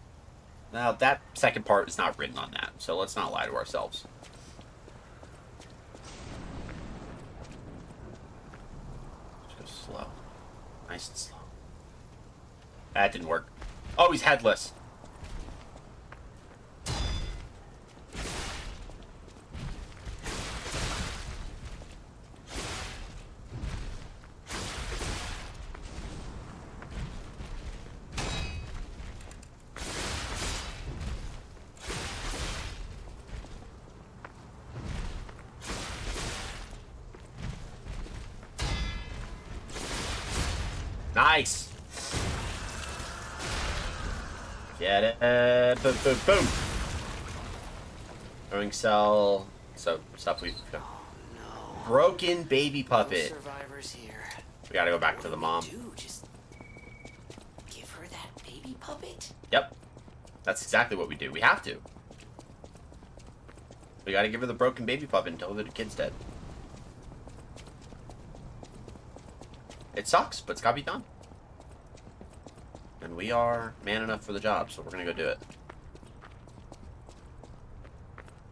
Now, that second part is not written on that, so let's not lie to ourselves. Just go slow. Nice and slow. That didn't work. Oh, he's headless. Nice. Get it. Boom, boom, boom. Throwing cell. So, stuff we've... Oh, no. Broken baby puppet. No survivors here. We gotta go back to the mom. Just give her that baby puppet? Yep. That's exactly what we do. We have to. We gotta give her the broken baby puppet until the kid's dead. It sucks, but it's gotta be done. And we are man enough for the job, so we're gonna go do it.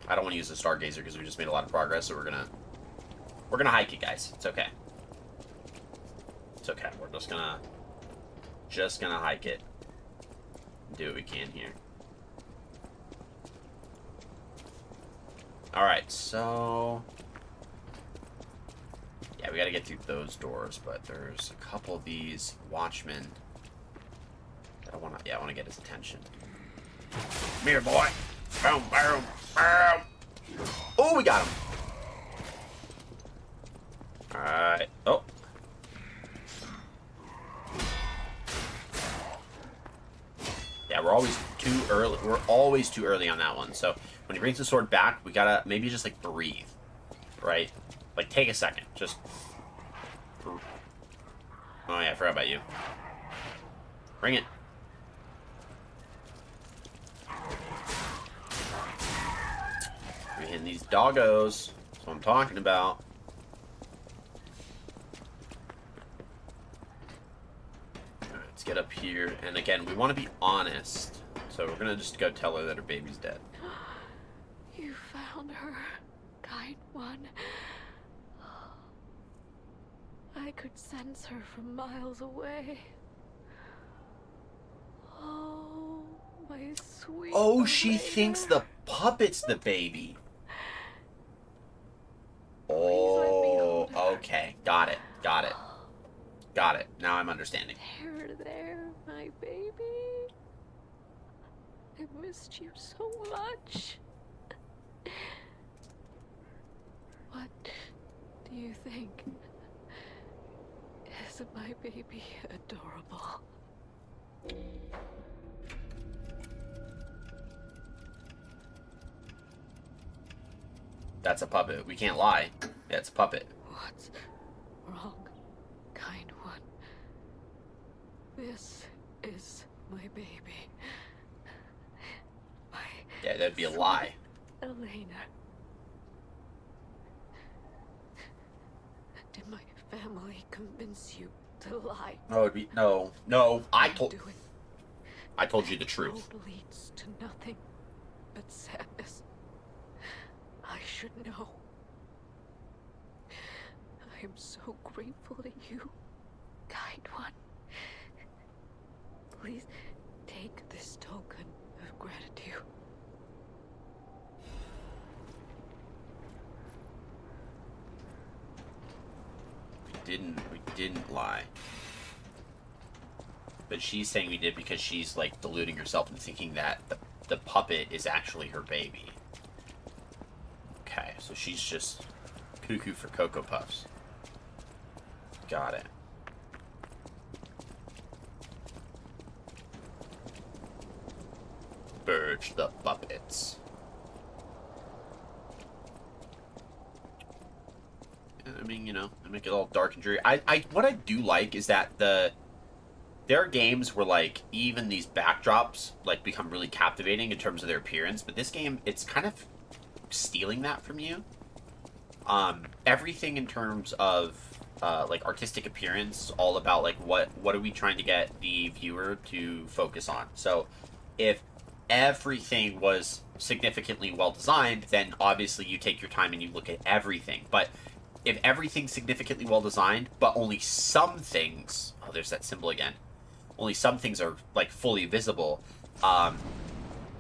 I don't want to use the Stargazer because we just made a lot of progress, so we're gonna hike it, guys. It's okay. It's okay. We're just gonna hike it. Do what we can here. Alright, so... yeah, we gotta get through those doors, but there's a couple of these watchmen that I wanna get his attention. Come here, boy! Boom, boom, boom! Oh, we got him! Alright. Oh. Yeah, we're always too early. We're always too early on that one. So when he brings the sword back, we gotta maybe just like breathe, right? Like take a second, just. Oh yeah, I forgot about you. Bring it. We're hitting these doggos. That's what I'm talking about. Let's get up here, and again, we want to be honest, so we're gonna just go tell her that her baby's dead. You found her, kind one. I could sense her from miles away. Oh, my sweet. Oh, she Elena. thinks the puppet's the baby. Please let me Oh, hold her. okay, got it, got it, got it. Now I'm understanding. There, my baby. I missed you so much. What do you think? Isn't my baby adorable? That's a puppet. We can't lie. Yeah, it's a puppet. What's wrong, kind one? This is my baby. My Yeah, that'd be a lie. Elena. Did my family convince you to lie? No, it'd be no. I told Doing you the truth. road leads to nothing but sadness. I should know. I am so grateful to you, kind one. Please take this token of gratitude. didn't lie. But she's saying we did because she's, like, deluding herself and thinking that the puppet is actually her baby. Okay, so she's just cuckoo for Cocoa Puffs. Got it. Purge the puppets. I mean, you know, I make it all dark and dreary. What I do like is that there are games where, like, even these backdrops, like, become really captivating in terms of their appearance, but this game, it's kind of stealing that from you. Everything in terms of, like, artistic appearance, all about, like, what are we trying to get the viewer to focus on. So, if everything was significantly well designed, then obviously you take your time and you look at everything. But if everything's significantly well designed, but only some things, oh, there's that symbol again, only some things are, like, fully visible,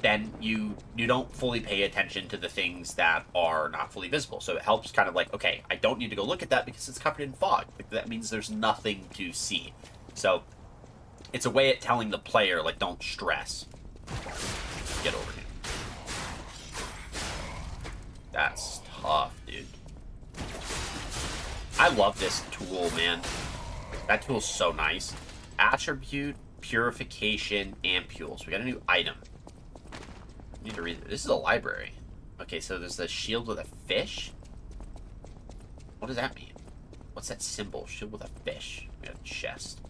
then you don't fully pay attention to the things that are not fully visible. So it helps kind of like, okay, I don't need to go look at that because it's covered in fog. Like, that means there's nothing to see. So it's a way at telling the player, like, don't stress. Get over here. That's tough, dude. I love this tool, man. That tool's so nice. Attribute, Purification, Ampules. We got a new item. I need to read it. This is a library. Okay, so there's the shield with a fish. What does that mean? What's that symbol? Shield with a fish. We got a chest.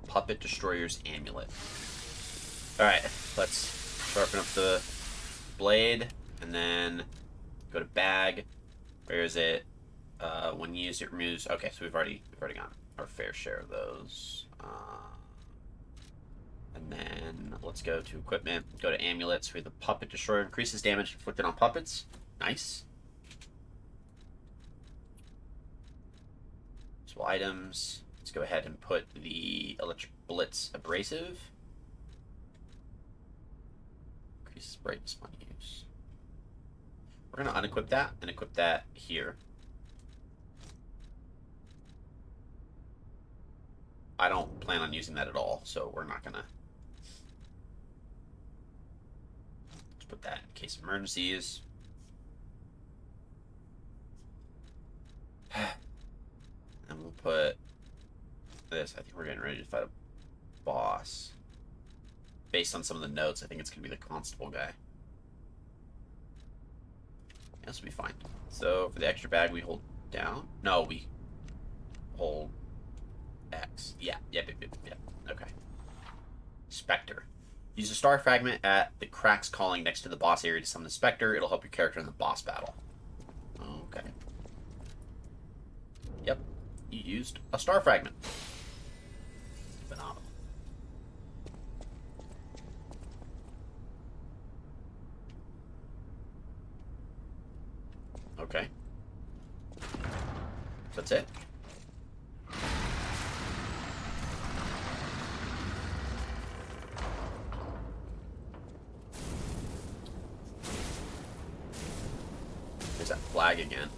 Puppet Destroyer's Amulet. Alright, let's sharpen up the blade, and then go to bag. Where is it? When used, it removes... Okay, so we've already gotten our fair share of those. And then let's go to equipment, go to amulets. We have the Puppet Destroyer, increases damage inflicted on puppets. Nice. So items... Let's go ahead and put the Electric Blitz Abrasive. Increases brightness on use. We're going to unequip that and equip that here. I don't plan on using that at all, so we're not going to. Let's put that in case of emergencies. And we'll put this. I think we're getting ready to fight a boss. Based on some of the notes, I think it's going to be the constable guy. This will be fine. So for the extra bag, we hold down. No, we hold X. Yeah. Okay. Spectre. Use a star fragment at the cracks calling next to the boss area to summon the Spectre. It'll help your character in the boss battle. Okay. Yep. You used a star fragment. Phenomenal. Okay. So that's it. There's that flag again.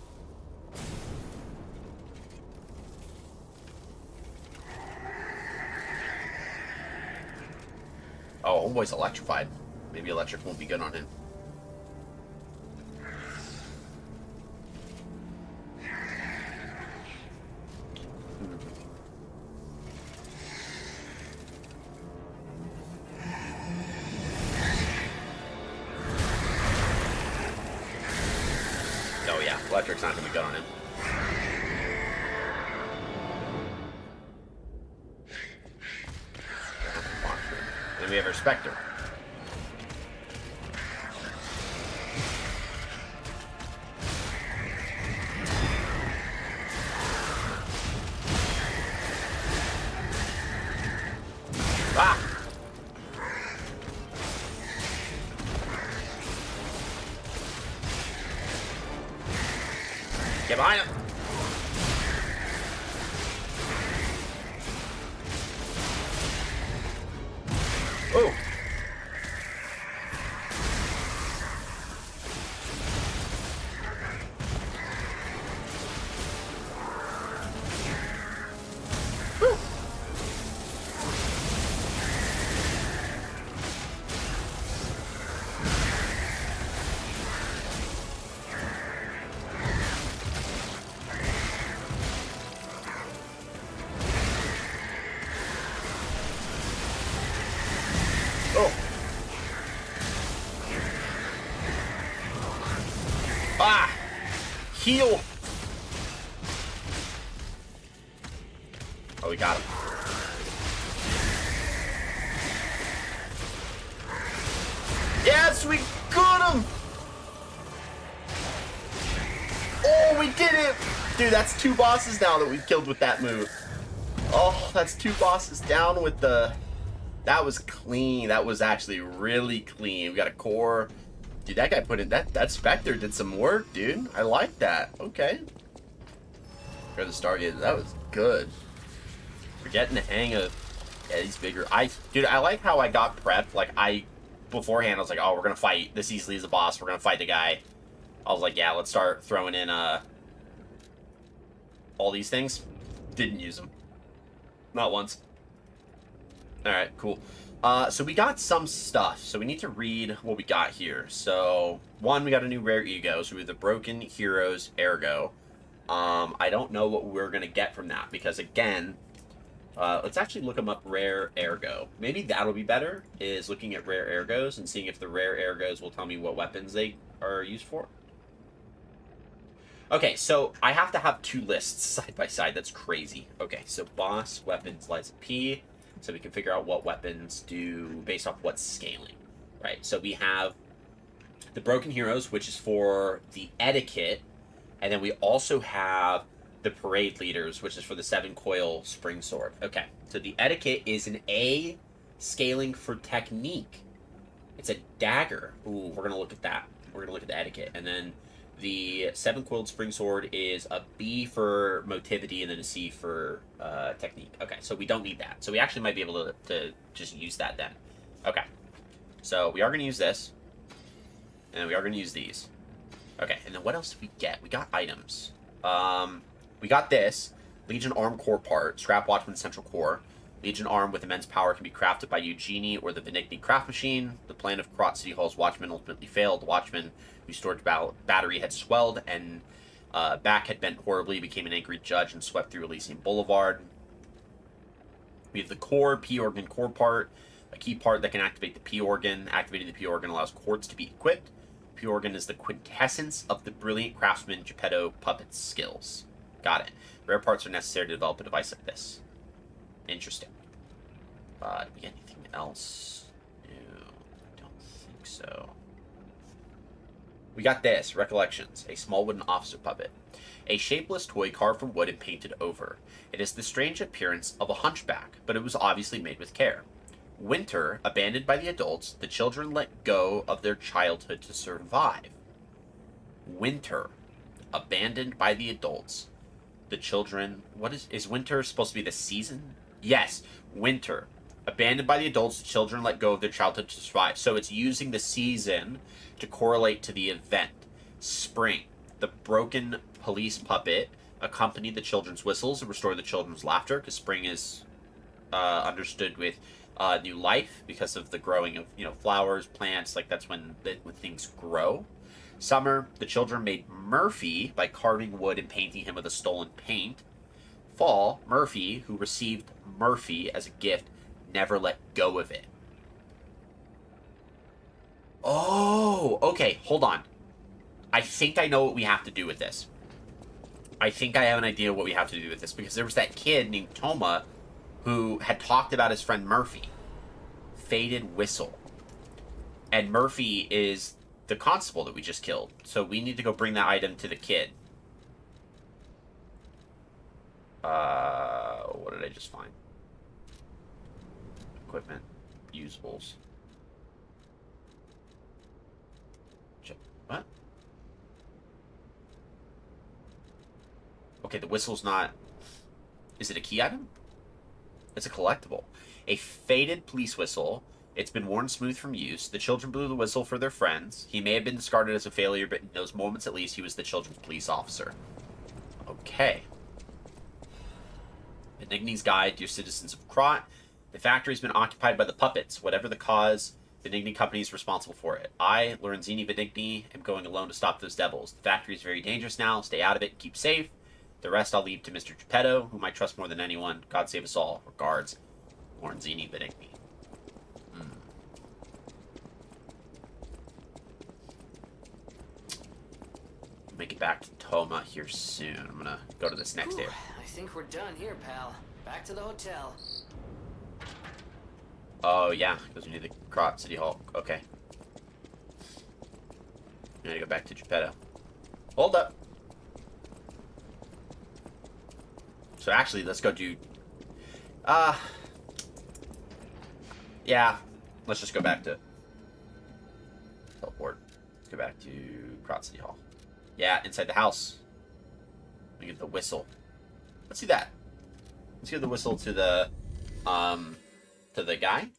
Oh, homeboy's electrified. Maybe electric won't be good on him. Oh yeah, electric's not gonna be good on him. And then we have our Spectre. Ah! Get behind him! Ooh! heal. Oh, we got him. Yes, we got him! Oh, we did it! Dude, that's 2 bosses now that we've killed with that move. Oh, that's 2 bosses down with the... That was clean. That was actually really clean. We got a core. Dude, that guy put in... That Spectre did some work, dude. I like that. Okay. For the Stargazer, that was good. We're getting the hang of... Yeah, these bigger... Dude, I like how I got prepped. Like, beforehand, I was like, oh, we're going to fight this easily as a boss. We're going to fight the guy. I was like, yeah, let's start throwing in all these things. Didn't use them. Not once. Alright, cool. So we got some stuff. So we need to read what we got here. So, 1, we got a new rare ego. So we have the Broken Heroes Ergo. I don't know what we're going to get from that. Because, again... let's actually look them up, rare ergo. Maybe that'll be better, is looking at rare ergos and seeing if the rare ergos will tell me what weapons they are used for. Okay, so I have to have 2 lists side by side. That's crazy. Okay, so boss, weapons, lies of P. So we can figure out what weapons do based off what's scaling. Right, so we have the Broken Heroes, which is for the etiquette. And then we also have the Parade Leaders, which is for the 7-coil spring sword. Okay, so the etiquette is an A scaling for technique. It's a dagger. Ooh, we're going to look at that. We're going to look at the etiquette. And then the 7-coiled spring sword is a B for motivity and then a C for technique. Okay, so we don't need that. So we actually might be able to just use that then. Okay, so we are going to use this. And we are going to use these. Okay, and then what else did we get? We got items. We got this. Legion Arm Core Part. Scrap Watchman Central Core. Legion Arm with immense power can be crafted by Eugenie or the Benigni Craft Machine. The plan of Karat City Hall's Watchman ultimately failed. The Watchman, whose storage battery had swelled and back had bent horribly, became an angry judge and swept through Elysian Boulevard. We have the Core, P-Organ Core Part. A key part that can activate the P-Organ. Activating the P-Organ allows quartz to be equipped. P-Organ is the quintessence of the brilliant craftsman Geppetto Puppet's skills. Got it. Rare parts are necessary to develop a device like this. Interesting. Did we get anything else? No, I don't think so. We got this. Recollections. A small wooden officer puppet. A shapeless toy carved from wood and painted over. It has the strange appearance of a hunchback, but it was obviously made with care. Winter, abandoned by the adults, the children let go of their childhood to survive. Winter, abandoned by the adults. The children... What is winter supposed to be the season? Yes, winter. Abandoned by the adults, the children let go of their childhood to survive. So it's using the season to correlate to the event. Spring. The broken police puppet accompanied the children's whistles and restored the children's laughter, because spring is understood with new life because of the growing of, flowers, plants. Like, that's when things grow. Summer, the children made Murphy by carving wood and painting him with a stolen paint. Fall, Murphy, who received Murphy as a gift, never let go of it. Oh, okay, hold on. I think I know what we have to do with this. I think I have an idea what we have to do with this, because there was that kid named Toma who had talked about his friend Murphy. Faded Whistle. And Murphy is the constable that we just killed. So we need to go bring that item to the kid. What did I just find? Equipment. Usables. What? Okay, the whistle's not... Is it a key item? It's a collectible. A faded police whistle. It's been worn smooth from use. The children blew the whistle for their friends. He may have been discarded as a failure, but in those moments at least, he was the children's police officer. Okay. Benigni's Guide, Dear Citizens of Krat. The factory's been occupied by the puppets. Whatever the cause, Benigni Company is responsible for it. I, Lorenzini Benigni, am going alone to stop those devils. The factory is very dangerous now. Stay out of it and keep safe. The rest I'll leave to Mr. Geppetto, whom I trust more than anyone. God save us all. Regards, Lorenzini Benigni. make it back to Toma here soon. I'm gonna go to this next area. I think we're done here, pal. Back to the hotel. Oh, yeah, because we need the Krot City Hall. Okay. I gotta go back to Geppetto. Hold up. So actually, let's go do... yeah. Let's just go back to... teleport. Let's go back to Krot City Hall. Yeah, inside the house. We get the whistle. Let's do that. Let's give the whistle to the guy.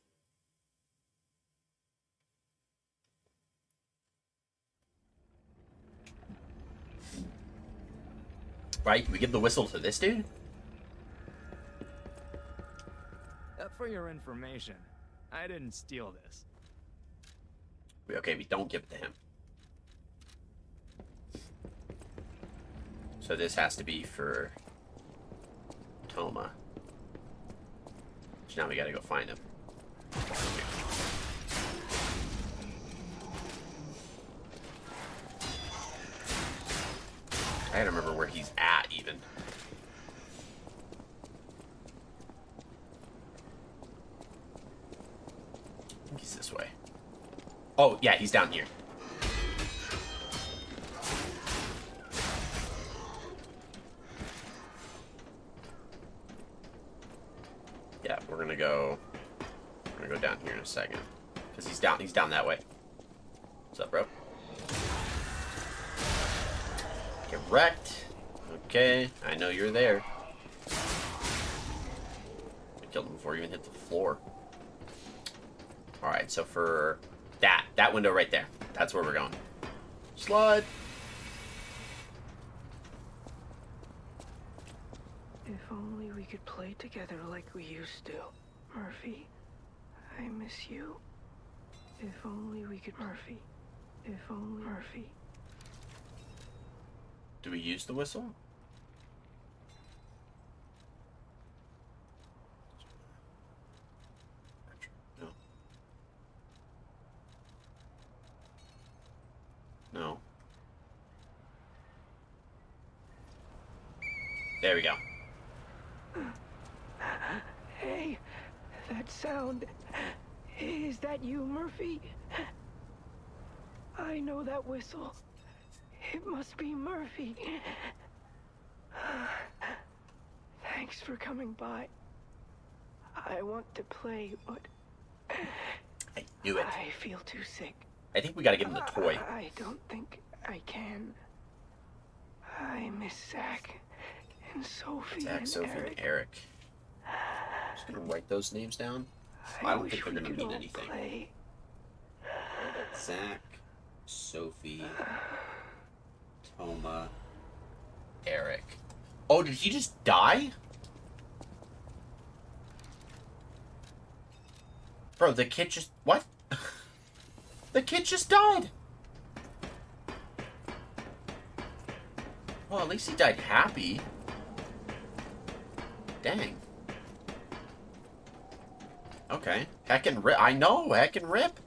Right? We give the whistle to this dude? For your information, I didn't steal this. Okay, we don't give it to him. So this has to be for Toma. So now we gotta go find him. I gotta remember where he's at, even. I think he's this way. Oh, yeah, he's down here. Yeah, we're gonna go down here in a second. Because he's down that way. What's up, bro? Get wrecked. Okay, I know you're there. I killed him before he even hit the floor. Alright, so for that window right there, that's where we're going. Slide. If only we could play together like we used to. Murphy, I miss you. If only we could, Murphy. If only, Murphy. Do we use the whistle? No. No. There we go. Hey, that sound. Is that you, Murphy? I know that whistle. It must be Murphy. Thanks for coming by. I want to play, but I knew it. I feel too sick. I think we gotta give him the toy. I don't think I can. I miss Zach and Sophie Zach, and Sophie, Eric. and Eric. Just gonna write those names down. I don't think they're gonna mean anything. Play. Zach, Sophie, Toma, Eric. Oh, did he just die? Bro, the kid just... What? The kid just died! Well, at least he died happy. Dang. Okay. Heckin' rip. I know, heckin' rip.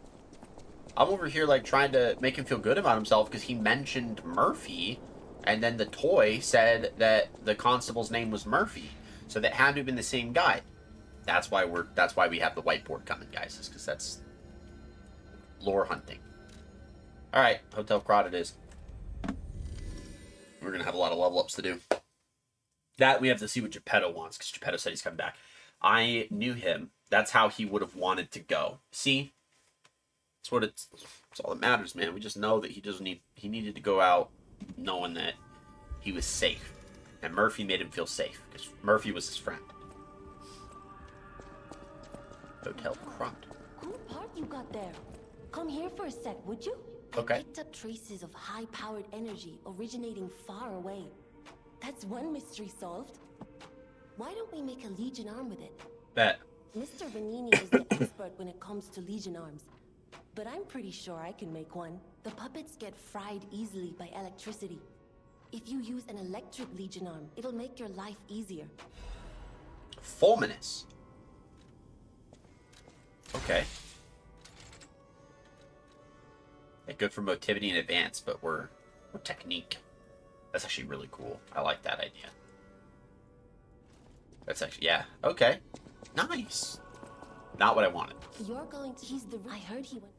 I'm over here, like, trying to make him feel good about himself because he mentioned Murphy, and then the toy said that the constable's name was Murphy. So that had to have been the same guy. That's why we have the whiteboard coming, guys. Is because that's lore hunting. Alright, Hotel Krot it is. We're gonna have a lot of level ups to do. That we have to see what Geppetto wants, because Geppetto said he's coming back. I knew him. That's how he would have wanted to go. See? That's all that matters, man. We just know that he needed to go out knowing that he was safe. And Murphy made him feel safe, because Murphy was his friend. Hotel Krot. Cool part you got there. Come here for a sec, would you? Okay. I picked up traces of high-powered energy originating far away. That's one mystery solved. Why don't we make a Legion arm with it? Bet. Mr. Vanini is the expert when it comes to Legion arms. But I'm pretty sure I can make one. The puppets get fried easily by electricity. If you use an electric Legion arm, it'll make your life easier. Fulminous. Okay. Yeah, good for motivity and advance, but we're technique. That's actually really cool. I like that idea. That's actually, yeah. Okay. Nice. Not what I wanted. You're going to... He's the... I heard he went...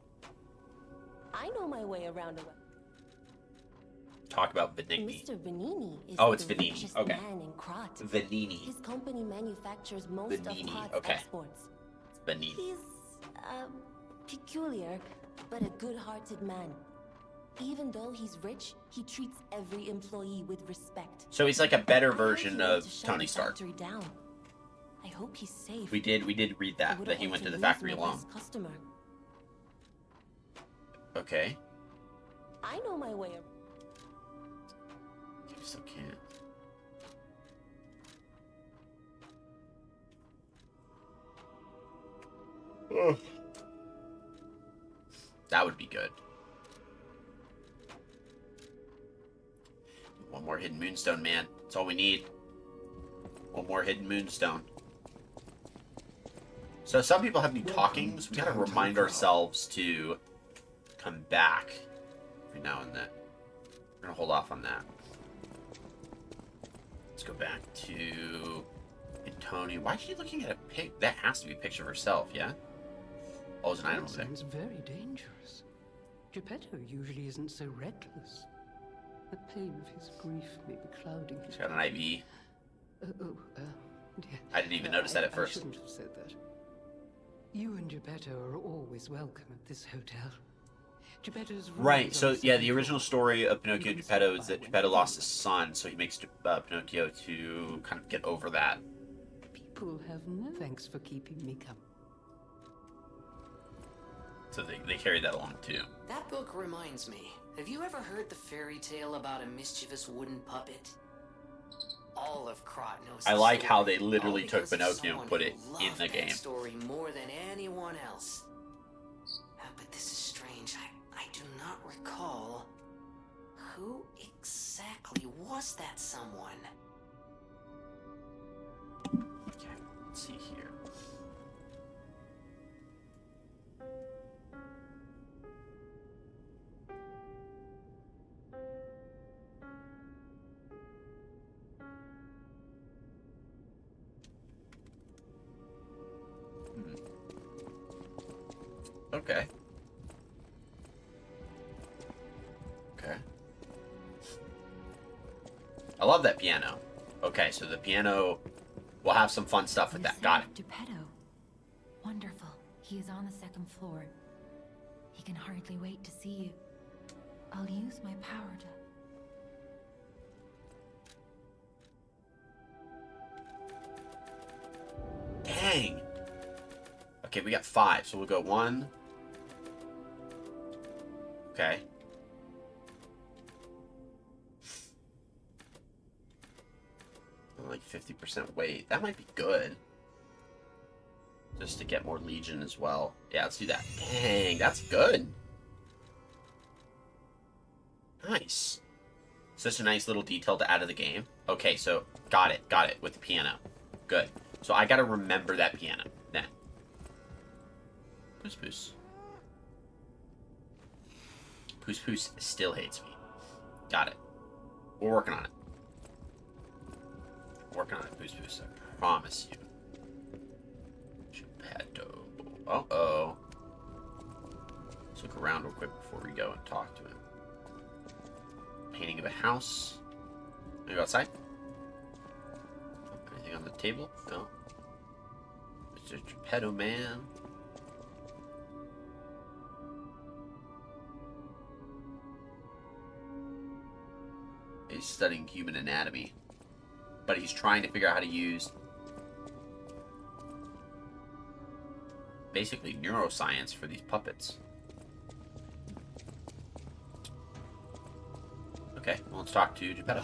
I know my way around a web. Talk about Venigni. Mr. Vanini is Oh, it's the Venini. richest Okay. man in Krat. Venini. His company manufactures most Venini, of Krat's okay. exports. Venini. He's, peculiar, but a good-hearted man. Even though he's rich, he treats every employee with respect. So he's like a better I heard version he went of to shut Tony the Stark. factory down. I hope he's safe. We did read I that wouldn't he want went to the lose factory my alone. best customer. Okay. I know my way around. I still can't. Ugh. That would be good. One more hidden moonstone, man. That's all we need. One more hidden moonstone. So some people have new talkings. We gotta remind ourselves to come back every now and then. We're gonna hold off on that. Let's go back to Tony. Why is she looking at a pic? That has to be a picture of herself, yeah? Oh, there's an item over there. Sounds very dangerous. Geppetto usually isn't so reckless. The pain of his grief may be clouding his... She's got an IV. dear. I didn't even notice that at first. I shouldn't have said that. You and Geppetto are always welcome at this hotel. Geppetto's Right, rules so are yeah, the simple. original story of Pinocchio and You can Geppetto sit is by that when Geppetto you lost want. his son, so he makes Pinocchio to kind of get over that. People have no thanks for keeping me company. So they carry that along too. That book reminds me. Have you ever heard the fairy tale about a mischievous wooden puppet? All of Krat knows. I the like how story, they literally all took because of Pinocchio and someone put who it in loved the that game. story more than anyone else. But this is strange. I do not recall who exactly was that someone. Okay, let's see here. Okay. Okay. I love that piano. Okay, so the piano, we'll have some fun stuff with that. Got it. Geppetto. Wonderful. He is on the second floor. He can hardly wait to see you. I'll use my power to... Dang. Okay, we got 5, so we'll go 1. Okay. Like 50% weight. That might be good. Just to get more Legion as well. Yeah, let's do that. Dang, that's good. Nice. Such a nice little detail to add to the game. Okay, so got it with the piano. Good. So I gotta remember that piano then. Poos Poos. Poos Poos still hates me. Got it. We're working on it. Working on it, Poos Poos. I promise you. Geppetto. Uh-oh. Let's look around real quick before we go and talk to him. Painting of a house. Wanna go outside? Anything on the table? No. Mr. Geppetto man. He's studying human anatomy. But he's trying to figure out how to use basically neuroscience for these puppets. Okay, well, let's talk to Geppetto.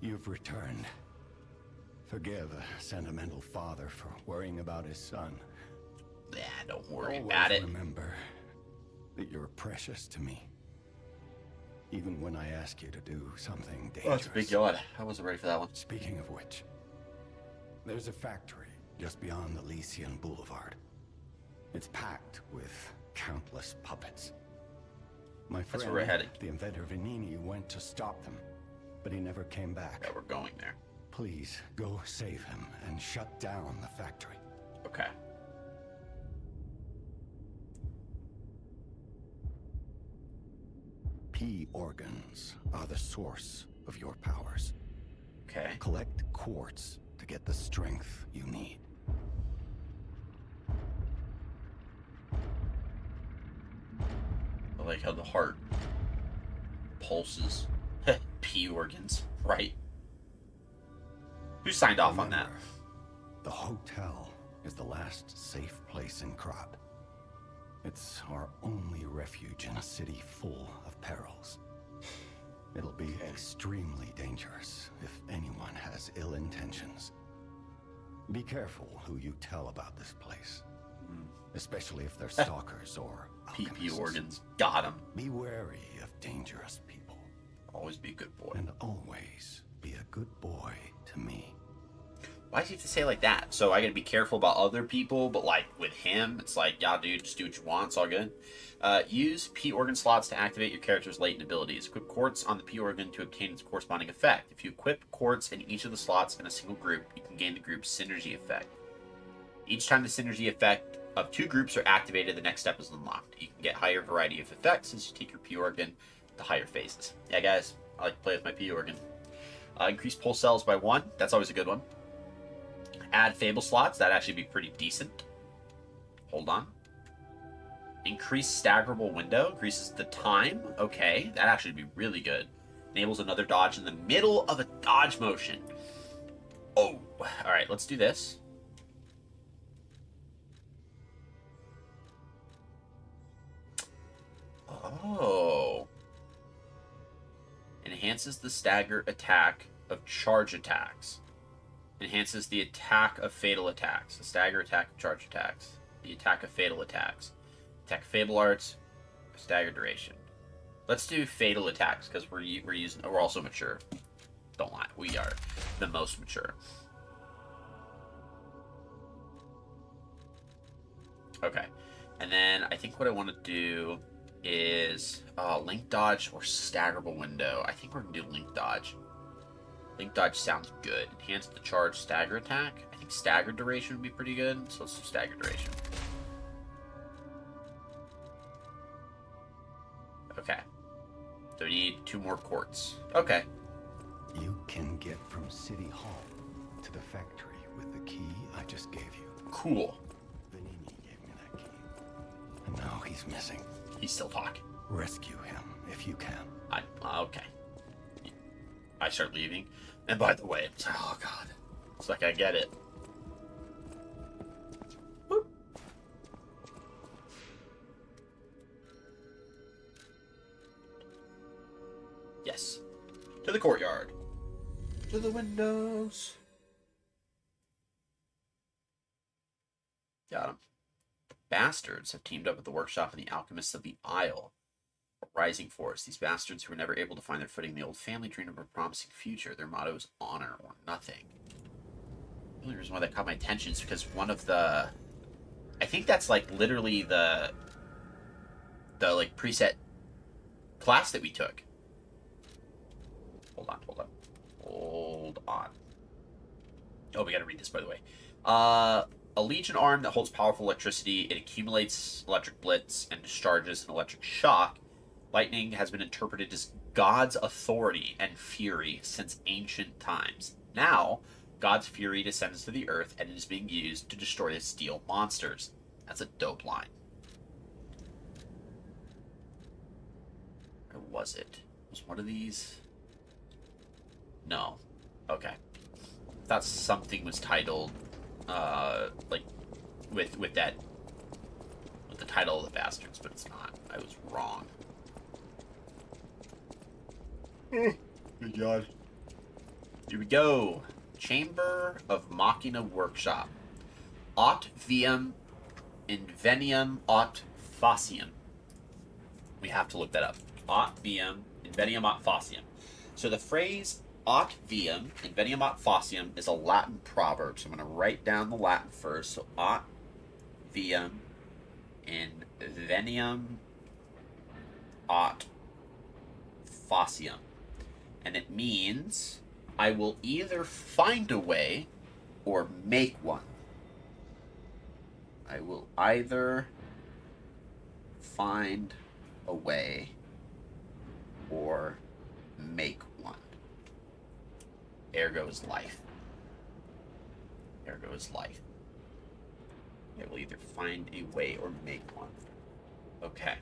You've returned. Forgive a sentimental father for worrying about his son. Yeah, don't worry Always about it. remember that you're precious to me. Even when I ask you to do something dangerous. Oh, that's a big yawn. I wasn't ready for that one. Speaking of which, there's a factory just beyond the Lycian Boulevard. It's packed with countless puppets. My That's friend, where we're heading. the inventor Venini, went to stop them, but he never came back. Yeah, we're going there. Please, go save him and shut down the factory. Okay. P organs are the source of your powers. Okay. Collect quartz to get the strength you need. I like how the heart pulses. P organs, right? Who signed off on that? Remember, the hotel is the last safe place in Krat. It's our only refuge in a city full of perils. It'll be extremely dangerous if anyone has ill intentions. Be careful who you tell about this place. Especially if they're stalkers or PP alchemists. organs. Got him. Be wary of dangerous people. Always be a good boy. And always be a good boy to me. Why does he have to say it like that? So I gotta be careful about other people, but like with him, it's like, yeah, dude, just do what you want. It's all good. Use P organ slots to activate your character's latent abilities. Equip quartz on the P organ to obtain its corresponding effect. If you equip quartz in each of the slots in a single group, you can gain the group's synergy effect. Each time the synergy effect of 2 groups are activated, the next step is unlocked. You can get higher variety of effects as you take your P organ to higher phases. Yeah, guys, I like to play with my P organ. Increase pulse cells by 1. That's always a good one. Add Fable slots. That'd actually be pretty decent. Hold on. Increase staggerable window. Increases the time. Okay, that actually be really good. Enables another dodge in the middle of a dodge motion. Oh, alright, let's do this. Oh. Enhances the stagger attack of charge attacks. Enhances the attack of fatal attacks. The stagger attack of charge attacks. The attack of fatal attacks. Attack of fable arts. Stagger duration. Let's do fatal attacks because we're also mature. Don't lie, we are the most mature. Okay, and then I think what I want to do is link dodge or staggerable window. I think we're gonna do link dodge. Link dodge sounds good. Enhance the charge stagger attack. I think stagger duration would be pretty good, so let's do stagger duration. Okay. So we need 2 more quartz. Okay. You can get from City Hall to the factory with the key I just gave you. Cool. Vanini gave me that key. And now he's missing. He's still talking. Rescue him if you can. Okay. I start leaving. And by the way, oh god. It's like I get it. Whoop. Yes. To the courtyard. To the windows. Got him. Bastards have teamed up with the workshop and the alchemists of the Isle. Rising force. These bastards who were never able to find their footing in the old family dreamed of a promising future. Their motto is honor or nothing. The only reason why that caught my attention is because one of the... I think that's like literally the like preset class that we took. Hold on. Oh, we gotta read this, by the way. A legion arm that holds powerful electricity. It accumulates electric blitz and discharges an electric shock. Lightning has been interpreted as God's authority and fury since ancient times. Now, God's fury descends to the earth and is being used to destroy the steel monsters. That's a dope line. Or was it? Was one of these? No. Okay. I thought something was titled, like, with the title of the bastards, but it's not. I was wrong. Good God. Here we go. Chamber of Machina Workshop. Aut viam inveniam aut faciam. We have to look that up. Aut viam inveniam aut faciam. So the phrase aut viam inveniam aut faciam is a Latin proverb. So I'm going to write down the Latin first. So aut viam inveniam aut faciam. And it means I will either find a way or make one. I will either find a way or make one. Ergo is life. Ergo is life. I will either find a way or make one. Okay.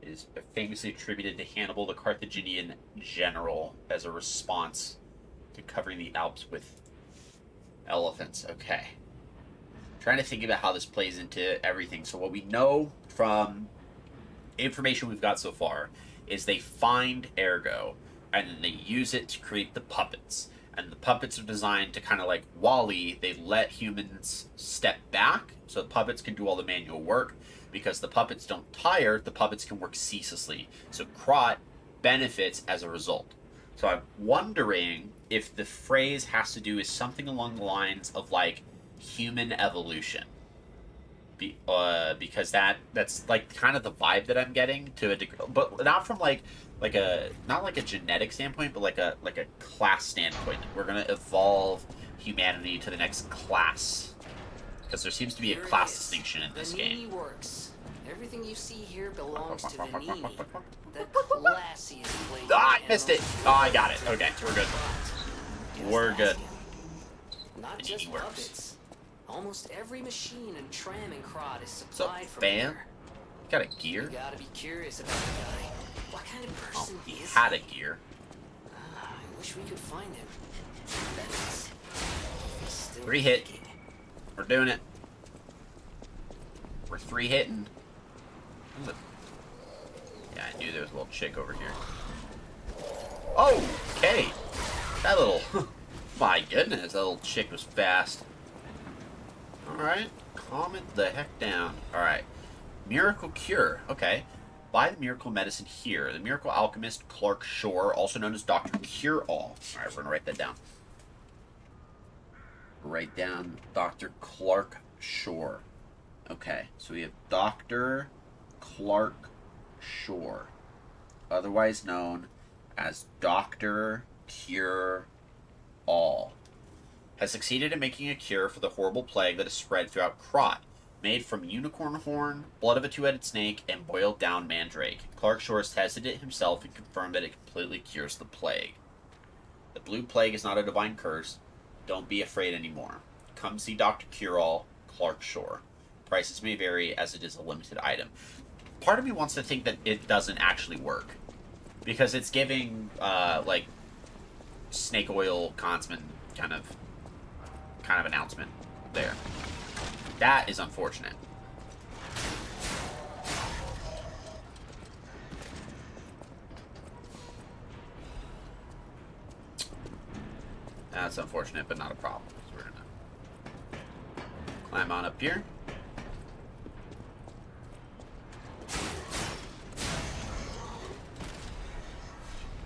It is famously attributed to Hannibal, the Carthaginian general, as a response to covering the Alps with elephants. Okay. Trying to think about how this plays into everything. So what we know from information we've got so far is they find Ergo, and then they use it to create the puppets. And the puppets are designed to kind of like WALL-E. They let humans step back so the puppets can do all the manual work. Because the puppets don't tire, the puppets can work ceaselessly. So Krat benefits as a result. So I'm wondering if the phrase has to do with something along the lines of like human evolution. Because that's like kind of the vibe that I'm getting to a degree, but not from not like a genetic standpoint, but like a class standpoint. We're gonna evolve humanity to the next class. Because there seems to be a class distinction in this game. Works. Everything you see here belongs to Venini, the classiest place. Ah, I missed it. Oh, I got it. Okay, we're good. We're good. Not Venini just works. puppets. Almost every machine and tram in Krat is So, supplied from fan? here. Got a gear? You gotta be curious about the guy. What kind of Oh, person he is had a he? gear. I wish we could find him. That is, he's still 3-hit. kicking. We're doing it. We're 3-hitting. Yeah, I knew there was a little chick over here. Oh, okay. That little... My goodness, that little chick was fast. Alright, calm it the heck down. Alright. Miracle Cure. Okay. Buy the miracle medicine here. The miracle alchemist Clark Shore, also known as Dr. Cure-All. Alright, we're going to write that down. Write down Dr. Clark Shore. Okay, so we have Dr. Clark Shore, otherwise known as Dr. Cure-All, has succeeded in making a cure for the horrible plague that has spread throughout Krat, made from unicorn horn, blood of a two-headed snake, and boiled down mandrake. Clark Shore has tested it himself and confirmed that it completely cures the plague. The blue plague is not a divine curse. Don't be afraid anymore. Come see Dr. Cure-All, Clark Shore. Prices may vary as it is a limited item. Part of me wants to think that it doesn't actually work. Because it's giving, like, snake oil consummate kind of announcement there. That is unfortunate. That's unfortunate, but not a problem. So we're gonna climb on up here.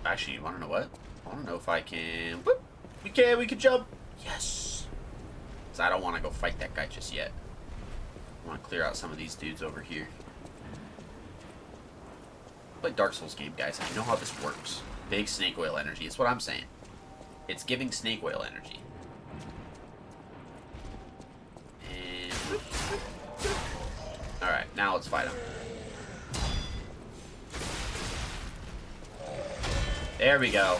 Actually, you want to know what? I want to know if I can... Whoop! We can jump! Yes! Because I don't want to go fight that guy just yet. I want to clear out some of these dudes over here. Play Dark Souls game, guys. I know how this works. Big snake oil energy. It's what I'm saying. It's giving snake oil energy. And... Alright, now let's fight him. There we go.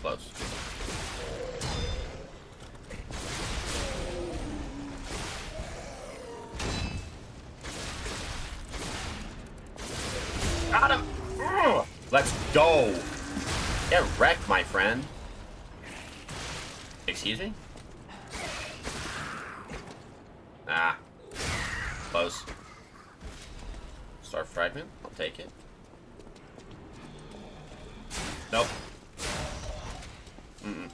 Close. Got him! Ugh. Let's go! Get wrecked, my friend. Excuse me? Ah. Close. Star fragment. I'll take it. Nope. Mm-mm.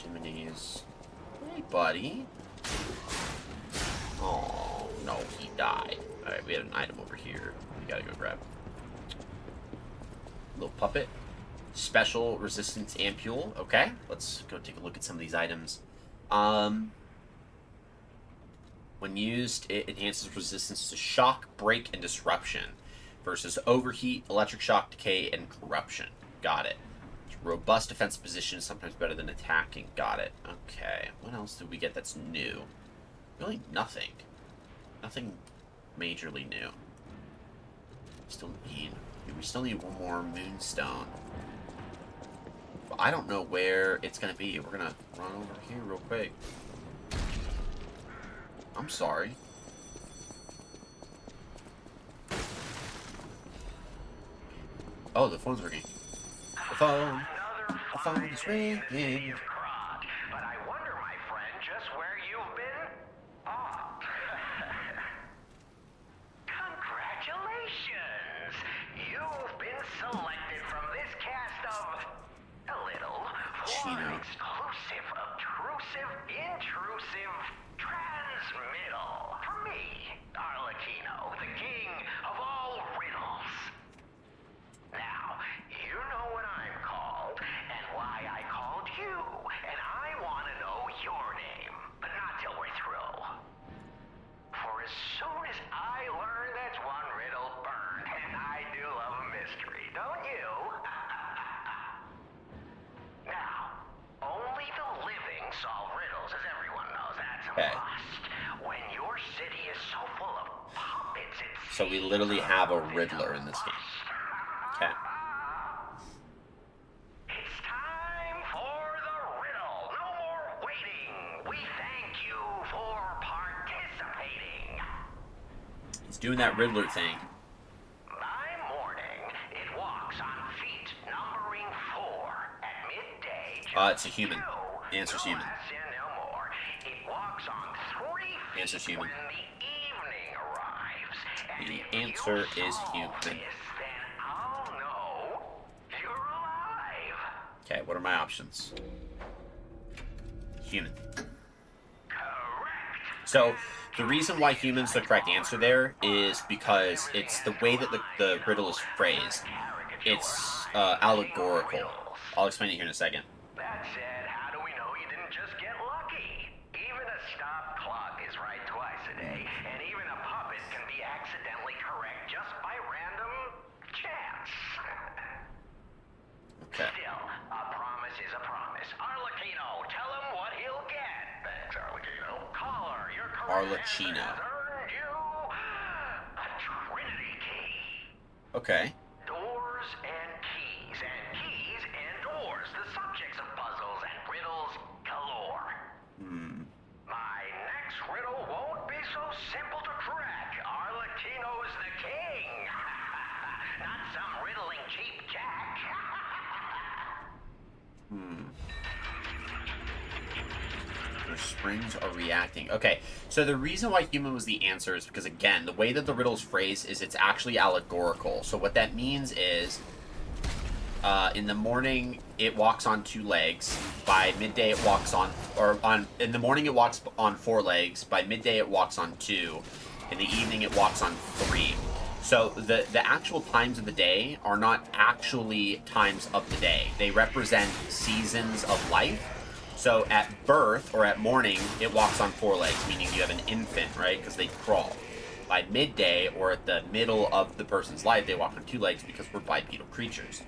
Chimneys. Hey, buddy. Oh, no, he died. Alright, we have an item over here. We gotta go grab. Little puppet. Special resistance ampule. Okay, let's go take a look at some of these items. When used, it enhances resistance to shock, break, and disruption versus overheat, electric shock, decay, and corruption. Got it. Robust defensive position is sometimes better than attacking. Got it. Okay. What else did we get that's new? Really nothing. Nothing majorly new. We still need one more moonstone. But I don't know where it's gonna be. We're gonna run over here real quick. I'm sorry. Oh, the phone's ringing. The phone is ringing. But I wonder, my friend, just where you've been? Oh. Congratulations! You've been selected from this cast of a little for an exclusive, obtrusive, intrusive transmittal. For me, Arlecchino, the king of all riddles. Now, you know what I'm called, and why I called you, and I want to know your name, but not till we're through. For as soon as I learn that's one riddle burned, and I do love a mystery, don't you? Now, only the living solve riddles, as everyone knows. That's a must. When your city is so full of puppets, it's... So we literally have a Riddler in this game. Okay. It's time for the riddle. No more waiting. We thank you for participating. He's doing that Riddler thing. By morning, it walks on feet numbering 4. At midday, It's a human. The answer's human. no more. It walks on 3 feet The answer's human. when the evening arrives. And The if answer you is solve human. this, then I'll know you're alive. Okay, what are my options? Human. So, the reason why human's the correct answer there is because it's the way that the riddle is phrased. It's allegorical. I'll explain it here in a second. That said, how do we know you didn't just get lucky? Even a stopped clock is right twice a day, and even a puppet can be accidentally correct just by random chance. Okay. Still, a promise is a promise. Arlecchino, tell him what he'll get. Thanks, Arlecchino. Caller, your correct answer Arlecchino. has earned you a Trinity key. Okay. Doors and keys and doors, the subjects of puzzles and riddles galore. My next riddle won't be so simple to crack. Arlecchino's the king. Not some riddling cheap jack. The springs are reacting. Okay, so the reason why human was the answer is because, again, the way that the riddle is phrased is it's actually allegorical. So what that means is, in the morning, it walks on 2 legs. By midday, it walks in the morning, it walks on 4 legs. By midday, it walks on 2. In the evening, it walks on 3. So the actual times of the day are not actually times of the day. They represent seasons of life. So at birth or at morning, it walks on 4 legs, meaning you have an infant, right? Because they crawl. By midday or at the middle of the person's life, they walk on 2 legs because we're bipedal creatures.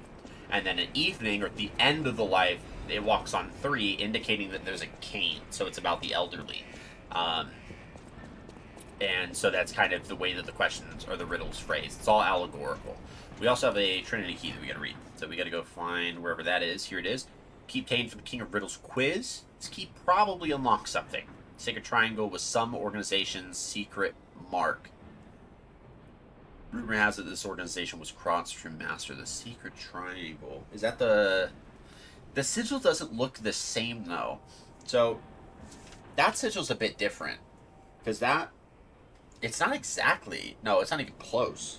And then at evening or at the end of the life, it walks on 3, indicating that there's a cane. So it's about the elderly. And so that's kind of the way that the questions or the riddles phrased. It's all allegorical. We also have a Trinity key that we gotta read. So we gotta go find wherever that is. Here it is. Key obtained for the King of Riddles quiz. This key probably unlocks something. Sacred Triangle was some organization's secret mark. Rumor has it this organization was crossed from Master. The Secret Triangle. Is that the... The sigil doesn't look the same, though. So, that sigil's a bit different. Because that... It's not exactly... No, it's not even close.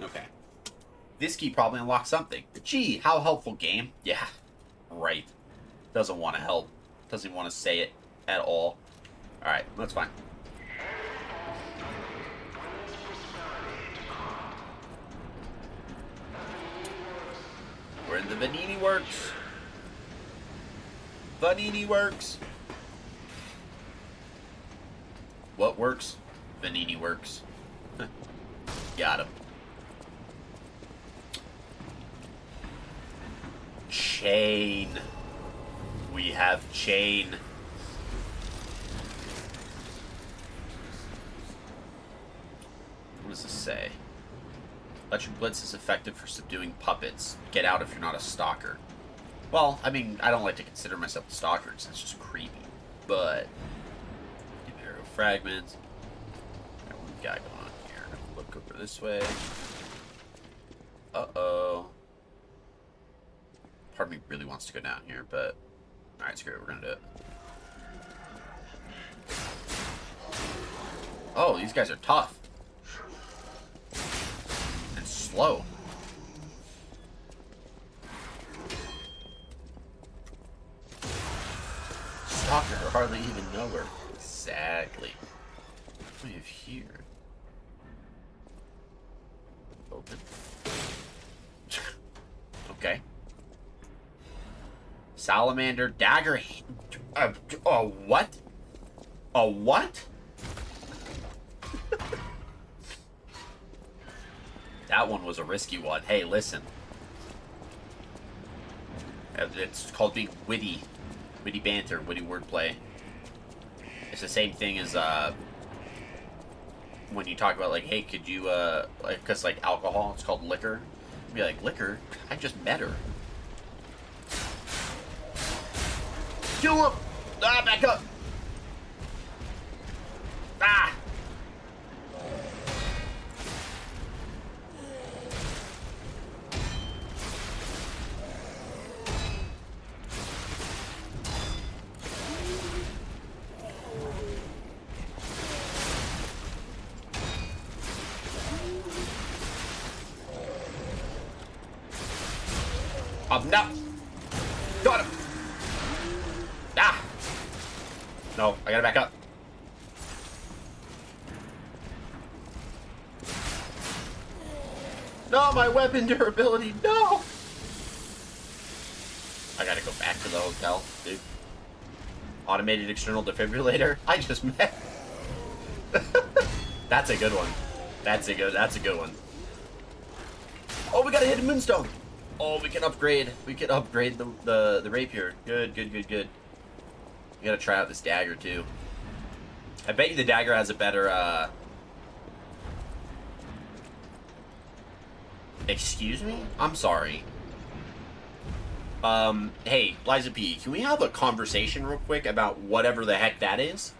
Okay. This key probably unlocks something. Gee, how helpful, game. Yeah. Right. Doesn't want to help. Doesn't even want to say it at all. Alright, that's fine. We're in the Vanini Works. Vanini Works. Whoa. what works? Vanini works. Got him. Chain. We have chain. What does this say? Electric Blitz is effective for subduing puppets. Get out if you're not a stalker. Well, I mean, I don't like to consider myself a stalker because that's just creepy. But Imperial Fragments. What we got going on here? Look over this way. Uh-oh. Part of me really wants to go down here, but alright, screw it, we're gonna do it. Oh, these guys are tough. And slow. Stalker hardly even know her. Exactly. What do we have here? Open. Okay. Salamander dagger. What? A what? That one was a risky one. Hey, listen. It's called being witty. Witty banter, witty wordplay. It's the same thing as, when you talk about, like, hey, could you, like, because, like, alcohol, it's called liquor. You'd be like, liquor? I just met her. Kill him! Ah, back up! Ah! No! Got him! Ah! No, I gotta back up. No, my weapon durability, no! I gotta go back to the hotel, dude. Automated external defibrillator? I just met. That's a good one. That's a good one. Oh, we got a hidden moonstone! Oh, we can upgrade. We can upgrade the rapier. Good. You gotta try out this dagger too. I bet you the dagger has a better. Excuse me? I'm sorry. Hey, Liza P, can we have a conversation real quick about whatever the heck that is?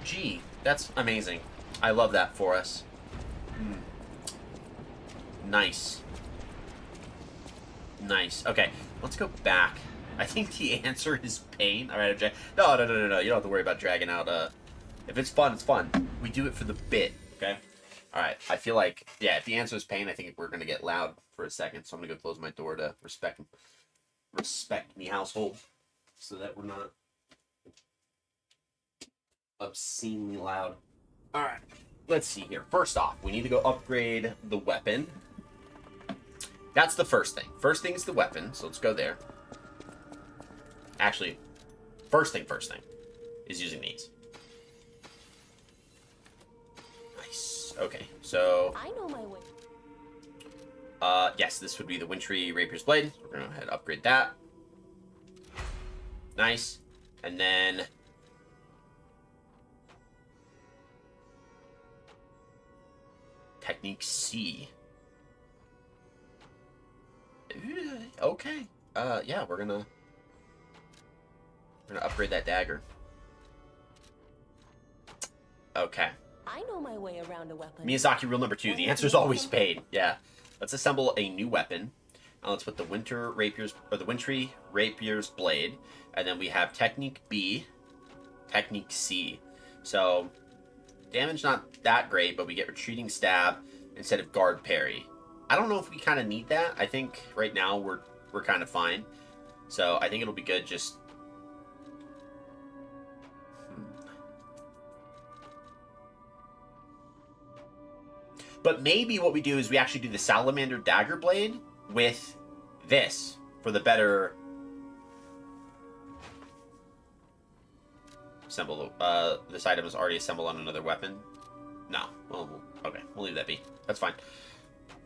Gee, that's amazing. I love that for us. Nice. Okay, let's go back. I think the answer is pain. All right, no. You don't have to worry about dragging out. If it's fun, it's fun. We do it for the bit. Okay. All right. I feel like, yeah, if the answer is pain, I think we're gonna get loud for a second. So I'm gonna go close my door to respect me household, so that we're not obscenely loud. All right. Let's see here. First off, we need to go upgrade the weapon. That's the first thing. First thing is the weapon, so let's go there. Actually, first thing is using these. Nice. Okay, so I know my way. yes, this would be the Wintry Rapier's Blade. We're gonna go ahead and upgrade that. Nice. And then Technique C. Okay. Yeah, we're gonna upgrade that dagger. Okay. I know my way around a weapon. Miyazaki rule number 2. The answer is always pain. Yeah. Let's assemble a new weapon. Let's put the Wintry Rapier's Blade, and then we have Technique B, Technique C. So damage not that great, but we get Retreating Stab instead of Guard Parry. I don't know if we kind of need that. I think right now we're kind of fine. So I think it'll be good just... But maybe what we do is we actually do the Salamander Dagger Blade with this for the better Assemble. This item is already assembled on another weapon. No. Well, okay. We'll leave that be. That's fine.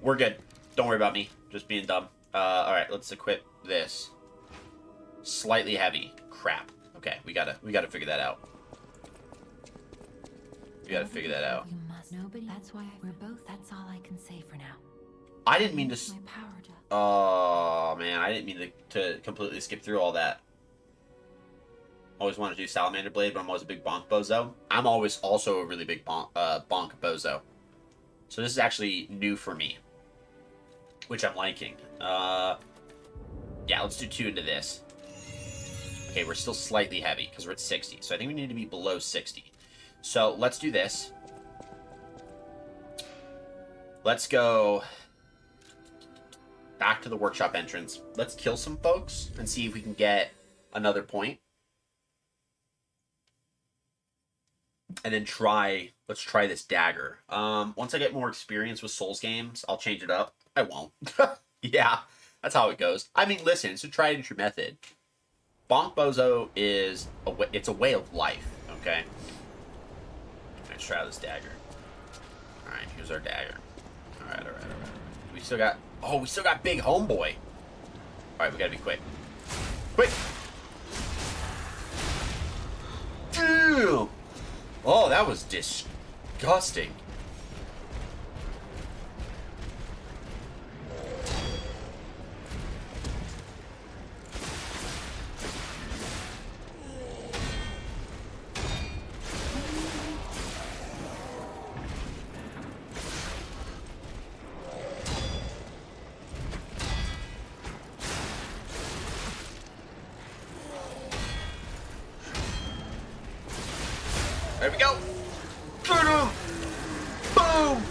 We're good. Don't worry about me. Just being dumb. Alright, let's equip this. Slightly heavy. Crap. Okay, we gotta figure that out. We gotta figure that out. You must. Nobody. That's why we're both. That's all I can say for now. I didn't mean to. My power to. Oh man, I didn't mean to completely skip through all that. Always wanted to do Salamander Blade, but I'm always a big bonk bozo. I'm always also a really big bonk bozo. So this is actually new for me, which I'm liking. Yeah, let's do 2 into this. Okay, we're still slightly heavy because we're at 60. So I think we need to be below 60. So let's do this. Let's go back to the workshop entrance. Let's kill some folks and see if we can get another point. And then let's try this dagger. Once I get more experience with Souls games, I'll change it up. I won't. Yeah, that's how it goes. I mean, listen, it's a tried and true method. Bonk Bozo is it's a way of life, okay? Let's try out this dagger. Alright, here's our dagger. Alright. We still got big homeboy. Alright, we gotta be quick. Quick! Damn! Oh, that was disgusting. There we go. Shoot him. Boom.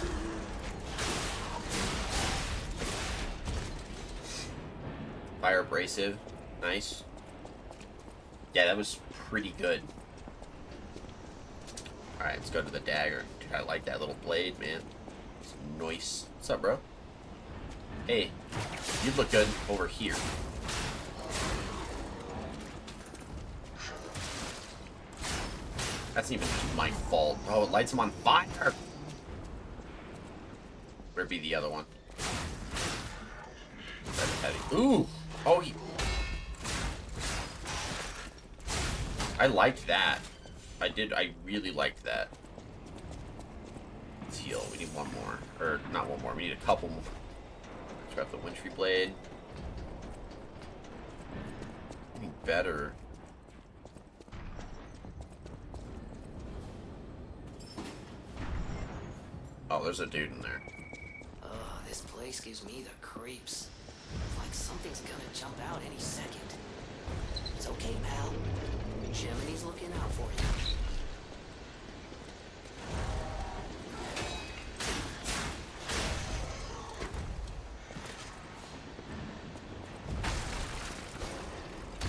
Fire abrasive. Nice. Yeah, that was pretty good. Alright, let's go to the dagger. Dude, I like that little blade, man. It's nice. What's up, bro? Hey, you look good over here. That's even my fault. Oh, it lights him on fire. Where'd be the other one? That's heavy. Ooh. Oh, I liked that. I really liked that. Let's heal. We need one more. Or, not one more. We need a couple more. Let's grab the Wintry Blade. Getting better. Oh, there's a dude in there. Oh, this place gives me the creeps. Like something's gonna jump out any second. It's okay, pal. Jiminy's looking out for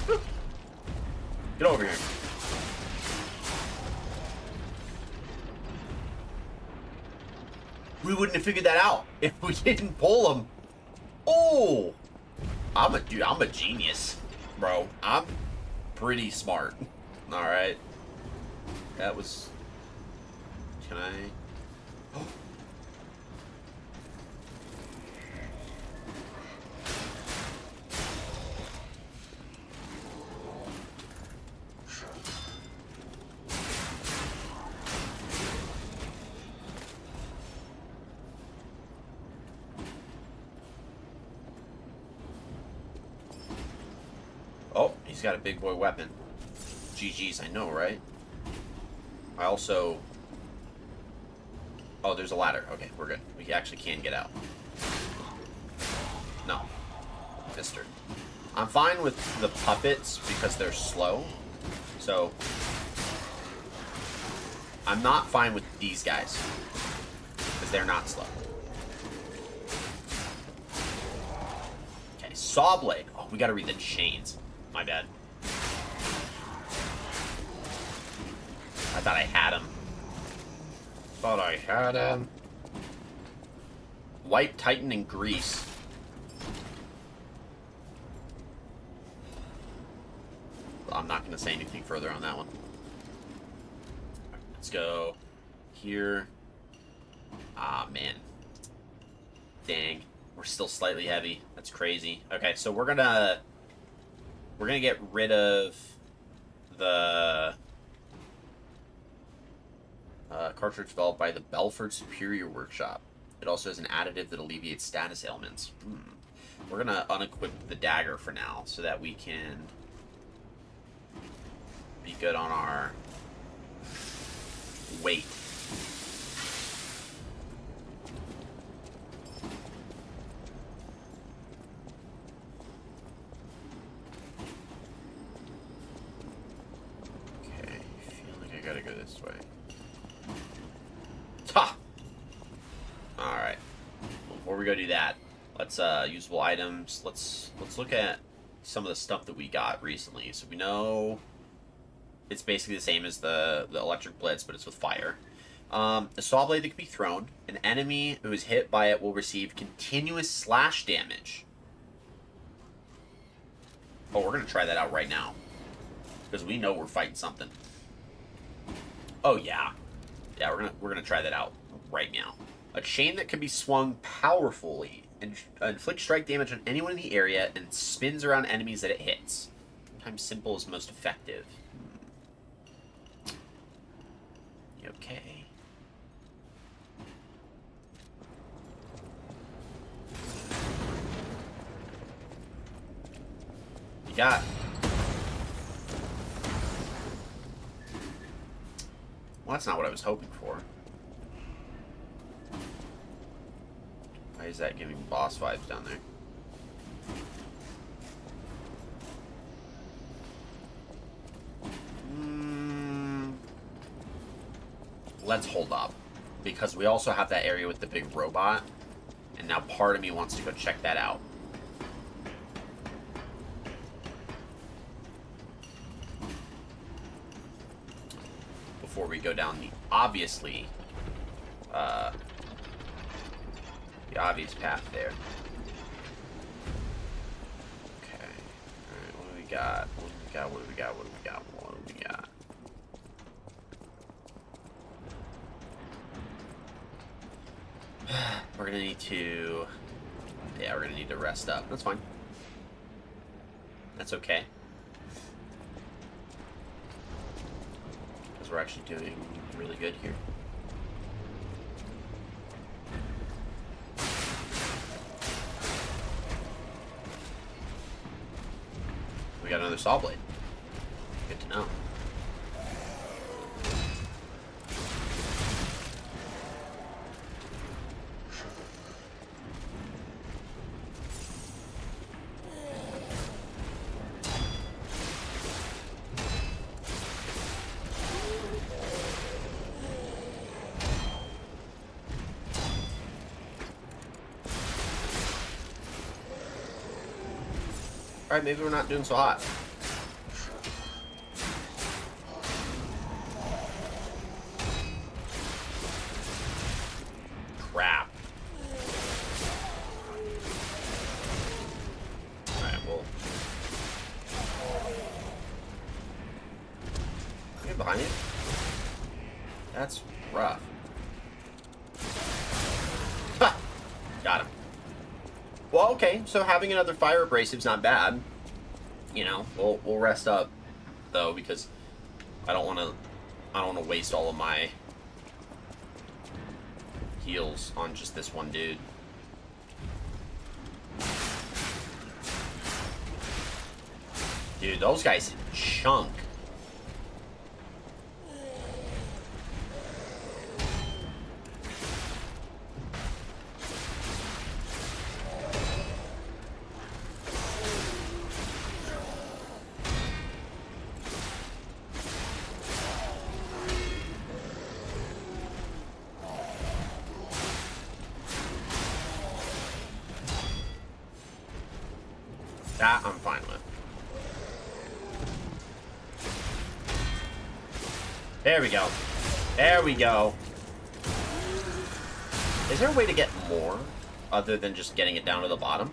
you. Get over here. We wouldn't have figured that out if we didn't pull him. Oh, I'm a genius, bro. I'm pretty smart. All right, that was. Can I? Oh. Oh, he's got a big boy weapon. GG's, I know, right? I also... Oh, there's a ladder. Okay, we're good. We actually can get out. No. Mister. I'm fine with the puppets because they're slow. So... I'm not fine with these guys. Because they're not slow. Okay, Saw Blade. Oh, we gotta read the chains. My bad. I thought I had him. Thought I had him. Wipe, tighten, and grease. I'm not going to say anything further on that one. Let's go here. Ah, man. Dang. We're still slightly heavy. That's crazy. Okay, so we're gonna get rid of the cartridge developed by the Belford Superior Workshop. It also has an additive that alleviates status ailments. We're gonna unequip the dagger for now so that we can be good on our weight. Okay, I feel like I gotta go this way. Ha! Alright. Before we go do that, let's usable items. Let's look at some of the stuff that we got recently. So we know it's basically the same as the electric blitz, but it's with fire. A saw blade that can be thrown. An enemy who is hit by it will receive continuous slash damage. Oh, we're gonna try that out right now, because we know we're fighting something. Oh yeah, yeah, we're gonna try that out right now. A chain that can be swung powerfully and inflicts strike damage on anyone in the area and spins around enemies that it hits. Sometimes simple is most effective. You okay? You got. Well, that's not what I was hoping for. Why is that giving boss vibes down there? Let's hold up, because we also have that area with the big robot, and now part of me wants to go check that out. Before we go down the obvious path there. Okay. Alright, what do we got? What do we got? What do we got? What do we got? What do we got? We're gonna need to... Yeah, we're gonna need to rest up. That's fine. That's okay. Because we're actually doing really good here. We got another saw blade. Good to know. Alright, maybe we're not doing so hot. Crap. Alright, well. Get behind you. That's rough. Ha! Got him. Well, okay, so having another fire abrasive's not bad. You know, we'll rest up though, because I don't want to waste all of my heals on just this one dude. Dude, those guys chunk. That I'm fine with. There we go. There we go. Is there a way to get more other than just getting it down to the bottom?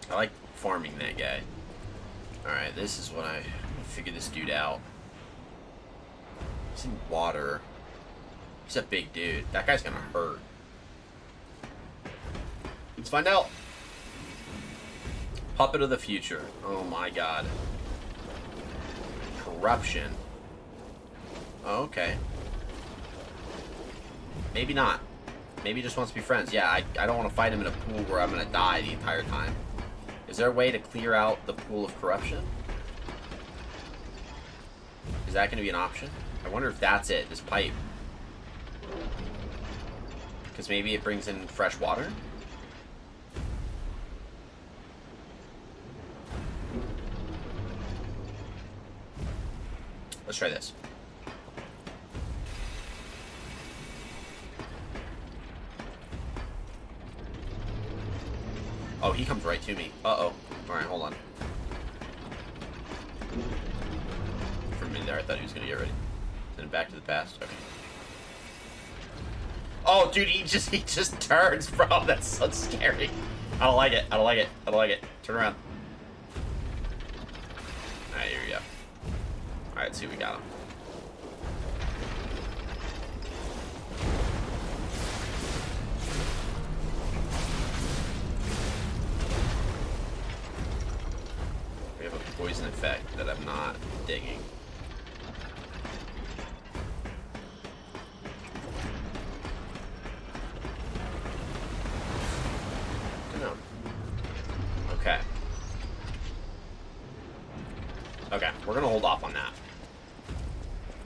I like farming that guy. Alright, this is what I figured this dude out. He's in water. He's a big dude. That guy's gonna hurt. Let's find out. Puppet of the future. Oh my god. Corruption. Oh, okay. Maybe not. Maybe he just wants to be friends. Yeah, I don't want to fight him in a pool where I'm gonna die the entire time. Is there a way to clear out the pool of corruption? Is that gonna be an option? I wonder if that's it, this pipe. Because maybe it brings in fresh water? Let's try this. Oh, he comes right to me. Uh-oh. Alright, hold on. For a minute there, I thought he was gonna get ready. Send him back to the past. Okay. Oh, dude, he just turns, bro. That's so scary. I don't like it. I don't like it. I don't like it. Turn around. Alright, here we go. Alright, let's see if we got him. We have a poison effect that I'm not digging. Okay. Okay, we're gonna hold off on that.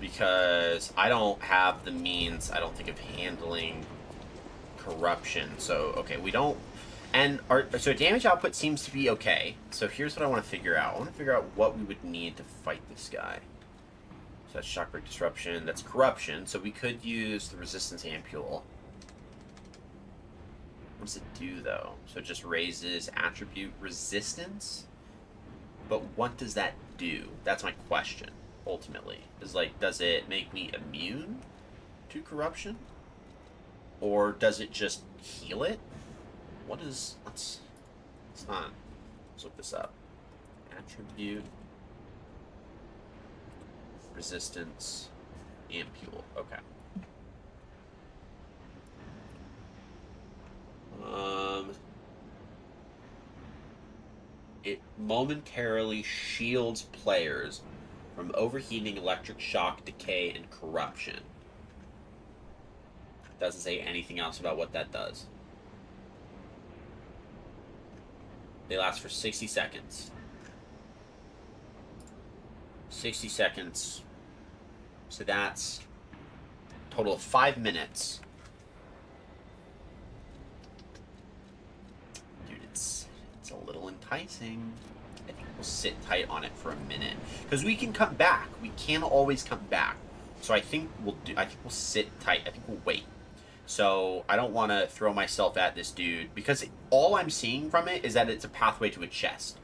Because I don't have the means, I don't think, of handling corruption. So, okay, we don't... And so damage output seems to be okay. So here's what I want to figure out. I want to figure out what we would need to fight this guy. So that's shock break disruption. That's corruption. So we could use the resistance ampule. What does it do, though? So it just raises attribute resistance? But what does that do? That's my question, ultimately. Is like, does it make me immune to corruption? Or does it just heal it? What is... Let's look this up. Attribute resistance ampule. Okay. It momentarily shields players from overheating, electric shock, decay, and corruption. Doesn't say anything else about what that does. They last for 60 seconds. 60 seconds. So that's a total of 5 minutes. Dude, it's a little enticing. I think we'll sit tight on it for a minute. Because we can come back. We can always come back. So I think we'll sit tight. I think we'll wait. So I don't want to throw myself at this dude because all I'm seeing from it is that it's a pathway to a chest.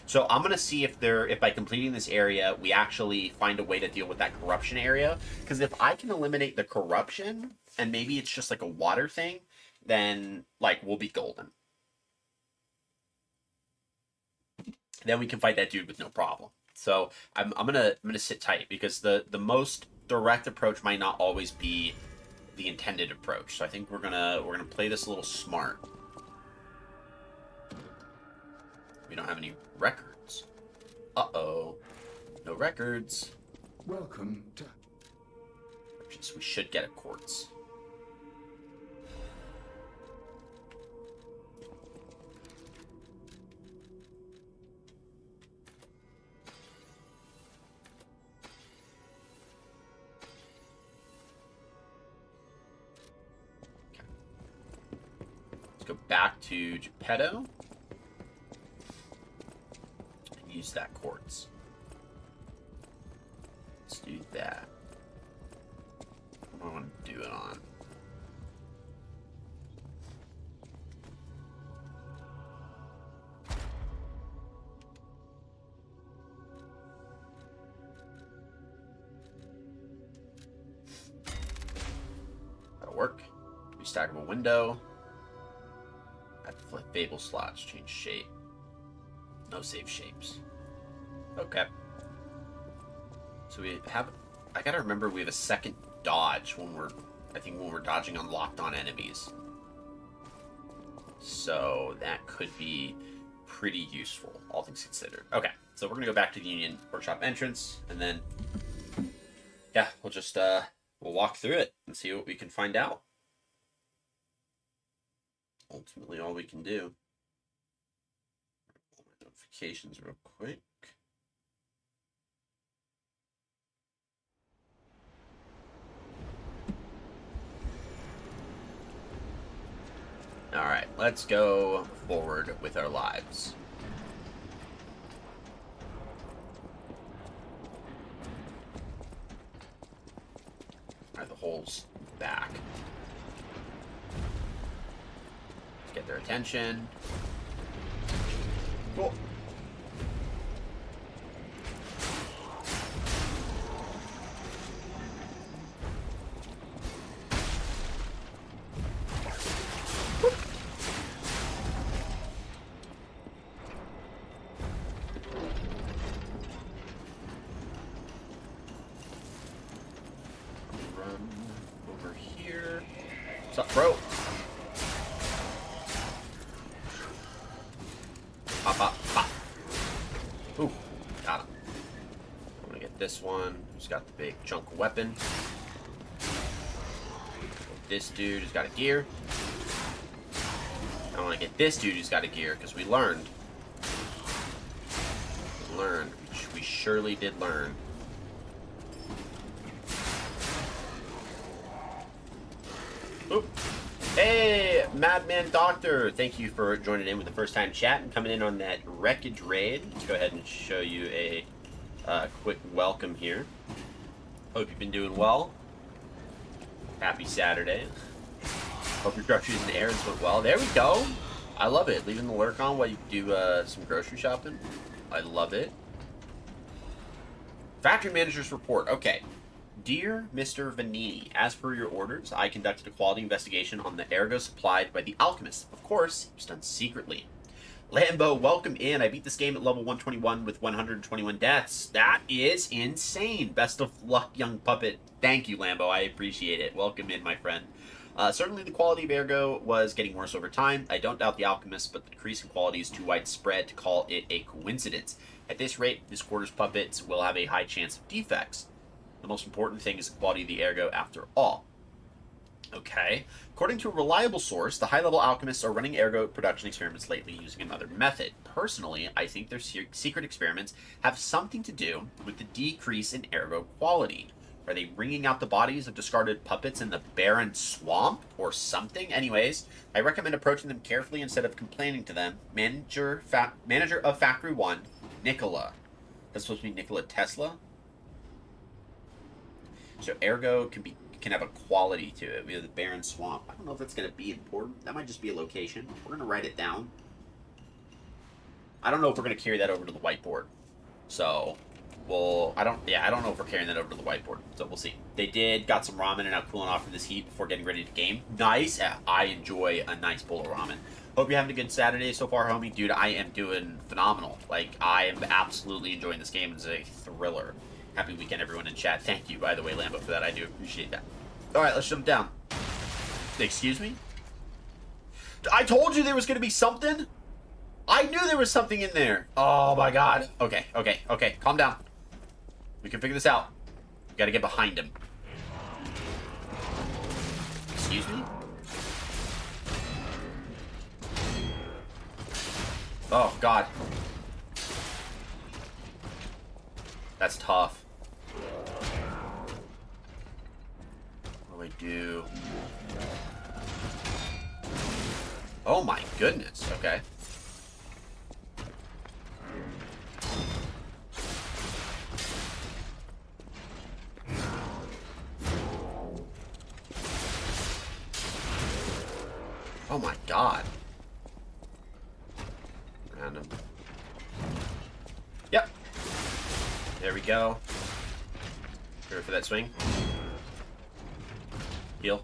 So I'm going to see if by completing this area, we actually find a way to deal with that corruption area. Because if I can eliminate the corruption, and maybe it's just like a water thing, then like we'll be golden. Then we can fight that dude with no problem. So I'm gonna sit tight because the most direct approach might not always be the intended approach. So I think we're gonna play this a little smart. We don't have any records. Uh-oh. No records. Welcome to... We should get a quartz. Okay. Let's go back to Geppetto. Use that quartz. Let's do that. What do I want to do it on? That'll work. Restackable window. Add flip Fable slots. Change shape. No save shapes. Okay. So we have I gotta remember we have a second dodge when we're, I think when we're dodging on locked-on enemies. So that could be pretty useful, all things considered. Okay, so we're gonna go back to the Union Workshop entrance, and then, yeah, we'll just, we'll walk through it and see what we can find out. Ultimately, all we can do. Notifications real quick. Alright, let's go forward with our lives. Alright, the hole's back. Let's get their attention. Cool. Run over here. What's up, bro? Pop, pop, pop. Ooh, got him. I'm gonna get this one. Who's got the big chunk weapon. This dude who's got a gear. I want to get this dude who's got a gear, because we learned. We surely did learn. Oop. Hey, Madman Doctor! Thank you for joining in with the first time chat and coming in on that wreckage raid. Let's go ahead and show you a quick welcome here. Hope you've been doing well. Happy Saturday. Hope your groceries and errands went well. There we go. I love it. Leaving the lurk on while you do some grocery shopping. I love it. Factory Manager's Report. Okay. Dear Mr. Vanini, as per your orders, I conducted a quality investigation on the ergo supplied by the alchemist. Of course, it was done secretly. Lambo, welcome in. I beat this game at level 121 with 121 deaths. That is insane. Best of luck, young puppet. Thank you, Lambo. I appreciate it. Welcome in, my friend. Certainly the quality of ergo was getting worse over time. I don't doubt the alchemist, but the decrease in quality is too widespread to call it a coincidence. At this rate, this quarter's puppets will have a high chance of defects. The most important thing is the quality of the ergo after all. Okay. According to a reliable source, the high-level alchemists are running ergo production experiments lately using another method. Personally, I think their secret experiments have something to do with the decrease in ergo quality. Are they wringing out the bodies of discarded puppets in the barren swamp or something? Anyways, I recommend approaching them carefully instead of complaining to them. Manager of Factory 1, Nikola. That's supposed to be Nikola Tesla? So ergo can have a quality to it. We have the barren swamp. I don't know if that's going to be important. That might just be a location. We're going to write it down. I don't know if we're going to carry that over to the whiteboard. So, I don't know if we're carrying that over to the whiteboard. So we'll see. They got some ramen and now cooling off from this heat before getting ready to game. Nice. Yeah, I enjoy a nice bowl of ramen. Hope you're having a good Saturday so far, homie. Dude, I am doing phenomenal. Like, I am absolutely enjoying this game. It's a thriller. Happy weekend, everyone in chat. Thank you, by the way, Lambo, for that. I do appreciate that. All right, let's jump down. Excuse me? I told you there was going to be something. I knew there was something in there. Oh, my God. Okay. Calm down. We can figure this out. We got to get behind him. Excuse me? Oh, God. That's tough. What do I do? Oh my goodness, okay. Oh my God. Random. Yep. There we go. Ready for that swing? Heal.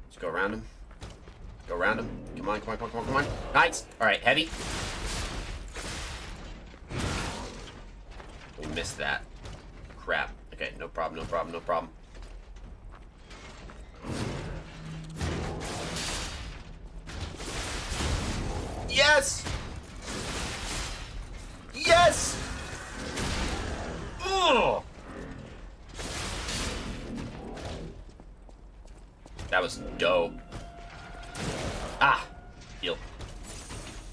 Let's go around him. Go around him. Come on. Nice. Alright, heavy. We missed that. crap. Okay, no problem, no problem, no problem. Yes! Yes! Ugh! That was dope. Ah! Heal.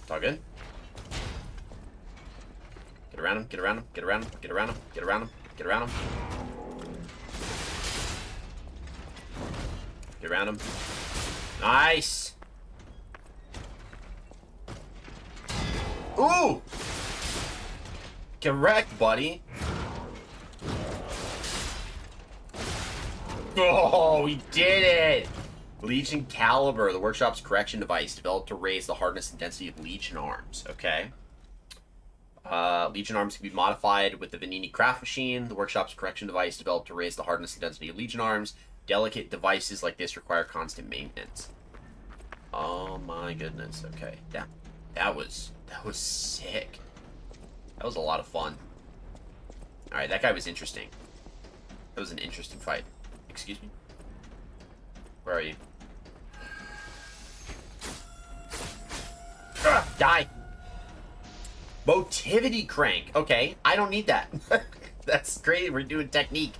It's all good. Get around him, get around him, get around him, get around him, get around him, get around him. Get around him. Nice! Ooh! Correct, buddy. Oh, we did it! Legion Caliber, the workshop's correction device, developed to raise the hardness and density of Legion arms. Okay. Legion arms can be modified with the Vanini craft machine. The workshop's correction device developed to raise the hardness and density of Legion arms. Delicate devices like this require constant maintenance. Oh my goodness. Okay. That was sick. That was a lot of fun. Alright, that guy was interesting. That was an interesting fight. Excuse me? Where are you? Ugh, die! Motivity crank. Okay, I don't need that. That's great. We're doing technique.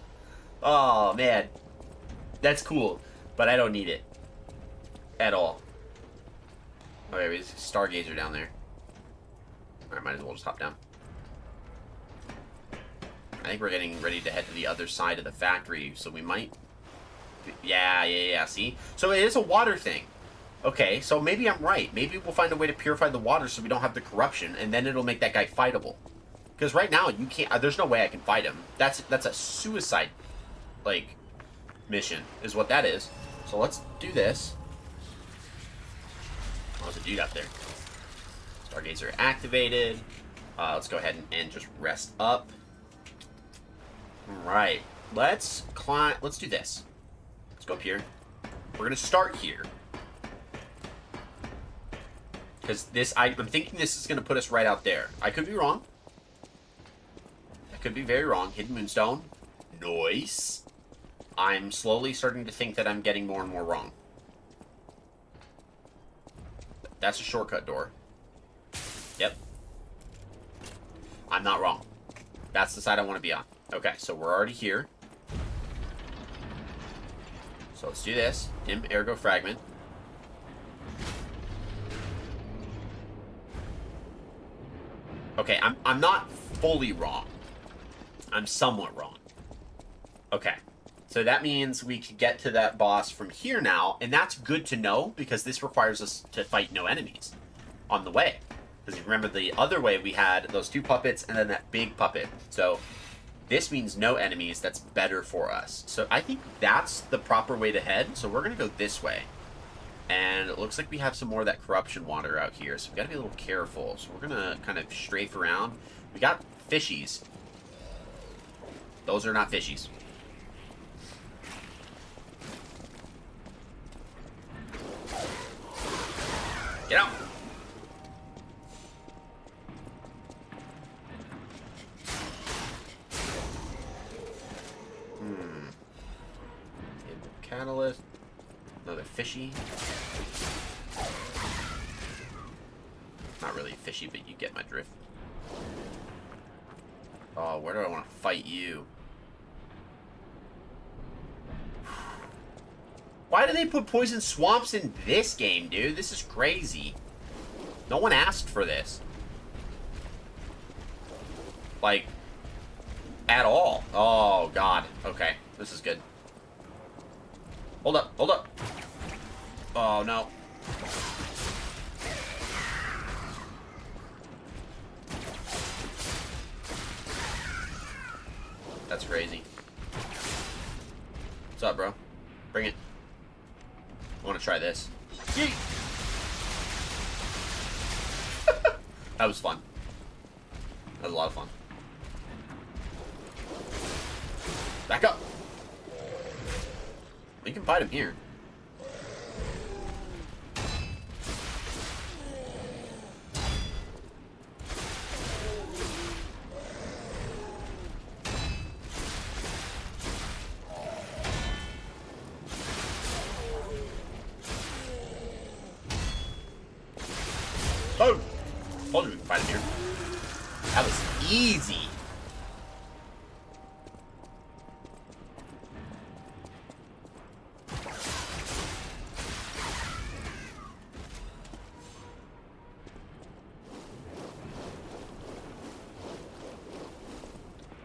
Oh, man. That's cool. But I don't need it. At all. Okay, there's a Stargazer down there. Alright, might as well just hop down. I think we're getting ready to head to the other side of the factory, so we might... Yeah, see? So it is a water thing. Okay, so maybe I'm right. Maybe we'll find a way to purify the water so we don't have the corruption, and then it'll make that guy fightable. Because right now, you can't... there's no way I can fight him. That's a suicide, like, mission, is what that is. So let's do this. Oh, there's a dude out there. Stargazer activated. Let's go ahead and just rest up. Alright. Let's climb... Let's do this. Let's go up here. We're going to start here. Because this... I'm thinking this is going to put us right out there. I could be wrong. I could be very wrong. Hidden Moonstone. Nice. I'm slowly starting to think that I'm getting more and more wrong. That's a shortcut door. Yep. I'm not wrong. That's the side I want to be on. Okay, so we're already here. So let's do this. Dim Ergo Fragment. Okay, I'm not fully wrong. I'm somewhat wrong. Okay. So that means we can get to that boss from here now, and that's good to know, because this requires us to fight no enemies on the way. Because you remember the other way we had those two puppets and then that big puppet. So this means no enemies. That's better for us. So I think that's the proper way to head. So we're going to go this way. And it looks like we have some more of that corruption water out here. So we got to be a little careful. So we're going to kind of strafe around. We got fishies. Those are not fishies. Get out! Catalyst. Another fishy. Not really fishy, but you get my drift. Oh, where do I want to fight you? Why do they put poison swamps in this game, dude? This is crazy. No one asked for this. Like, at all. Oh, God. Okay, this is good. Hold up, hold up. Oh, no. That's crazy. What's up, bro? Bring it. I want to try this. Yeet! That was fun. That was a lot of fun. Back up! We can fight him here. Oh! Told you we can fight him here. That was easy.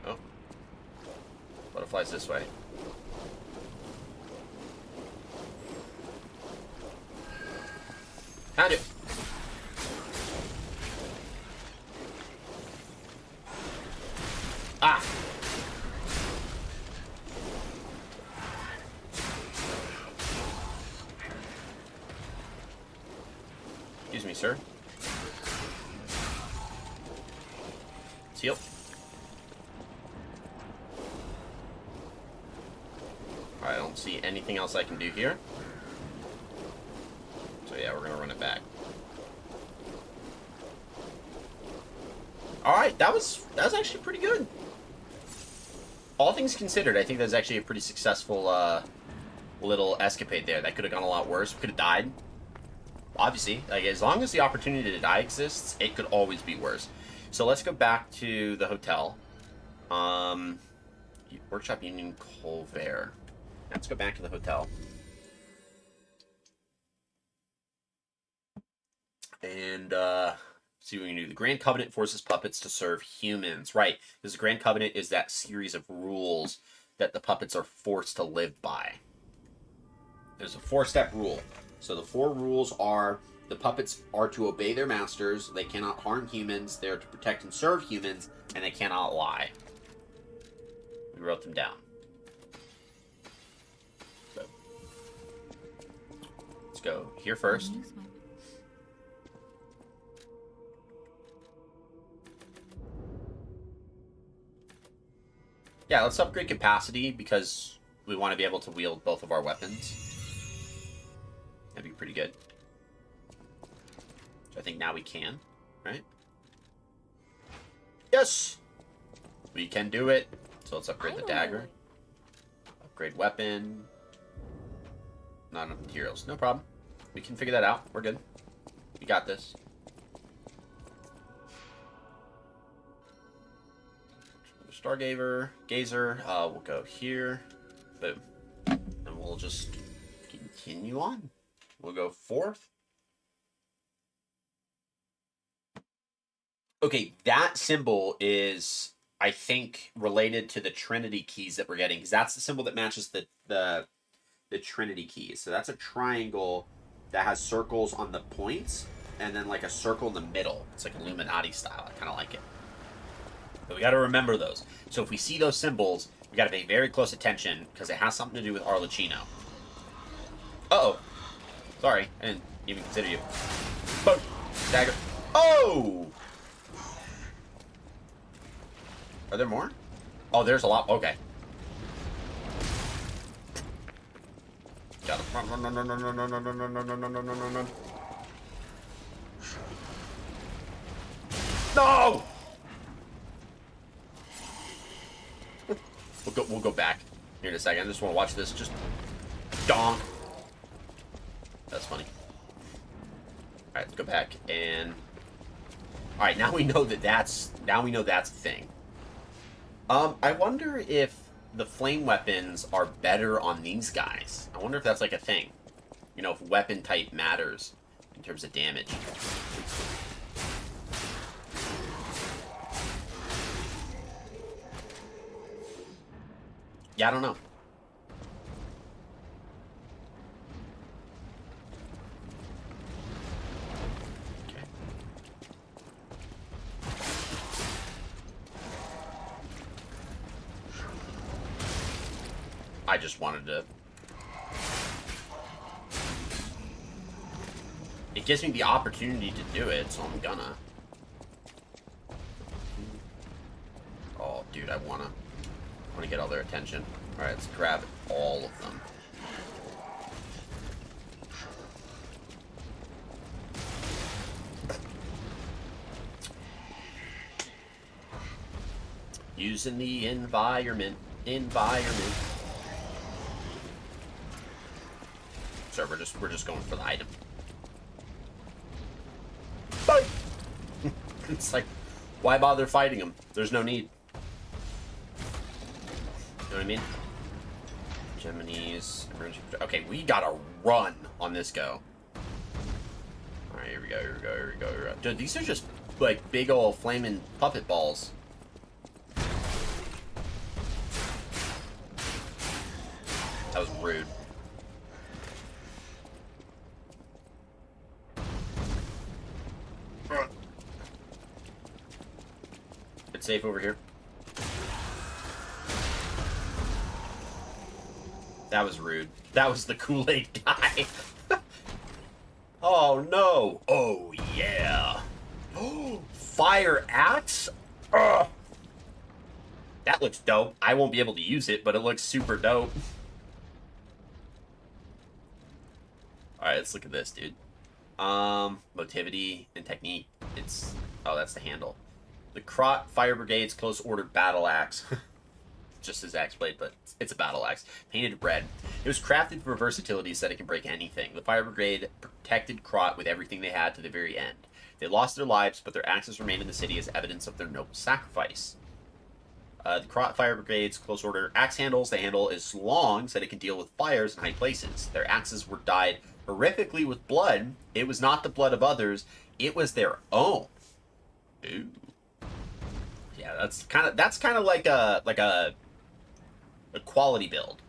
Oh. Butterflies this way. Found it. Ah. Excuse me, sir. Seal. I don't see anything else I can do here. So yeah, we're gonna run it back. Alright, that was actually pretty good. All things considered, I think that was actually a pretty successful little escapade there. That could have gone a lot worse. We could have died. Obviously, like, as long as the opportunity to die exists, it could always be worse. So let's go back to the hotel. Workshop Union Colvert. Let's go back to the hotel. And see what we can do. The Grand Covenant forces puppets to serve humans. Right. Because the Grand Covenant is that series of rules that the puppets are forced to live by. There's a 4-step rule. So the 4 rules are: the puppets are to obey their masters, they cannot harm humans, they are to protect and serve humans, and they cannot lie. We wrote them down. So, let's go here first. Yeah, let's upgrade capacity because we want to be able to wield both of our weapons. That'd be pretty good. So I think now we can, right? Yes! We can do it. So let's upgrade the dagger. Upgrade weapon. Not enough materials. No problem. We can figure that out. We're good. We got this. Stargazer, we'll go here, boom, and we'll just continue on. We'll go 4th. Okay, that symbol is, I think, related to the Trinity keys that we're getting, because that's the symbol that matches the Trinity keys. So that's a triangle that has circles on the points, and then like a circle in the middle. It's like Illuminati style. I kind of like it. But we got to remember those. So if we see those symbols, we got to pay very close attention because it has something to do with Arlecchino. Uh-oh. Sorry, I didn't even consider you. Boom. Dagger. Oh! Are there more? Oh, there's a lot. Okay. Got him. Run, run, run, run, run, run, run, run, run, run, run, run, run, run, run. No! We'll go back here in a second. I just want to watch this. Just donk. That's funny. All right, let's go back and. All right, now we know that that's the thing. I wonder if the flame weapons are better on these guys. I wonder if that's like a thing. You know, if weapon type matters in terms of damage. Yeah, I don't know. Okay. I just wanted to... It gives me the opportunity to do it, so I'm gonna. Oh, dude, I wanna get all their attention. Alright, let's grab all of them. Using the environment. So we're just going for the item. Bye. It's like, why bother fighting him? There's no need. You know what I mean? Gemini's emergency. Okay, we gotta run on this go. Alright, here we go, here we go, here we go, here we go. Dude, these are just like big old flaming puppet balls. That was rude. It's safe over here. That was rude. That was the Kool-Aid guy. Oh no. Oh yeah. Fire axe? Ugh. That looks dope. I won't be able to use it, but it looks super dope. Alright, let's look at this, dude. Motivity and technique. It's... Oh, that's the handle. The Krot Fire Brigade's Close Order Battle Axe. Just as axe blade, but it's a battle axe. Painted red. It was crafted for versatility so that it can break anything. The Fire Brigade protected Krot with everything they had to the very end. They lost their lives, but their axes remained in the city as evidence of their noble sacrifice. The Krot Fire Brigade's Close Order Axe handles. The handle is long so that it can deal with fires in high places. Their axes were dyed horrifically with blood. It was not the blood of others. It was their own. Ooh. Yeah, that's kind of like a quality build,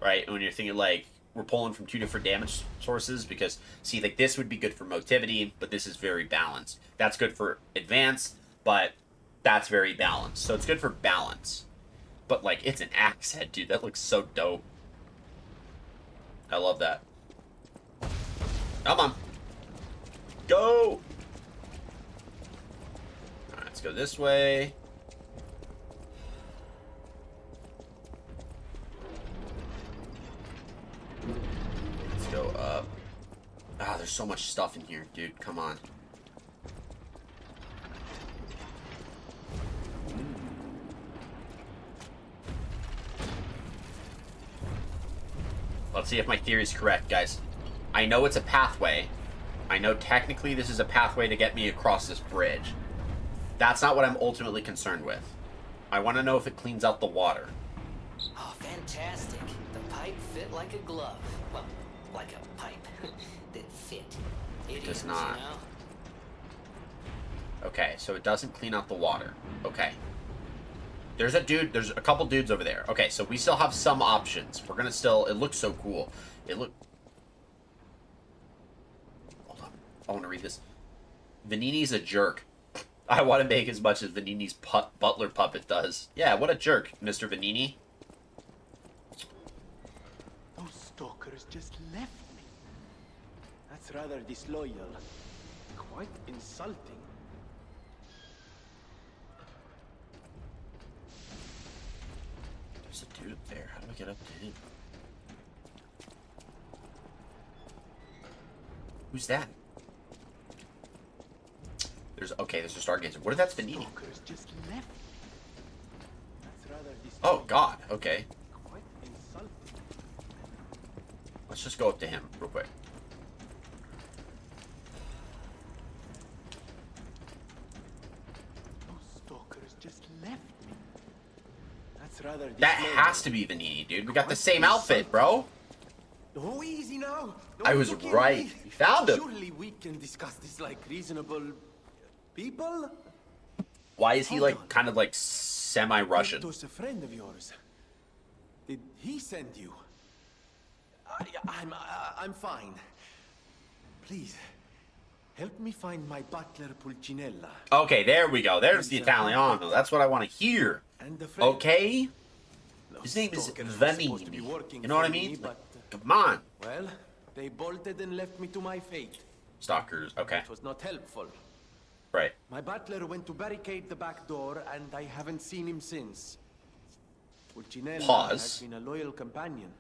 right? When you're thinking like we're pulling from two different damage sources, because see, like this would be good for motivity, but this is very balanced. That's good for advance, but that's very balanced. So it's good for balance. But like it's an axe head, dude. That looks so dope. I love that. Come on. Go! Alright, let's go this way. Let's go up. Ah, there's so much stuff in here, dude. Come on. Let's see if my theory is correct, guys. I know it's a pathway. I know technically this is a pathway to get me across this bridge. That's not what I'm ultimately concerned with. I want to know if it cleans out the water. Oh, fantastic. The pipe fit like a glove. Well, like a pipe that fit. It Idioms, does not. You know? Okay, so it doesn't clean out the water. Okay. There's a couple dudes over there. Okay, so we still have some options. We're gonna still, it looks so cool. Hold on. I want to read this. Venini's a jerk. I want to make as much as Venini's butler puppet does. Yeah, what a jerk, Mr. Venini. Those stalkers just left me. That's rather disloyal. Quite insulting. There's a dude up there. How do I get up to him? Who's that? There's a stargazer. What if that's Venini? Just left. Oh God. Okay. Let's just go up to him real quick. Those stalkers just left me. That's rather That has to be Venini, dude. We got the same outfit, bro. Oh, easy now. I was right. You found him. Surely we can discuss this like reasonable people. Why is he like kind of like semi-Russian? It was a friend of yours. Did he send you? I'm fine. Please, help me find my butler Pulcinella. Okay, there we go. There's the Italiano. That's what I want to hear. Okay? His name is Venini. You know what I mean? Like, come on. Well, they bolted and left me to my fate. Stalkers. Okay. It was not helpful. Right. My butler went to barricade the back door, and I haven't seen him since. Pulcinella has been a loyal companion.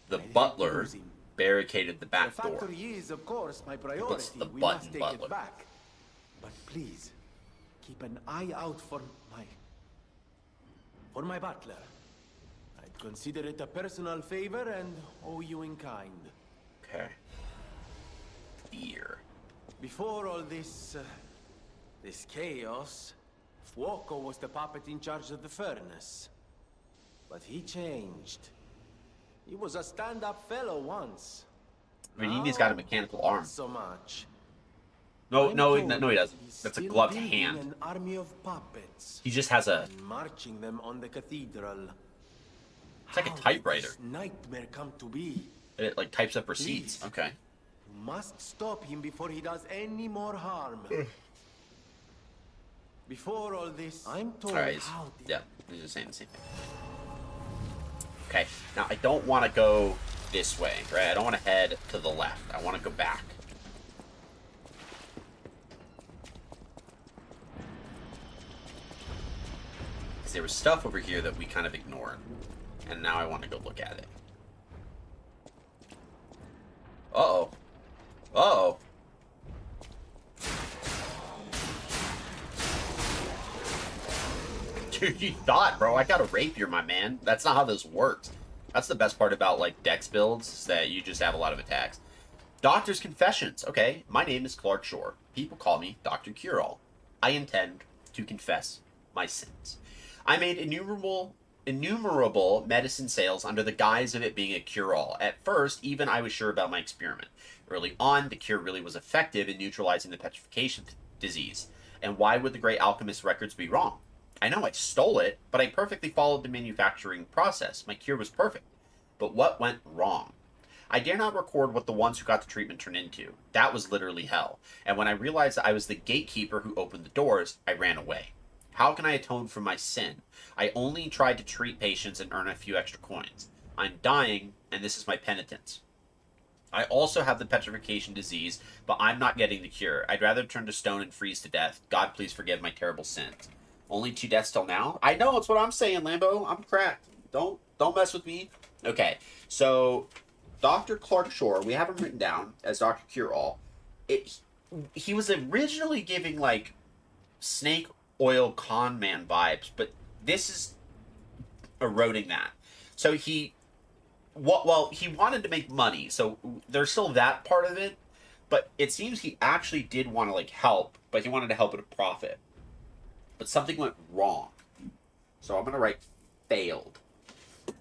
The butler barricaded the back The door. factory is, of course, my priority. What's the We button must take butler? it back. But please, keep an eye out for my butler. I'd consider it a personal favor and owe you in kind. Okay. Fear. Before all this this chaos, Fuoco was the puppet in charge of the furnace. But he changed. He was a stand-up fellow once. I mean, he's got a mechanical arm. Not so much. No, I'm no, told no, he doesn't. he's That's a still gloved building hand. An army of puppets. He just has a. And marching them on the cathedral. It's like a How did typewriter. this nightmare come to be? It like types up receipts. Please. Okay. You must stop him before he does any more harm. Before all this, I'm told All right. how did Yeah, he's just saying the same thing. Okay. Now I don't want to go this way, right? I don't want to head to the left. I want to go back. Because there was stuff over here that we kind of ignored. And now I want to go look at it. Uh-oh. Uh-oh. Dude, you thought, bro. I got a rapier, my man. That's not how this works. That's the best part about, like, Dex builds, is that you just have a lot of attacks. Doctor's Confessions. Okay, my name is Clark Shore. People call me Dr. Cure-All. I intend to confess my sins. I made innumerable medicine sales under the guise of it being a cure-all. At first, even I was sure about my experiment. Early on, the cure really was effective in neutralizing the petrification disease. And why would the Great Alchemist records be wrong? I know I stole it, but I perfectly followed the manufacturing process. My cure was perfect. But what went wrong? I dare not record what the ones who got the treatment turned into. That was literally hell. And when I realized that I was the gatekeeper who opened the doors, I ran away. How can I atone for my sin? I only tried to treat patients and earn a few extra coins. I'm dying, and this is my penitence. I also have the petrification disease, but I'm not getting the cure. I'd rather turn to stone and freeze to death. God, please forgive my terrible sins. Only 2 deaths till now? I know, it's what I'm saying, Lambo. I'm cracked. Don't mess with me. Okay, so Dr. Clark Shore, we have him written down as Dr. Cure-All. He was originally giving, like, snake oil con man vibes, but this is eroding that. So he wanted to make money, so there's still that part of it, but it seems he actually did want to, like, help, but he wanted to help at a profit. But something went wrong. So I'm going to write failed. I'm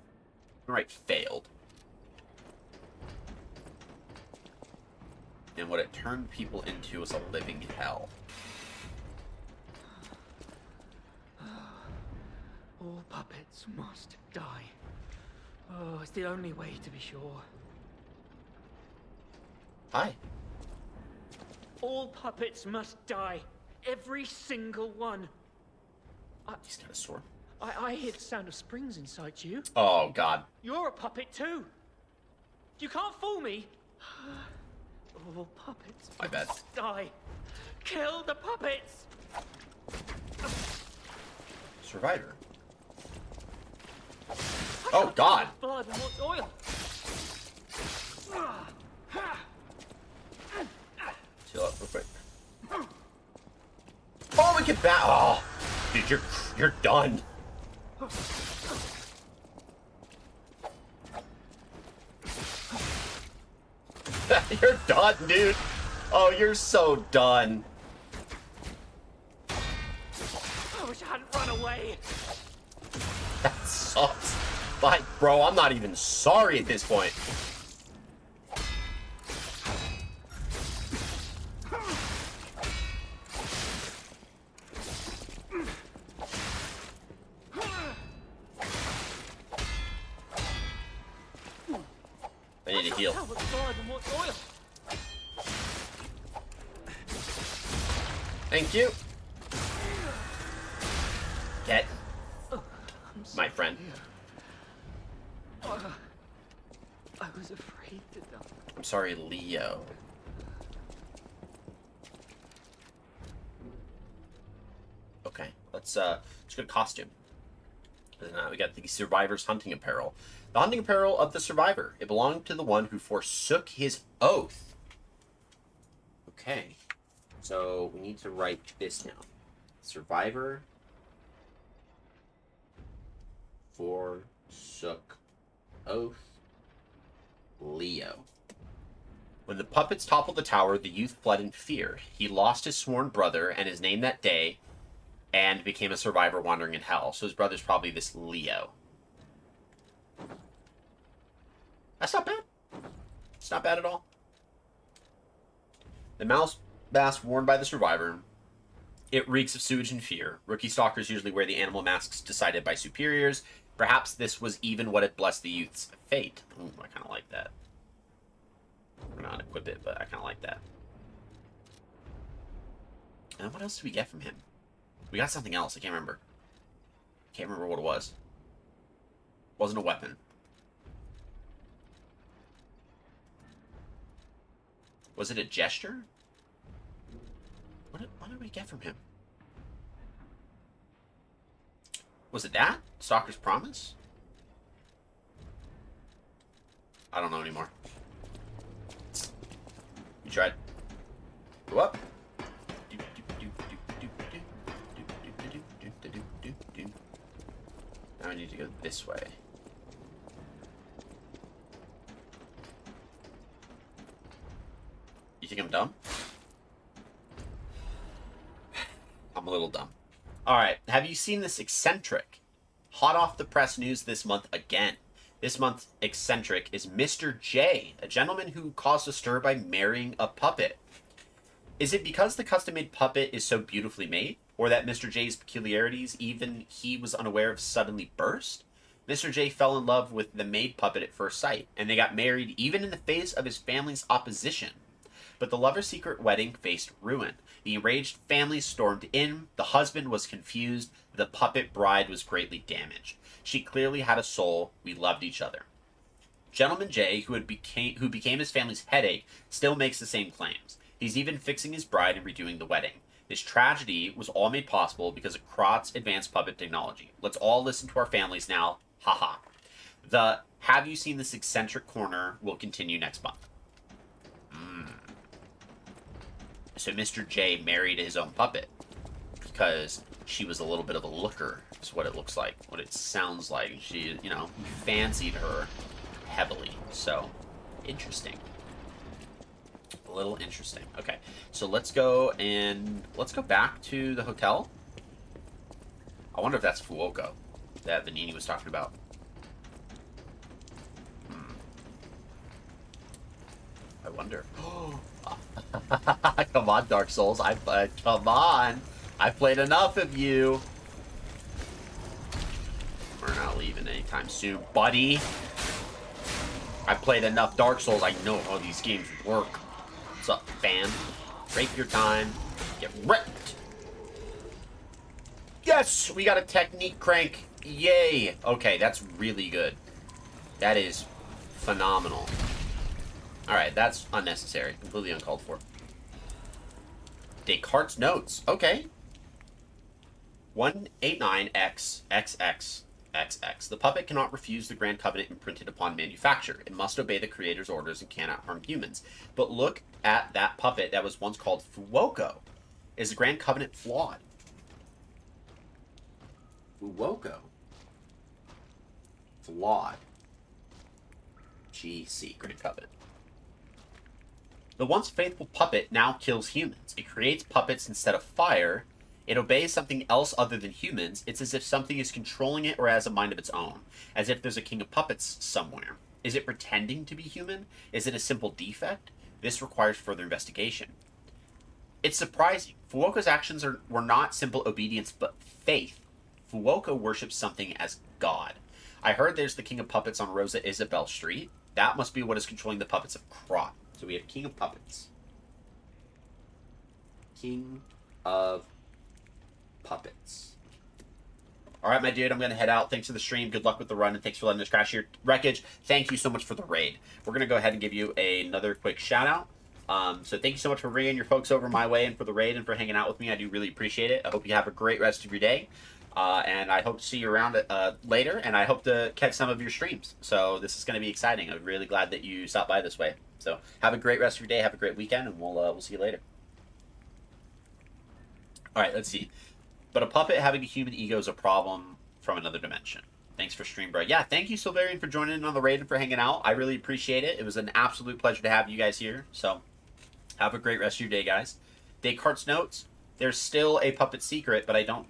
going to write failed. And what it turned people into was a living hell. All puppets must die. Oh, it's the only way to be sure. Hi. All puppets must die. Every single one. He's got a sword. I hear the sound of springs inside you. Oh, God. You're a puppet too. You can't fool me. All puppets My bad. must die. Kill the puppets. Survivor. Oh, God. Blood and what's oil? Chill out real quick. Oh, we get back. Oh, dude, you're done. You're done, dude. Oh, you're so done. I wish I hadn't run away. That sucks. Like, bro, I'm not even sorry at this point. I need to heal. Thank you. Get my friend. I was afraid to die. I'm sorry, Leo. Okay, let's go to costume. And, we got the Survivor's hunting apparel. The hunting apparel of the Survivor. It belonged to the one who forsook his oath. Okay, so we need to write this down. Survivor forsook oath. Leo. When the puppets toppled the tower, the youth fled in fear. He lost his sworn brother and his name that day, and became a survivor wandering in hell. So his brother's probably this Leo. That's not bad. It's not bad at all. The mouse mask worn by the survivor. It reeks of sewage and fear. Rookie stalkers usually wear the animal masks decided by superiors. Perhaps this was even what had blessed the youth's fate. Ooh, I kind of like that. We're not equip it, but I kind of like that. And what else did we get from him? We got something else. I can't remember. Can't remember what it was. Wasn't a weapon. Was it a gesture? What did we get from him? Was it that? Stalker's Promise? I don't know anymore. You tried. Go up. Now I need to go this way. You think I'm dumb? I'm a little dumb. Alright, have you seen this eccentric? Hot off the press news this month again. This month's eccentric is Mr. J, a gentleman who caused a stir by marrying a puppet. Is it because the custom-made puppet is so beautifully made? Or that Mr. J's peculiarities even he was unaware of suddenly burst? Mr. J fell in love with the made puppet at first sight, and they got married even in the face of his family's opposition. But the lovers' secret wedding faced ruin. The enraged family stormed in, the husband was confused, the puppet bride was greatly damaged. She clearly had a soul, we loved each other. Gentleman J, who became his family's headache, still makes the same claims. He's even fixing his bride and redoing the wedding. This tragedy was all made possible because of Krot's advanced puppet technology. Let's all listen to our families now. Haha. The Have You Seen This Eccentric corner will continue next month. So Mr. J married his own puppet because she was a little bit of a looker, is what it looks like, what it sounds like. She, you know, fancied her heavily. So, interesting. A little interesting. Okay, so let's go back to the hotel. I wonder if that's Fuoco that Venigni was talking about. I wonder. Come on, Dark Souls. Come on. I've played enough of you. We're not leaving anytime soon, buddy. I played enough Dark Souls. I know how these games work. What's up, fam? Rape your time. Get wrecked. Yes, we got a technique crank. Yay. Okay, that's really good. That is phenomenal. Alright, that's unnecessary. Completely uncalled for. Descartes' notes. Okay. 189XXXXX. The puppet cannot refuse the Grand Covenant imprinted upon manufacture. It must obey the Creator's orders and cannot harm humans. But look at that puppet that was once called Fuoco. Is the Grand Covenant flawed? Fuoco. Flawed. GC, Grand Covenant. The once faithful puppet now kills humans. It creates puppets instead of fire. It obeys something else other than humans. It's as if something is controlling it or has a mind of its own. As if there's a king of puppets somewhere. Is it pretending to be human? Is it a simple defect? This requires further investigation. It's surprising. Fuoco's actions were not simple obedience but faith. Fuoco worships something as God. I heard there's the king of puppets on Rosa Isabel Street. That must be what is controlling the puppets of Krot. So we have King of Puppets. King of Puppets. Alright, my dude, I'm going to head out. Thanks for the stream. Good luck with the run, and thanks for letting us crash your wreckage. Thank you so much for the raid. We're going to go ahead and give you another quick shout-out. So thank you so much for bringing your folks over my way and for the raid and for hanging out with me. I do really appreciate it. I hope you have a great rest of your day. And I hope to see you around later, and I hope to catch some of your streams. So this is going to be exciting. I'm really glad that you stopped by this way. So have a great rest of your day, have a great weekend, and we'll see you later. Alright, let's see. But a puppet having a human ego is a problem from another dimension. Thanks for stream, bro. Yeah, thank you, Silverian, for joining in on the raid and for hanging out. I really appreciate it. It was an absolute pleasure to have you guys here. So, have a great rest of your day, guys. Descartes notes, there's still a puppet secret, but I don't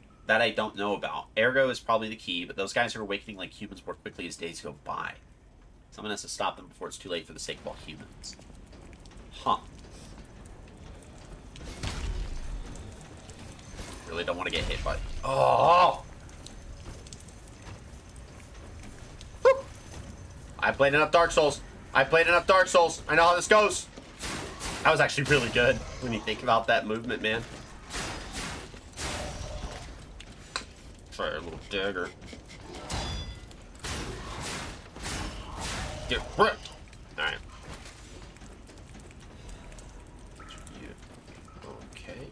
know about. Ergo is probably the key, but those guys are awakening like humans more quickly as days go by. Someone has to stop them before it's too late for the sake of all humans. Huh. Really don't want to get hit by... Oh! Woo! I played enough Dark Souls. I know how this goes. That was actually really good when you think about that movement, man. Try a little dagger. Get ripped. Alright. Okay.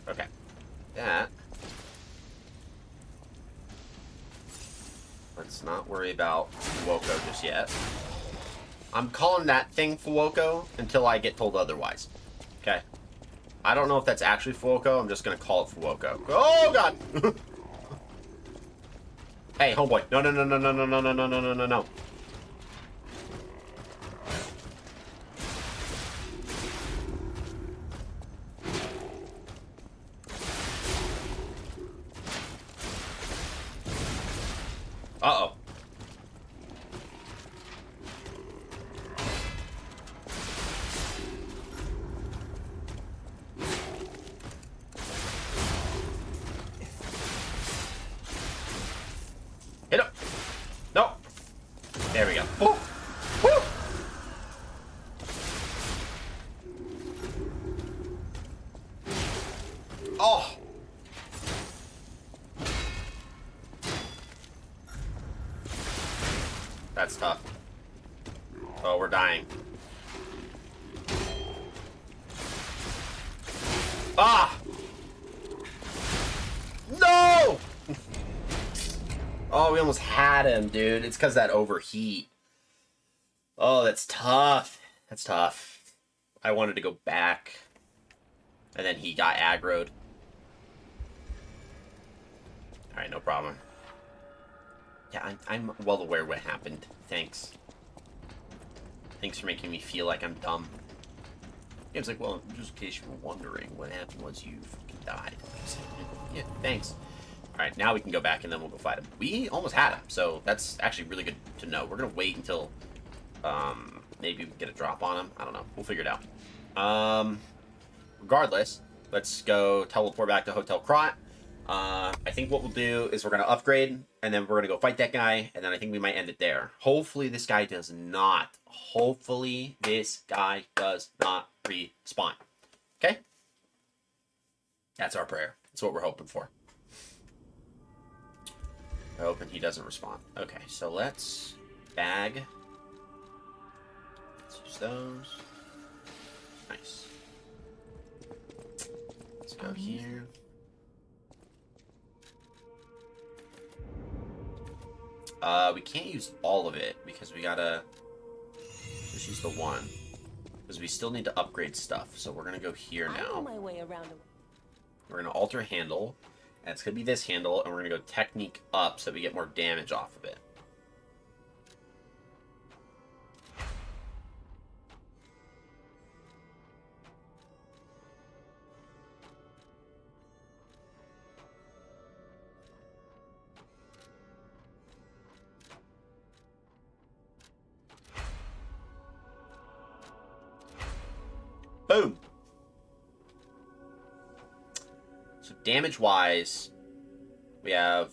Okay. That. Let's not worry about Fuoco just yet. I'm calling that thing Fuoco until I get told otherwise. Okay. I don't know if that's actually Fuoco. I'm just gonna call it Fuoco. Oh god! Hey, homeboy. No. Uh-oh. Hit him. No. There we go. Woo. Woo. Oh. That's tough. Oh, we're dying. Ah! No! Oh, we almost had him, dude. It's because that overheat. Oh, that's tough. That's tough. I wanted to go back. And then he got aggroed. Alright, no problem. Yeah, I'm well aware what happened. Thanks. Thanks for making me feel like I'm dumb. Game's like, well, just in case you were wondering, what happened was you fucking died. Yeah, thanks. Alright, now we can go back and then we'll go fight him. We almost had him, so that's actually really good to know. We're gonna wait until maybe we can get a drop on him. I don't know. We'll figure it out. Regardless, let's go teleport back to Hotel Krat. I think what we'll do is we're going to upgrade, and then we're going to go fight that guy, and then I think we might end it there. Hopefully this guy does not. Hopefully this guy does not respawn. Okay? That's our prayer. That's what we're hoping for. We're hoping he doesn't respond. Okay, so let's bag. Let's use those. Nice. Let's go here. We can't use all of it because we gotta just use the one. Because we still need to upgrade stuff. So we're gonna go here now. I know my way around him. We're gonna alter handle. And it's gonna be this handle, and we're gonna go technique up so we get more damage off of it. Boom! So damage-wise, we have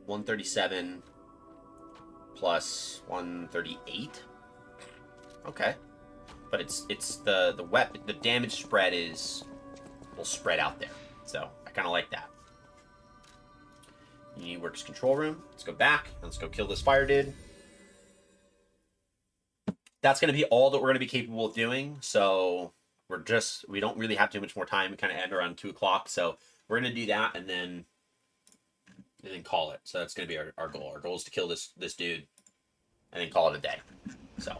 137 plus 138. Okay. But it's the weapon, the damage spread will spread out there. So I kind of like that. Works control room. Let's go back. Let's go kill this fire dude. That's going to be all that we're going to be capable of doing. So we don't really have too much more time. We kind of end around 2 o'clock. So we're going to do that and then call it. So that's going to be our goal. Our goal is to kill this dude and then call it a day. So.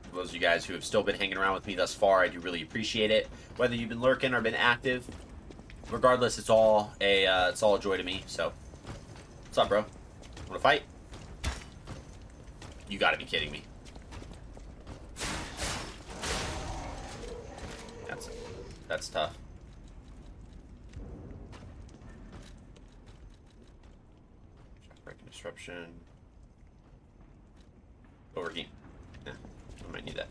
For those of you guys who have still been hanging around with me thus far. I do really appreciate it. Whether you've been lurking or been active, regardless, it's all a joy to me. So, what's up, bro? Want to fight? You gotta be kidding me. That's tough. Breaking disruption. Overheat. Yeah, I might need that.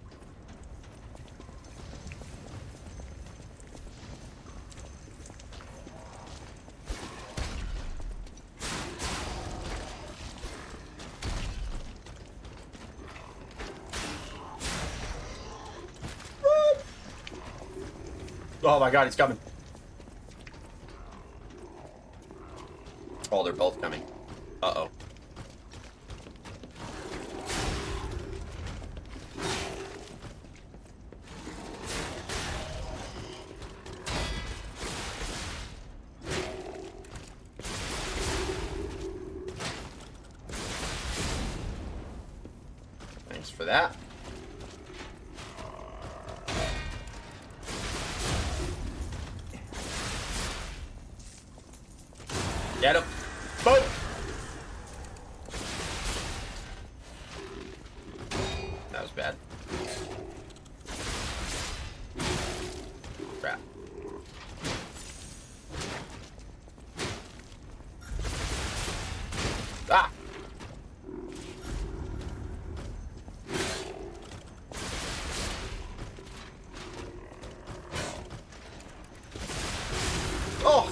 Oh my god, he's coming. Oh, they're both coming. Uh-oh. Thanks for that. Get him. Boom. That was bad. Crap. Ah! Oh!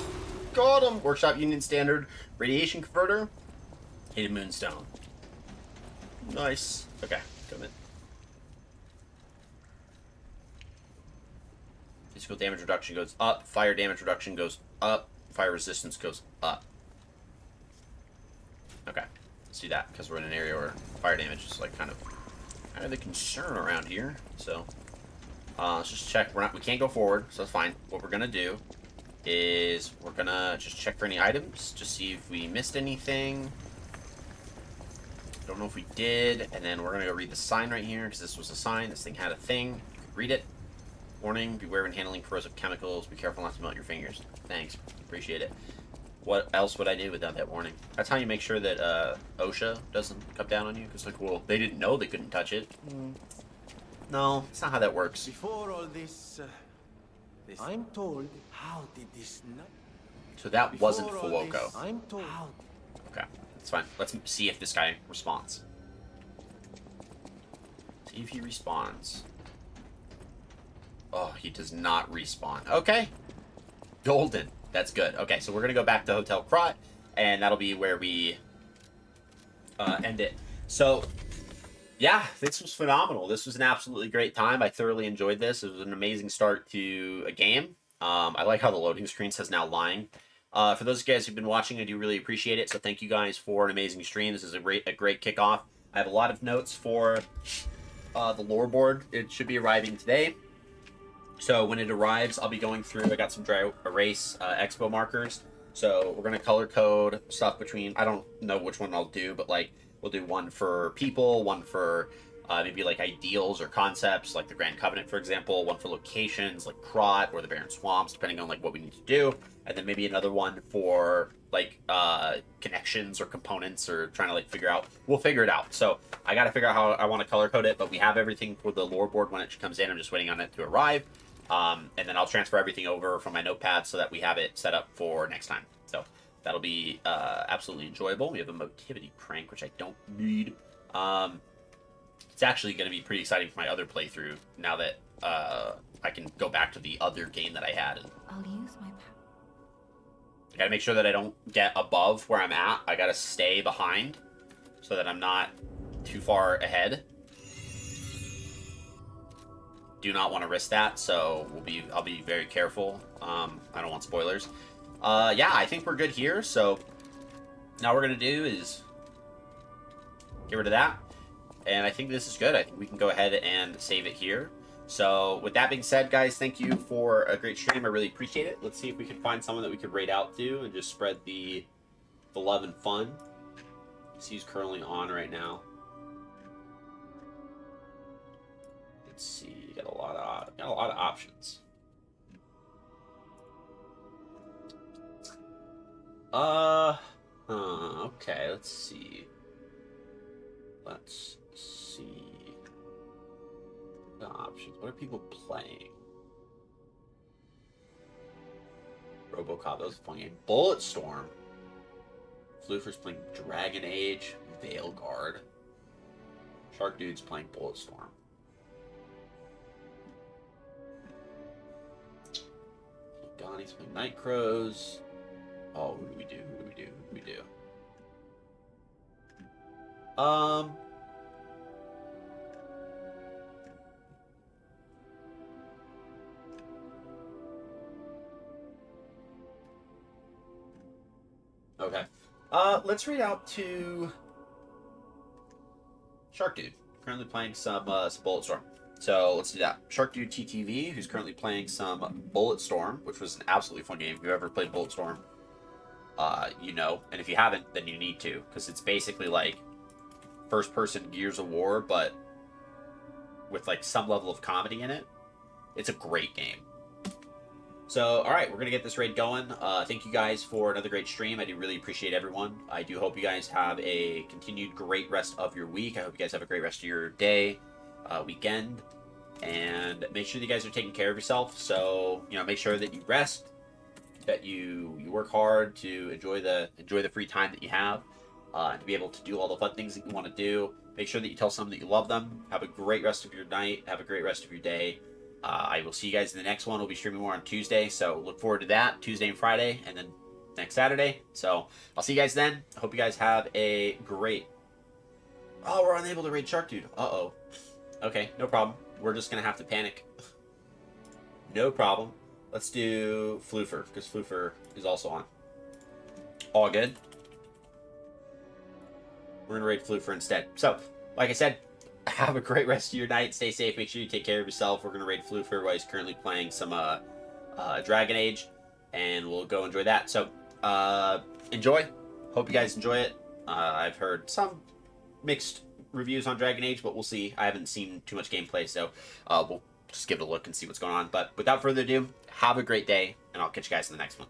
Got him! Workshop Union Standard Radiation Converter. Hated Moonstone. Nice. Okay, come in. Physical damage reduction goes up. Fire damage reduction goes up. Fire resistance goes up. Okay, let's do that because we're in an area where fire damage is like kind of the concern around here. So let's just check. We can't go forward, so that's fine. What we're gonna do is we're gonna just check for any items, just see if we missed anything. Don't know if we did, and then we're gonna go read the sign right here because this was a sign. This thing had a thing. You could read it. Warning: beware when handling corrosive chemicals. Be careful not to melt your fingers. Thanks, appreciate it. What else would I do without that warning? That's how you make sure that OSHA doesn't come down on you. Because like, well, they didn't know they couldn't touch it. No, it's not how that works. Before all this, I'm told, how did this not... So that wasn't Fuoco. I'm told... How... Okay, that's fine. Let's see if this guy responds. See if he responds. Oh, he does not respawn. Okay. Golden. That's good. Okay, so we're going to go back to Hotel Krat, and that'll be where we end it. So, yeah, this was phenomenal. This was an absolutely great time. I thoroughly enjoyed this. It was an amazing start to a game. I like how the loading screen says now lying. For those guys who've been watching, I do really appreciate it. So thank you guys for an amazing stream. This is a great kickoff. I have a lot of notes for the lore board. It should be arriving today. So when it arrives, I'll be going through. I got some dry erase expo markers. So we're going to color code stuff between, I don't know which one I'll do, but like we'll do one for people, one for maybe like ideals or concepts, like the Grand Covenant, for example, one for locations like Krat or the Barren Swamps, depending on like what we need to do. And then maybe another one for like connections or components or trying to like figure out, we'll figure it out. So I got to figure out how I want to color code it, but we have everything for the lore board when it comes in. I'm just waiting on it to arrive. And then I'll transfer everything over from my notepad so that we have it set up for next time. So that'll be absolutely enjoyable. We have a motivity crank, which I don't need. It's actually going to be pretty exciting for my other playthrough now that I can go back to the other game that I had. I'll use my power. I got to make sure that I don't get above where I'm at. I got to stay behind so that I'm not too far ahead. Do not want to risk that, so I'll be very careful. I don't want spoilers. Yeah, I think we're good here. So now what we're gonna do is get rid of that, and I think this is good. I think we can go ahead and save it here. So with that being said, guys, thank you for a great stream. I really appreciate it. Let's see if we can find someone that we could raid out to and just spread the love and fun. See who's currently on right now. Let's see. Got a lot of options. Okay, let's see. Let's see. The options. What are people playing? RoboCop, that was a fun game. Bulletstorm. Floofer's playing Dragon Age, Veilguard. Shark Dude's playing Bulletstorm. Ghani's playing Night Crows. Oh, who do we do? Who do we do? Who do we do? Okay. Let's read out to Shark Dude, currently playing some Bulletstorm. So let's do that. Shark Dude TTV, who's currently playing some Bulletstorm, which was an absolutely fun game. If you ever played Bulletstorm, you know. And if you haven't, then you need to, because it's basically like first-person Gears of War, but with like some level of comedy in it. It's a great game. So, all right, we're going to get this raid going. Thank you guys for another great stream. I do really appreciate everyone. I do hope you guys have a continued great rest of your week. I hope you guys have a great rest of your day, weekend, and make sure that you guys are taking care of yourself. So, you know, make sure that you rest, that you work hard to enjoy the free time that you have, and to be able to do all the fun things that you want to do. Make sure that you tell someone that you love them. Have a great rest of your night. Have a great rest of your day. I will see you guys in the next one. We'll be streaming more on Tuesday, so look forward to that. Tuesday and Friday, and then next Saturday. So I'll see you guys then. I hope you guys have a great... Oh, we're unable to raid Shark Dude. Uh-oh. Okay, no problem. We're just going to have to panic. No problem. Let's do Floofer, because Floofer is also on. All good. We're going to raid Floofer instead. So, like I said, have a great rest of your night. Stay safe. Make sure you take care of yourself. We're going to raid Floofer while he's currently playing some Dragon Age, and we'll go enjoy that. So, enjoy. Hope you guys enjoy it. I've heard some mixed reviews on Dragon Age, but we'll see. I haven't seen too much gameplay, so we'll just give it a look and see what's going on. But without further ado, have a great day, and I'll catch you guys in the next one.